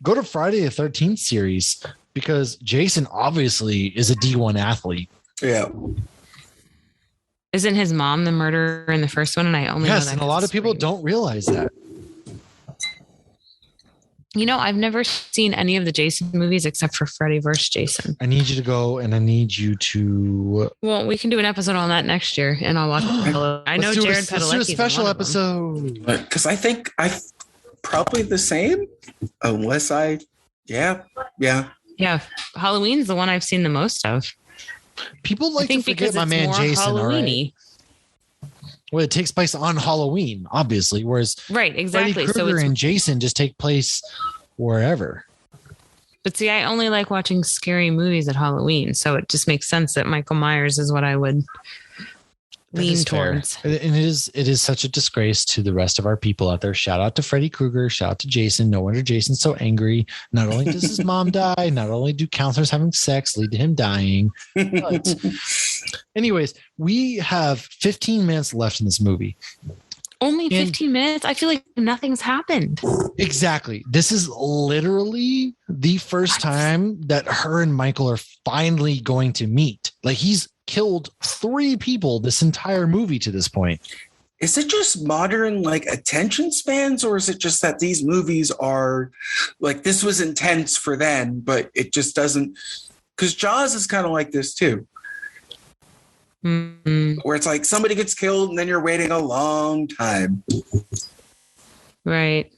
Speaker 1: go to Friday the 13th series because Jason obviously is a D1 athlete.
Speaker 2: Yeah.
Speaker 3: Isn't his mom the murderer in the first one? And I only know that
Speaker 1: and a lot of people don't realize that.
Speaker 3: You know, I've never seen any of the Jason movies except for Freddy vs. Jason.
Speaker 1: I need you to go and I need you to.
Speaker 3: Well, we can do an episode on that next year and I'll watch it. I know Jared Padalecki.
Speaker 1: Let's do a special episode.
Speaker 2: Because I think I probably the same unless Yeah.
Speaker 3: Halloween's the one I've seen the most of.
Speaker 1: People like to forget my man Jason. Right? Well, it takes place on Halloween, obviously, whereas
Speaker 3: exactly.
Speaker 1: Freddy Krueger and Jason just take place wherever.
Speaker 3: But see, I only like watching scary movies at Halloween, so it just makes sense that Michael Myers is what I would lean towards.
Speaker 1: And it is such a disgrace to the rest of our people out there. Shout out to Freddy Krueger. Shout out to Jason. No wonder Jason's so angry. Not only does his mom die, not only do counselors having sex lead to him dying. But anyways, we have 15 minutes left in this movie.
Speaker 3: Only 15 minutes? I feel like nothing's happened.
Speaker 1: Exactly. This is literally the first time that her and Michael are finally going to meet. Like, he's killed 3 people this entire movie to this point.
Speaker 2: is it just modern like attention spans, or is it just that these movies are like, this was intense for then, but it just doesn't, because Jaws is kind of like this too.
Speaker 3: Mm-hmm.
Speaker 2: Where it's like somebody gets killed and then you're waiting a long time.
Speaker 3: Right.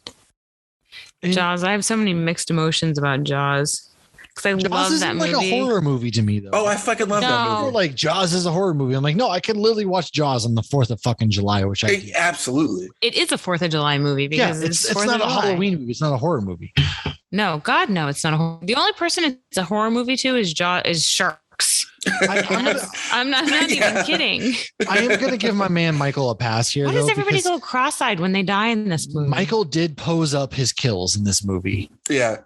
Speaker 3: Jaws. I have so many mixed emotions about Jaws. Because I love that movie.
Speaker 1: Jaws isn't like a horror movie to me, though.
Speaker 2: Oh, I fucking love that movie.
Speaker 1: Like, Jaws is a horror movie. I'm like, no, I could literally watch Jaws on the 4th of fucking July, which I
Speaker 2: absolutely.
Speaker 3: It is a 4th of July movie because it's
Speaker 1: not a Halloween movie. It's not a horror movie.
Speaker 3: No, God, no, it's not a horror. The only person it's a horror movie to is Sharks. I'm not even kidding.
Speaker 1: I am going to give my man Michael a pass here.
Speaker 3: Why does everybody go cross-eyed when they die in this movie?
Speaker 1: Michael did pose up his kills in this movie.
Speaker 2: Yeah.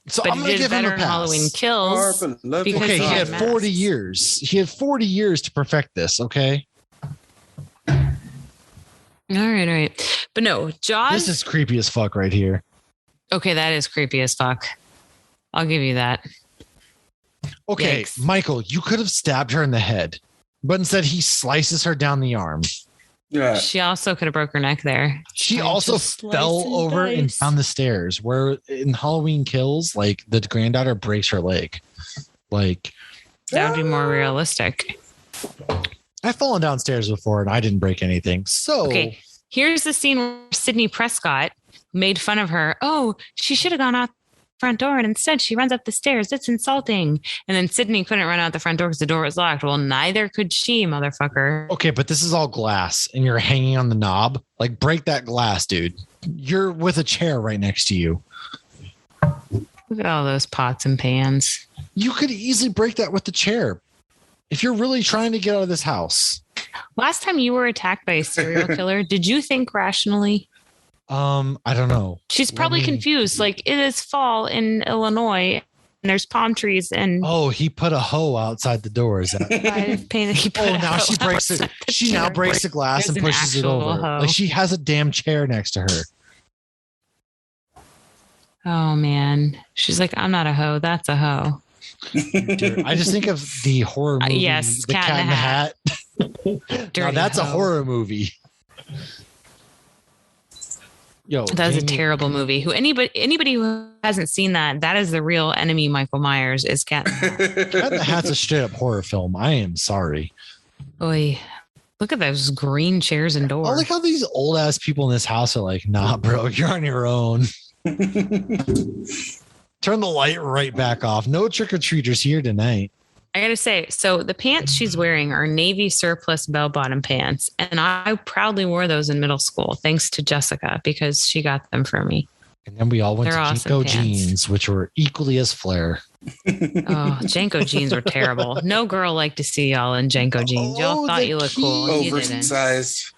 Speaker 1: So
Speaker 3: but
Speaker 1: I'm going to give him a pass.
Speaker 3: Halloween Kills.
Speaker 1: Okay, he had 40 years. He had 40 years to perfect this, okay?
Speaker 3: All right. But no, Jaws.
Speaker 1: This is creepy as fuck right here.
Speaker 3: Okay, that is creepy as fuck. I'll give you that.
Speaker 1: Okay,
Speaker 3: Yikes.
Speaker 1: Michael, you could have stabbed her in the head, but instead he slices her down the arm.
Speaker 2: Yeah.
Speaker 3: She also could have broke her neck there.
Speaker 1: She also fell over and down the stairs, where in Halloween Kills, like the granddaughter breaks her leg. Like,
Speaker 3: that would be more realistic.
Speaker 1: I've fallen downstairs before and I didn't break anything. So
Speaker 3: okay, here's the scene where Sidney Prescott made fun of her. Oh, she should have gone out the front door, and instead she runs up the stairs. That's insulting. And then Sidney couldn't run out the front door because the door was locked. Well, neither could she, motherfucker.
Speaker 1: Okay, but this is all glass and you're hanging on the knob. Like, break that glass, dude. You're with a chair right next to you.
Speaker 3: Look at all those pots and pans.
Speaker 1: You could easily break that with the chair if you're really trying to get out of this house.
Speaker 3: Last time you were attacked by a serial killer, did you think rationally?
Speaker 1: I don't know.
Speaker 3: She's probably confused. Like, it is fall in Illinois and there's palm trees and
Speaker 1: he put a hoe outside the door. Is that now she breaks it. She now breaks the glass and pushes it over.
Speaker 3: Hoe.
Speaker 1: Like, she has a damn chair next to her.
Speaker 3: Oh man. She's like, I'm not a hoe, that's a hoe.
Speaker 1: I just think of the horror movie,
Speaker 3: yes,
Speaker 1: The Cat in the Hat. Now that's a horror movie. Yo,
Speaker 3: that's a terrible movie. Anybody who hasn't seen that is the real enemy. Michael Myers is Cat in the Hat.
Speaker 1: Cat in the Hat's a straight up horror film. I am sorry.
Speaker 3: Oy. Look at those green chairs and doors.
Speaker 1: I like how these old ass people in this house are like, nah, bro, you're on your own. Turn the light right back off. No trick or treaters here tonight.
Speaker 3: I gotta say, so the pants she's wearing are navy surplus bell-bottom pants, and I proudly wore those in middle school, thanks to Jessica, because she got them for me.
Speaker 1: And then we all went to Janko jeans, which were equally as flare.
Speaker 3: Oh, Janko jeans were terrible. No girl liked to see y'all in Janko jeans. Y'all thought you looked cool.
Speaker 2: Oversized.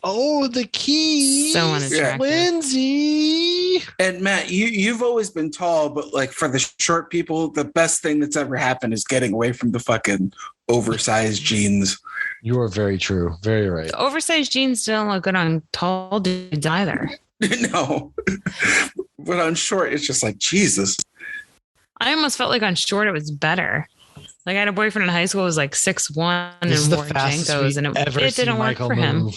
Speaker 1: Oh, the key.
Speaker 3: So unattractive.
Speaker 1: Lindsay.
Speaker 2: And Matt, you've always been tall, but like for the short people, the best thing that's ever happened is getting away from the fucking oversized jeans.
Speaker 1: You are very true. Very right.
Speaker 3: The oversized jeans don't look good on tall dudes either.
Speaker 2: No. But on short, it's just like, Jesus.
Speaker 3: I almost felt like on short it was better. Like, I had a boyfriend in high school who was like 6'1" and wore Jankos, and it didn't work for him.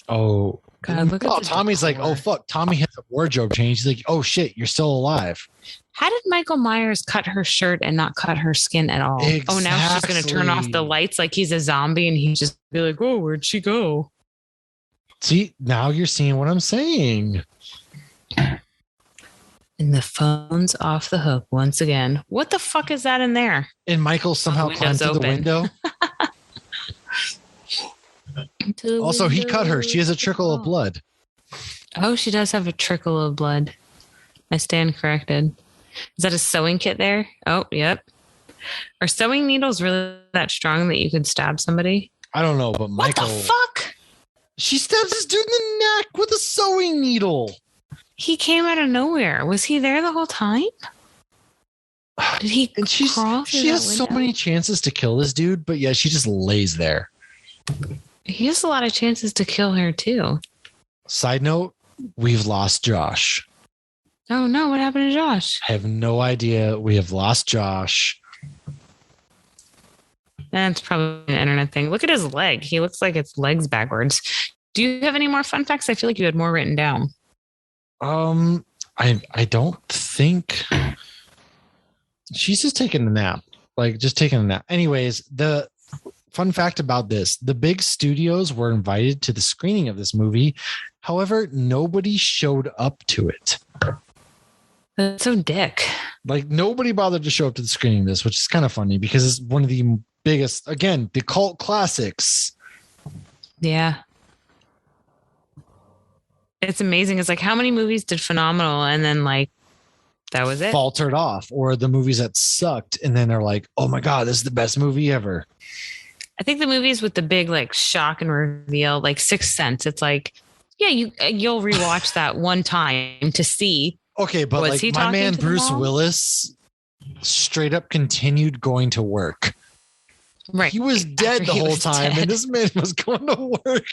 Speaker 1: Oh,
Speaker 3: God, look at
Speaker 1: Tommy's like, oh, fuck. Tommy has a wardrobe change. He's like, oh, shit, you're still alive.
Speaker 3: How did Michael Myers cut her shirt and not cut her skin at all?
Speaker 1: Exactly.
Speaker 3: Oh, now she's going to turn off the lights like he's a zombie and he just be like, oh, where'd she go?
Speaker 1: See, now you're seeing what I'm saying.
Speaker 3: And the phone's off the hook once again. What the fuck is that in there?
Speaker 1: And Michael somehow climbed through the window. Also, he cut her. She has a trickle of blood.
Speaker 3: Oh, she does have a trickle of blood. I stand corrected. Is that a sewing kit there? Oh, yep. Are sewing needles really that strong that you could stab somebody?
Speaker 1: I don't know, but Michael...
Speaker 3: What the fuck?
Speaker 1: She stabs this dude in the neck with a sewing needle.
Speaker 3: He came out of nowhere. Was he there the whole time? Did he crawl through
Speaker 1: She has so many chances to kill this dude, but yeah, she just lays there.
Speaker 3: He has a lot of chances to kill her too.
Speaker 1: Side note, we've lost Josh.
Speaker 3: Oh no, what happened to Josh?
Speaker 1: I have no idea. We have lost Josh.
Speaker 3: That's probably an internet thing. Look at his leg. He looks like it's legs backwards. Do you have any more fun facts? I feel like you had more written down.
Speaker 1: I don't think she's just taking a nap. Like just taking a nap. Anyways, the fun fact about this, the big studios were invited to the screening of this movie. However, nobody showed up to it.
Speaker 3: That's so dick.
Speaker 1: Like nobody bothered to show up to the screening of this, which is kind of funny because it's one of the biggest, again, the cult classics.
Speaker 3: Yeah. It's amazing. It's like how many movies did phenomenal and then like that was it?
Speaker 1: Faltered off, or the movies that sucked and then they're like, oh my God, this is the best movie ever.
Speaker 3: I think the movies with the big like shock and reveal, like Sixth Sense, it's like, yeah, you'll rewatch that one time to see.
Speaker 1: Okay, but like my man Bruce Willis straight up continued going to work.
Speaker 3: Right.
Speaker 1: He was dead the whole time, and this man was going to work.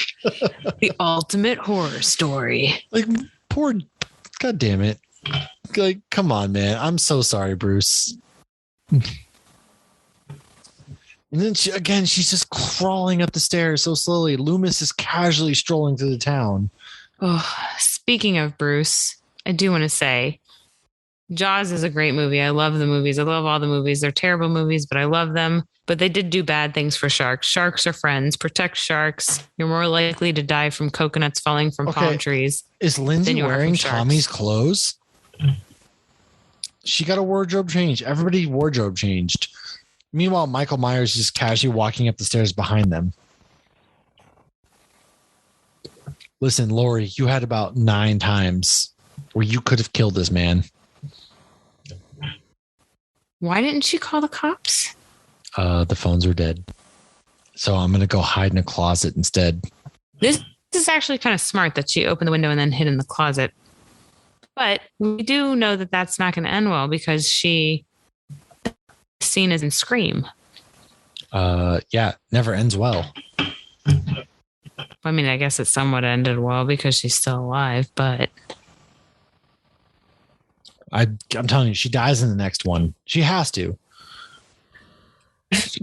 Speaker 3: The ultimate horror story.
Speaker 1: Like, poor, God damn it. Like, come on, man. I'm so sorry, Bruce. And then she's just crawling up the stairs so slowly. Loomis is casually strolling through the town.
Speaker 3: Oh, speaking of Bruce, I do want to say Jaws is a great movie. I love the movies. I love all the movies. They're terrible movies, but I love them. But they did do bad things for sharks. Sharks are friends. Protect sharks. You're more likely to die from coconuts falling from palm trees.
Speaker 1: Is Lindsay wearing Tommy's clothes? She got a wardrobe change. Everybody wardrobe changed. Meanwhile, Michael Myers is just casually walking up the stairs behind them. Listen, Lori, you had about 9 times where you could have killed this man.
Speaker 3: Why didn't she call the cops?
Speaker 1: The phones were dead. So I'm going to go hide in a closet instead.
Speaker 3: This is actually kind of smart that she opened the window and then hid in the closet. But we do know that that's not going to end well because she seen as in Scream.
Speaker 1: Yeah, never ends well.
Speaker 3: I mean, I guess it somewhat ended well because she's still alive, but
Speaker 1: I'm telling you, she dies in the next one. She has to.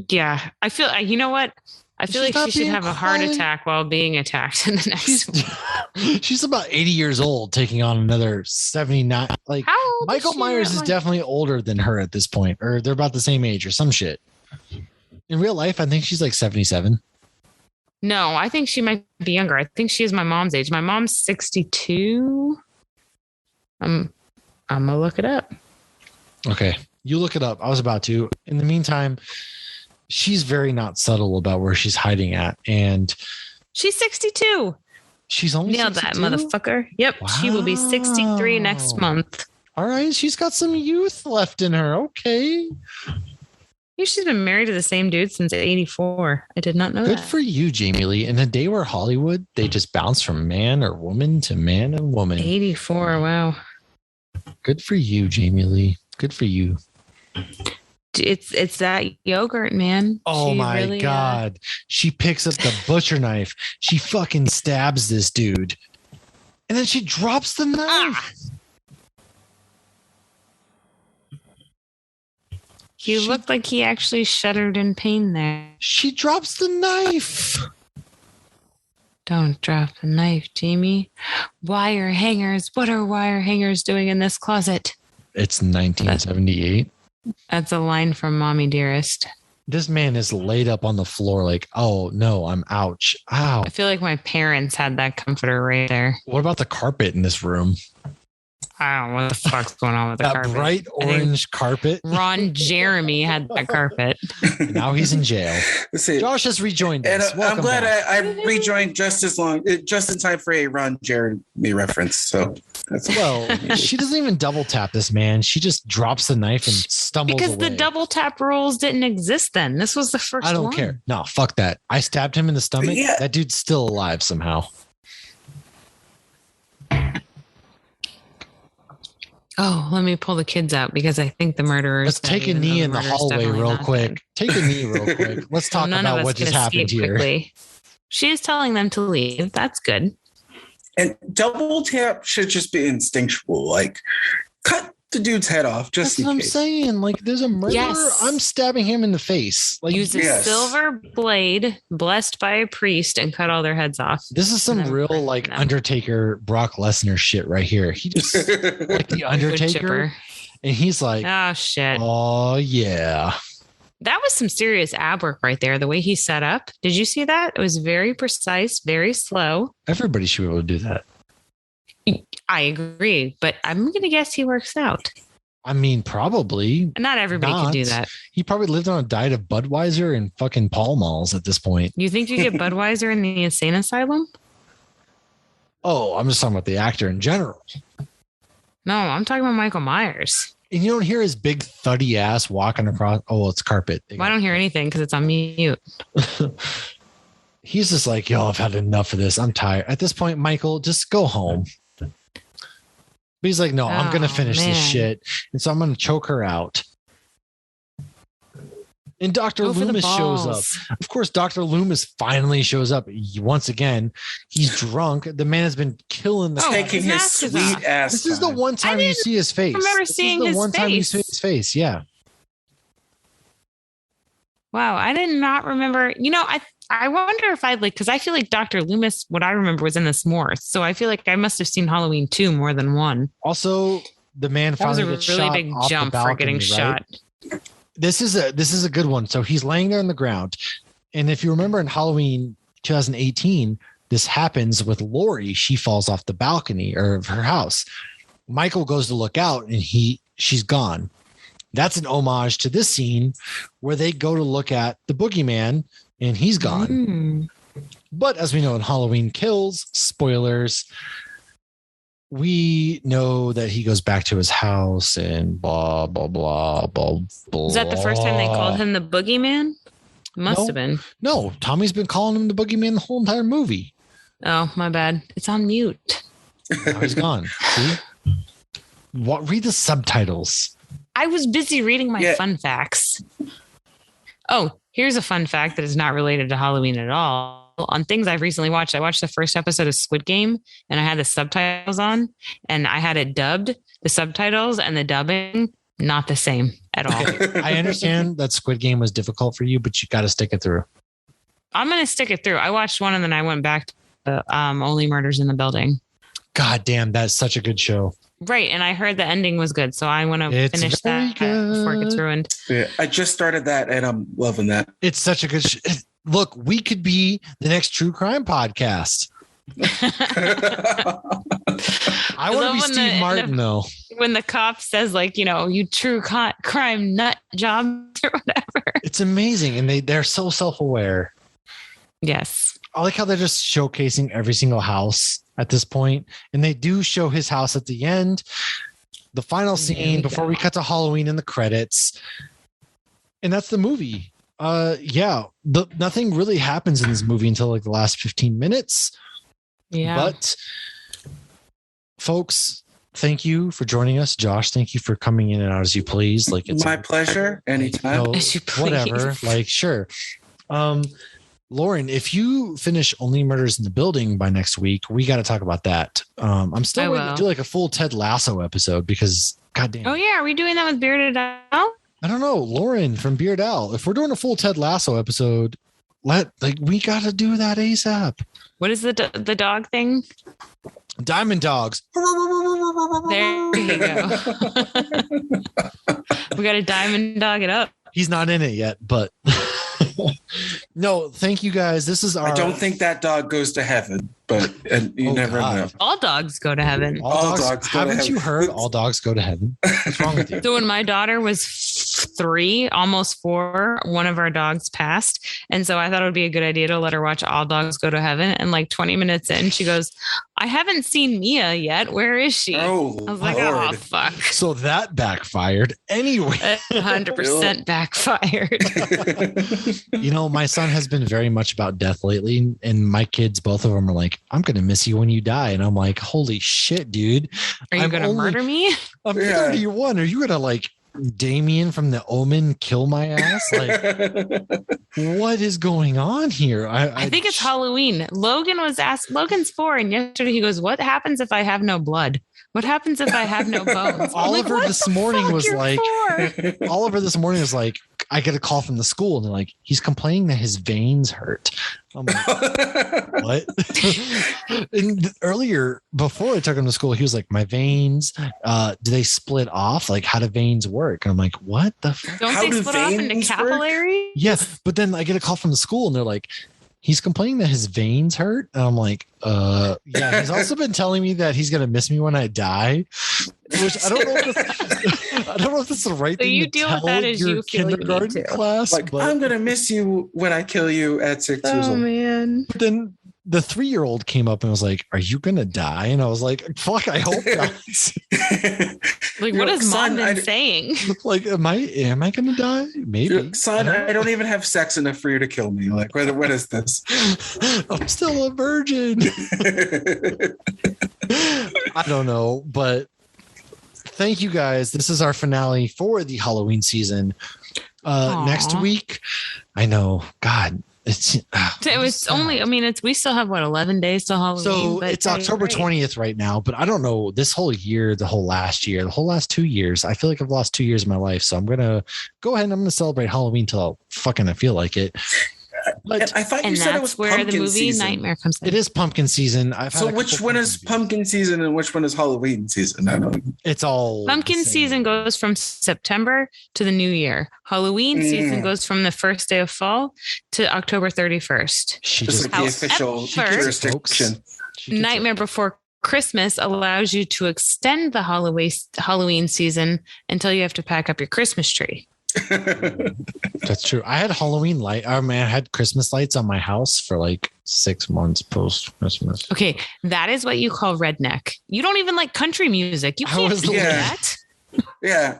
Speaker 3: Yeah, I feel. You know what? I feel like she should have a heart attack while being attacked in the next one.
Speaker 1: She's about 80 years old, taking on another 79. Like Michael Myers is definitely older than her at this point, or they're about the same age, or some shit. In real life, I think she's like 77.
Speaker 3: No, I think she might be younger. I think she is my mom's age. My mom's 62. I'm gonna look it up.
Speaker 1: Okay, you look it up. I was about to. In the meantime, she's very not subtle about where she's hiding at, and
Speaker 3: she's 62.
Speaker 1: She's only
Speaker 3: nailed
Speaker 1: 62?
Speaker 3: that motherfucker. Yep, wow. She will be 63 next month.
Speaker 1: All right, she's got some youth left in her. Okay.
Speaker 3: She's been married to the same dude since 84. I did not know that.
Speaker 1: Good for you, Jamie Lee. In a day where Hollywood, they just bounce from man or woman to man and woman.
Speaker 3: 84, wow.
Speaker 1: Good for you, Jamie Lee. Good for you.
Speaker 3: It's that yogurt, man.
Speaker 1: Oh my God. She picks up the butcher knife. She fucking stabs this dude. And then she drops the knife.
Speaker 3: He looked like he actually shuddered in pain there.
Speaker 1: She drops the knife.
Speaker 3: Don't drop the knife, Jamie. Wire hangers. What are wire hangers doing in this closet?
Speaker 1: It's 1978.
Speaker 3: That's a line from Mommy Dearest.
Speaker 1: This man is laid up on the floor like, oh, no, I'm ouch. Ow.
Speaker 3: I feel like my parents had that comforter right there.
Speaker 1: What about the carpet in this room?
Speaker 3: I don't know what the fuck's going on with the carpet.
Speaker 1: That bright orange carpet.
Speaker 3: Ron Jeremy had that carpet.
Speaker 1: Now he's in jail. Josh has rejoined us.
Speaker 2: And I'm glad I rejoined just in time for a Ron Jeremy reference. So
Speaker 1: she doesn't even double tap this man. She just drops the knife and stumbles
Speaker 3: because
Speaker 1: away.
Speaker 3: The double tap rules didn't exist then. This was the first one.
Speaker 1: I don't care. No, fuck that. I stabbed him in the stomach. Yeah. That dude's still alive somehow.
Speaker 3: Oh, let me pull the kids out because I think the murderers.
Speaker 1: Let's take a knee in the hallway real quick. Take a knee real quick. Let's talk about what just happened here. Quickly.
Speaker 3: She is telling them to leave. That's good.
Speaker 2: And double tap should just be instinctual. Like, cut the dude's head off. Just
Speaker 1: That's what I'm
Speaker 2: case.
Speaker 1: saying. Like, there's a murderer.
Speaker 3: Yes.
Speaker 1: I'm stabbing him in the face. Like,
Speaker 3: Use a silver blade blessed by a priest and cut all their heads off.
Speaker 1: This is some real like Undertaker Brock Lesnar shit right here. He just like the Undertaker, and he's like,
Speaker 3: oh shit,
Speaker 1: oh yeah.
Speaker 3: That was some serious ab work right there. The way he set up. Did you see that? It was very precise, very slow.
Speaker 1: Everybody should be able to do that.
Speaker 3: I agree, but I'm going to guess he works out.
Speaker 1: I mean, probably.
Speaker 3: Not everybody can do that.
Speaker 1: He probably lived on a diet of Budweiser and fucking Pall Malls at this point.
Speaker 3: You think you get Budweiser in the insane asylum?
Speaker 1: Oh, I'm just talking about the actor in general.
Speaker 3: No, I'm talking about Michael Myers.
Speaker 1: And you don't hear his big thuddy ass walking across. Oh, it's carpet.
Speaker 3: Well, I don't hear anything because it's on mute.
Speaker 1: He's just like, yo, I've had enough of this. I'm tired. At this point, Michael, just go home. But he's like, no, I'm going to finish this shit. And so I'm going to choke her out. And Dr. Loomis shows up. Of course, Dr. Loomis finally shows up. Once again, he's drunk. The man has been killing the
Speaker 2: taking his sweet ass.
Speaker 1: This is the one time you see his face.
Speaker 3: I remember seeing his face.
Speaker 1: One time you see his face. Yeah.
Speaker 3: Wow. I did not remember. You know, I wonder if I'd like, because I feel like Dr. Loomis, what I remember was in this more. So I feel like I must have seen Halloween 2 more than one.
Speaker 1: Also, the man finally
Speaker 3: gets shot. That was a really big jump for getting shot.
Speaker 1: This is a good one. So he's laying there on the ground. And if you remember in Halloween 2018, this happens with Lori. She falls off the balcony of her house. Michael goes to look out and she's gone. That's an homage to this scene where they go to look at the boogeyman and he's gone. But as we know in Halloween Kills, spoilers, we know that he goes back to his house and blah, blah, blah, blah, blah.
Speaker 3: Was that the first time they called him the boogeyman? Must have been.
Speaker 1: No, Tommy's been calling him the boogeyman the whole entire movie.
Speaker 3: Oh, my bad. It's on mute.
Speaker 1: Now he's gone. See? Read the subtitles.
Speaker 3: I was busy reading my fun facts. Oh, here's a fun fact that is not related to Halloween at all. On things I've recently watched, I watched the first episode of Squid Game and I had the subtitles on and I had it dubbed. The subtitles and the dubbing, not the same at all.
Speaker 1: I understand that Squid Game was difficult for you, but you got to stick it through.
Speaker 3: I'm going to stick it through. I watched one and then I went back to Only Murders in the Building.
Speaker 1: God damn, that's such a good show.
Speaker 3: Right. And I heard the ending was good. So I want to finish that before it gets ruined.
Speaker 2: Yeah, I just started that and I'm loving that.
Speaker 1: It's such a good Look, we could be the next true crime podcast. I want to be Steve Martin, though.
Speaker 3: When the cop says, like, you know, you true crime nut jobs or whatever.
Speaker 1: It's amazing. And they're so self-aware.
Speaker 3: Yes.
Speaker 1: I like how they're just showcasing every single house at this point. And they do show his house at the end. The final scene before we cut to Halloween in the credits. And that's the movie. Nothing really happens in this movie until like the last 15 minutes.
Speaker 3: Yeah.
Speaker 1: But folks, thank you for joining us. Josh, thank you for coming in and out as you please. Like, it's
Speaker 2: my pleasure. Anytime.
Speaker 3: As you please.
Speaker 1: Whatever. Like, sure. Lauren, if you finish Only Murders in the Building by next week, we got to talk about that. I'm still waiting to do like a full Ted Lasso episode because goddamn.
Speaker 3: Oh yeah. Are we doing that with Bearded Al?
Speaker 1: I don't know, Lauren from Beard Al. If we're doing a full Ted Lasso episode, we got to do that ASAP.
Speaker 3: What is the dog thing?
Speaker 1: Diamond Dogs.
Speaker 3: There you go. We got to diamond dog it up.
Speaker 1: He's not in it yet, but no, thank you guys. This is
Speaker 2: I don't think that dog goes to heaven, but you never know.
Speaker 3: All dogs go to heaven.
Speaker 1: All dogs go to heaven. Haven't you heard? All dogs go to heaven. What's wrong with you?
Speaker 3: So when my daughter was 3, almost 4, one of our dogs passed. And so I thought it would be a good idea to let her watch All Dogs Go to Heaven. And like 20 minutes in, she goes, I haven't seen Mia yet. Where is she?
Speaker 2: Oh,
Speaker 3: I was like, oh, fuck.
Speaker 1: So that backfired. Anyway.
Speaker 3: 100% backfired.
Speaker 1: You know, my son has been very much about death lately. And my kids, both of them are like, I'm going to miss you when you die. And I'm like, holy shit, dude.
Speaker 3: Are you going to murder me?
Speaker 1: I'm 31. Are you going to like Damien from The Omen kill my ass? Like, what is going on here?
Speaker 3: I think it's Halloween. Logan's 4, and yesterday he goes, what happens if I have no blood? What happens if I have no bones?
Speaker 1: Oliver this morning was like, I get a call from the school and they're like, he's complaining that his veins hurt. I'm like, what? And earlier, before I took him to school, he was like, my veins, do they split off? Like, how do veins work? And I'm like, what the fuck?
Speaker 3: Don't they split off into capillaries?
Speaker 1: Yeah. But then I get a call from the school and they're like, he's complaining that his veins hurt. And I'm like, yeah, he's also been telling me that he's going to miss me when I die, which I don't know if that's the right thing
Speaker 3: you
Speaker 1: to
Speaker 3: deal
Speaker 1: tell
Speaker 3: with that as
Speaker 1: your
Speaker 3: you feel
Speaker 1: kindergarten class.
Speaker 2: Like, but I'm going to miss you when I kill you at 6 years old.
Speaker 3: Oh, man.
Speaker 1: But then the 3-year-old came up and was like, are you going to die? And I was like, fuck, I hope not.
Speaker 3: Like, what has mom been saying?
Speaker 1: Like, am I going to die? Maybe.
Speaker 2: Son, I don't even have sex enough for you to kill me. Like, what is this?
Speaker 1: I'm still a virgin. I don't know, but thank you guys. This is our finale for the Halloween season. Next week, I know, God,
Speaker 3: it was only, I mean, we still have 11 days till Halloween.
Speaker 1: So it's October 20th right now, but I don't know this whole year, the whole last 2 years. I feel like I've lost 2 years of my life. So I'm going to go ahead and I'm going to celebrate Halloween till I feel like it.
Speaker 2: But I thought you said it was where pumpkin the movie season.
Speaker 3: Nightmare comes in.
Speaker 1: It is pumpkin season.
Speaker 2: So which one is pumpkin season and which one is Halloween season? I don't know.
Speaker 1: It's all
Speaker 3: pumpkin season goes from September to the new year. Halloween season goes from the first day of fall to October 31st.
Speaker 2: This is the official jurisdiction.
Speaker 3: Nightmare Before Christmas allows you to extend the Halloween season until you have to pack up your Christmas tree.
Speaker 1: That's true. I had Halloween light. I had Christmas lights on my house for like 6 months post Christmas.
Speaker 3: Okay, that is what you call redneck. You don't even like country music. You can't do that.
Speaker 2: Yeah.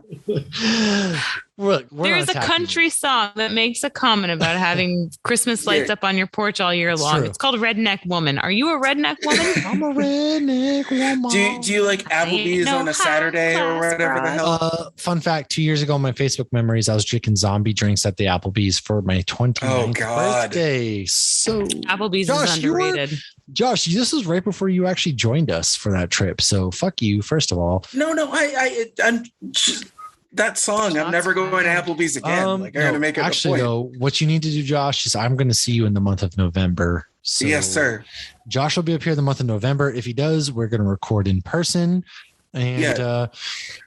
Speaker 3: There's a country song that makes a comment about having Christmas lights up on your porch all year long. It's called Redneck Woman. Are you a redneck woman?
Speaker 1: I'm a redneck woman.
Speaker 2: Do you like Applebee's on a Saturday or whatever the hell?
Speaker 1: Fun fact, 2 years ago on my Facebook memories, I was drinking zombie drinks at the Applebee's for my 29th birthday. So
Speaker 3: Applebee's is underrated.
Speaker 1: Josh, this was right before you actually joined us for that trip. So fuck you, first of all.
Speaker 2: No, I'm that song. I'm never going to Applebee's again. I got to make it
Speaker 1: actually, though, what you need to do, Josh, is I'm going to see you in the month of November. So
Speaker 2: yes, sir.
Speaker 1: Josh will be up here the month of November. If he does, we're going to record in person. And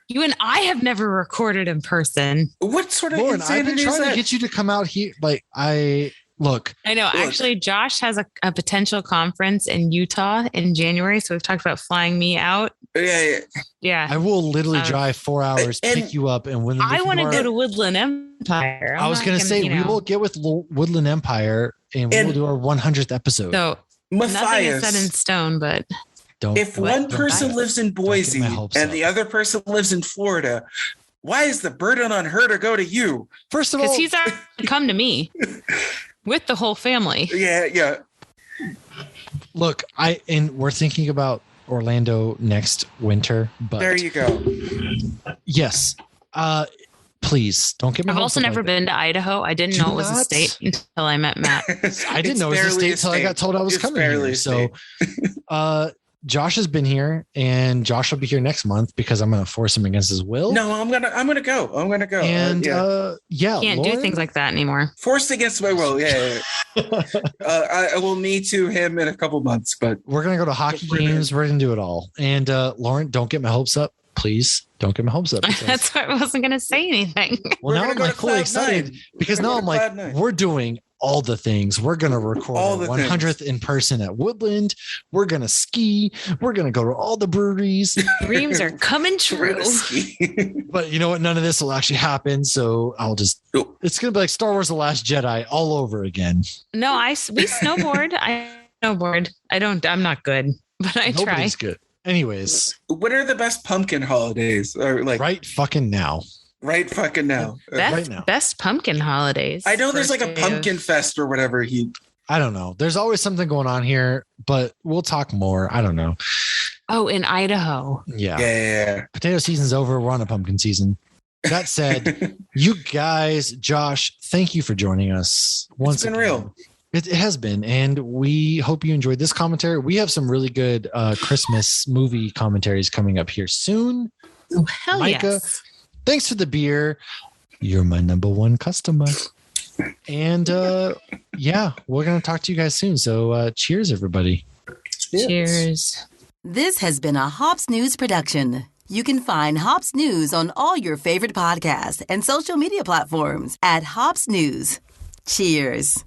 Speaker 3: you and I have never recorded in person.
Speaker 2: What sort of
Speaker 1: Lauren, I've been trying to get you to come out here. Look,
Speaker 3: I know. Actually, Josh has a potential conference in Utah in January. So we've talked about flying me out. Yeah.
Speaker 1: I will literally drive 4 hours, pick you up, and when
Speaker 3: I want to go to Woodland Empire.
Speaker 1: I was going to say we will get with Woodland Empire and we will do our 100th episode.
Speaker 3: So nothing is set in stone, but
Speaker 2: if one person lives in Boise and the other person lives in Florida, why is the burden on her to go to you?
Speaker 1: First of all,
Speaker 3: because he's already come to me with the whole family.
Speaker 2: Yeah.
Speaker 1: Look, we're thinking about Orlando next winter, but
Speaker 2: there you go.
Speaker 1: Yes. Please don't get me.
Speaker 3: I've also never been to Idaho. I didn't know it was a state until I met Matt.
Speaker 1: I didn't know it was a state until I got told I was coming here. So, Josh has been here, and Josh will be here next month because I'm going to force him against his will.
Speaker 2: No, I'm gonna go.
Speaker 1: And
Speaker 3: can't do things like that anymore.
Speaker 2: Forced against my will. Yeah. I will need to him in a couple months, but
Speaker 1: we're gonna go to hockey games. We're gonna do it all. And Lauren, don't get my hopes up, please. Don't get my hopes up.
Speaker 3: That's why I wasn't gonna say anything.
Speaker 1: Well, now I'm like fully excited because now I'm like, we're doing all the things. We're going to record our 100th in person at Woodland. We're going to ski. We're going to go to all the breweries.
Speaker 3: Dreams are coming true.
Speaker 1: But you know what? None of this will actually happen. So it's going to be like Star Wars: The Last Jedi all over again.
Speaker 3: No, we snowboard. I'm not good, but I try.
Speaker 1: Nobody's good. Anyways.
Speaker 2: What are the best pumpkin holidays? Or
Speaker 1: right fucking now.
Speaker 3: Best pumpkin holidays.
Speaker 2: I know there's like a pumpkin fest or whatever.
Speaker 1: I don't know. There's always something going on here, but we'll talk more. I don't know.
Speaker 3: Oh, in Idaho.
Speaker 2: Yeah.
Speaker 1: Potato season's over. We're on a pumpkin season. That said, you guys, Josh, thank you for joining us.
Speaker 2: It's been real.
Speaker 1: It has been, and we hope you enjoyed this commentary. We have some really good Christmas movie commentaries coming up here soon.
Speaker 3: Oh, hell
Speaker 1: Micah,
Speaker 3: yes.
Speaker 1: thanks for the beer. You're my number one customer. And yeah, we're going to talk to you guys soon. So cheers, everybody.
Speaker 3: Cheers.
Speaker 7: This has been a Hops News production. You can find Hops News on all your favorite podcasts and social media platforms at Hops News. Cheers.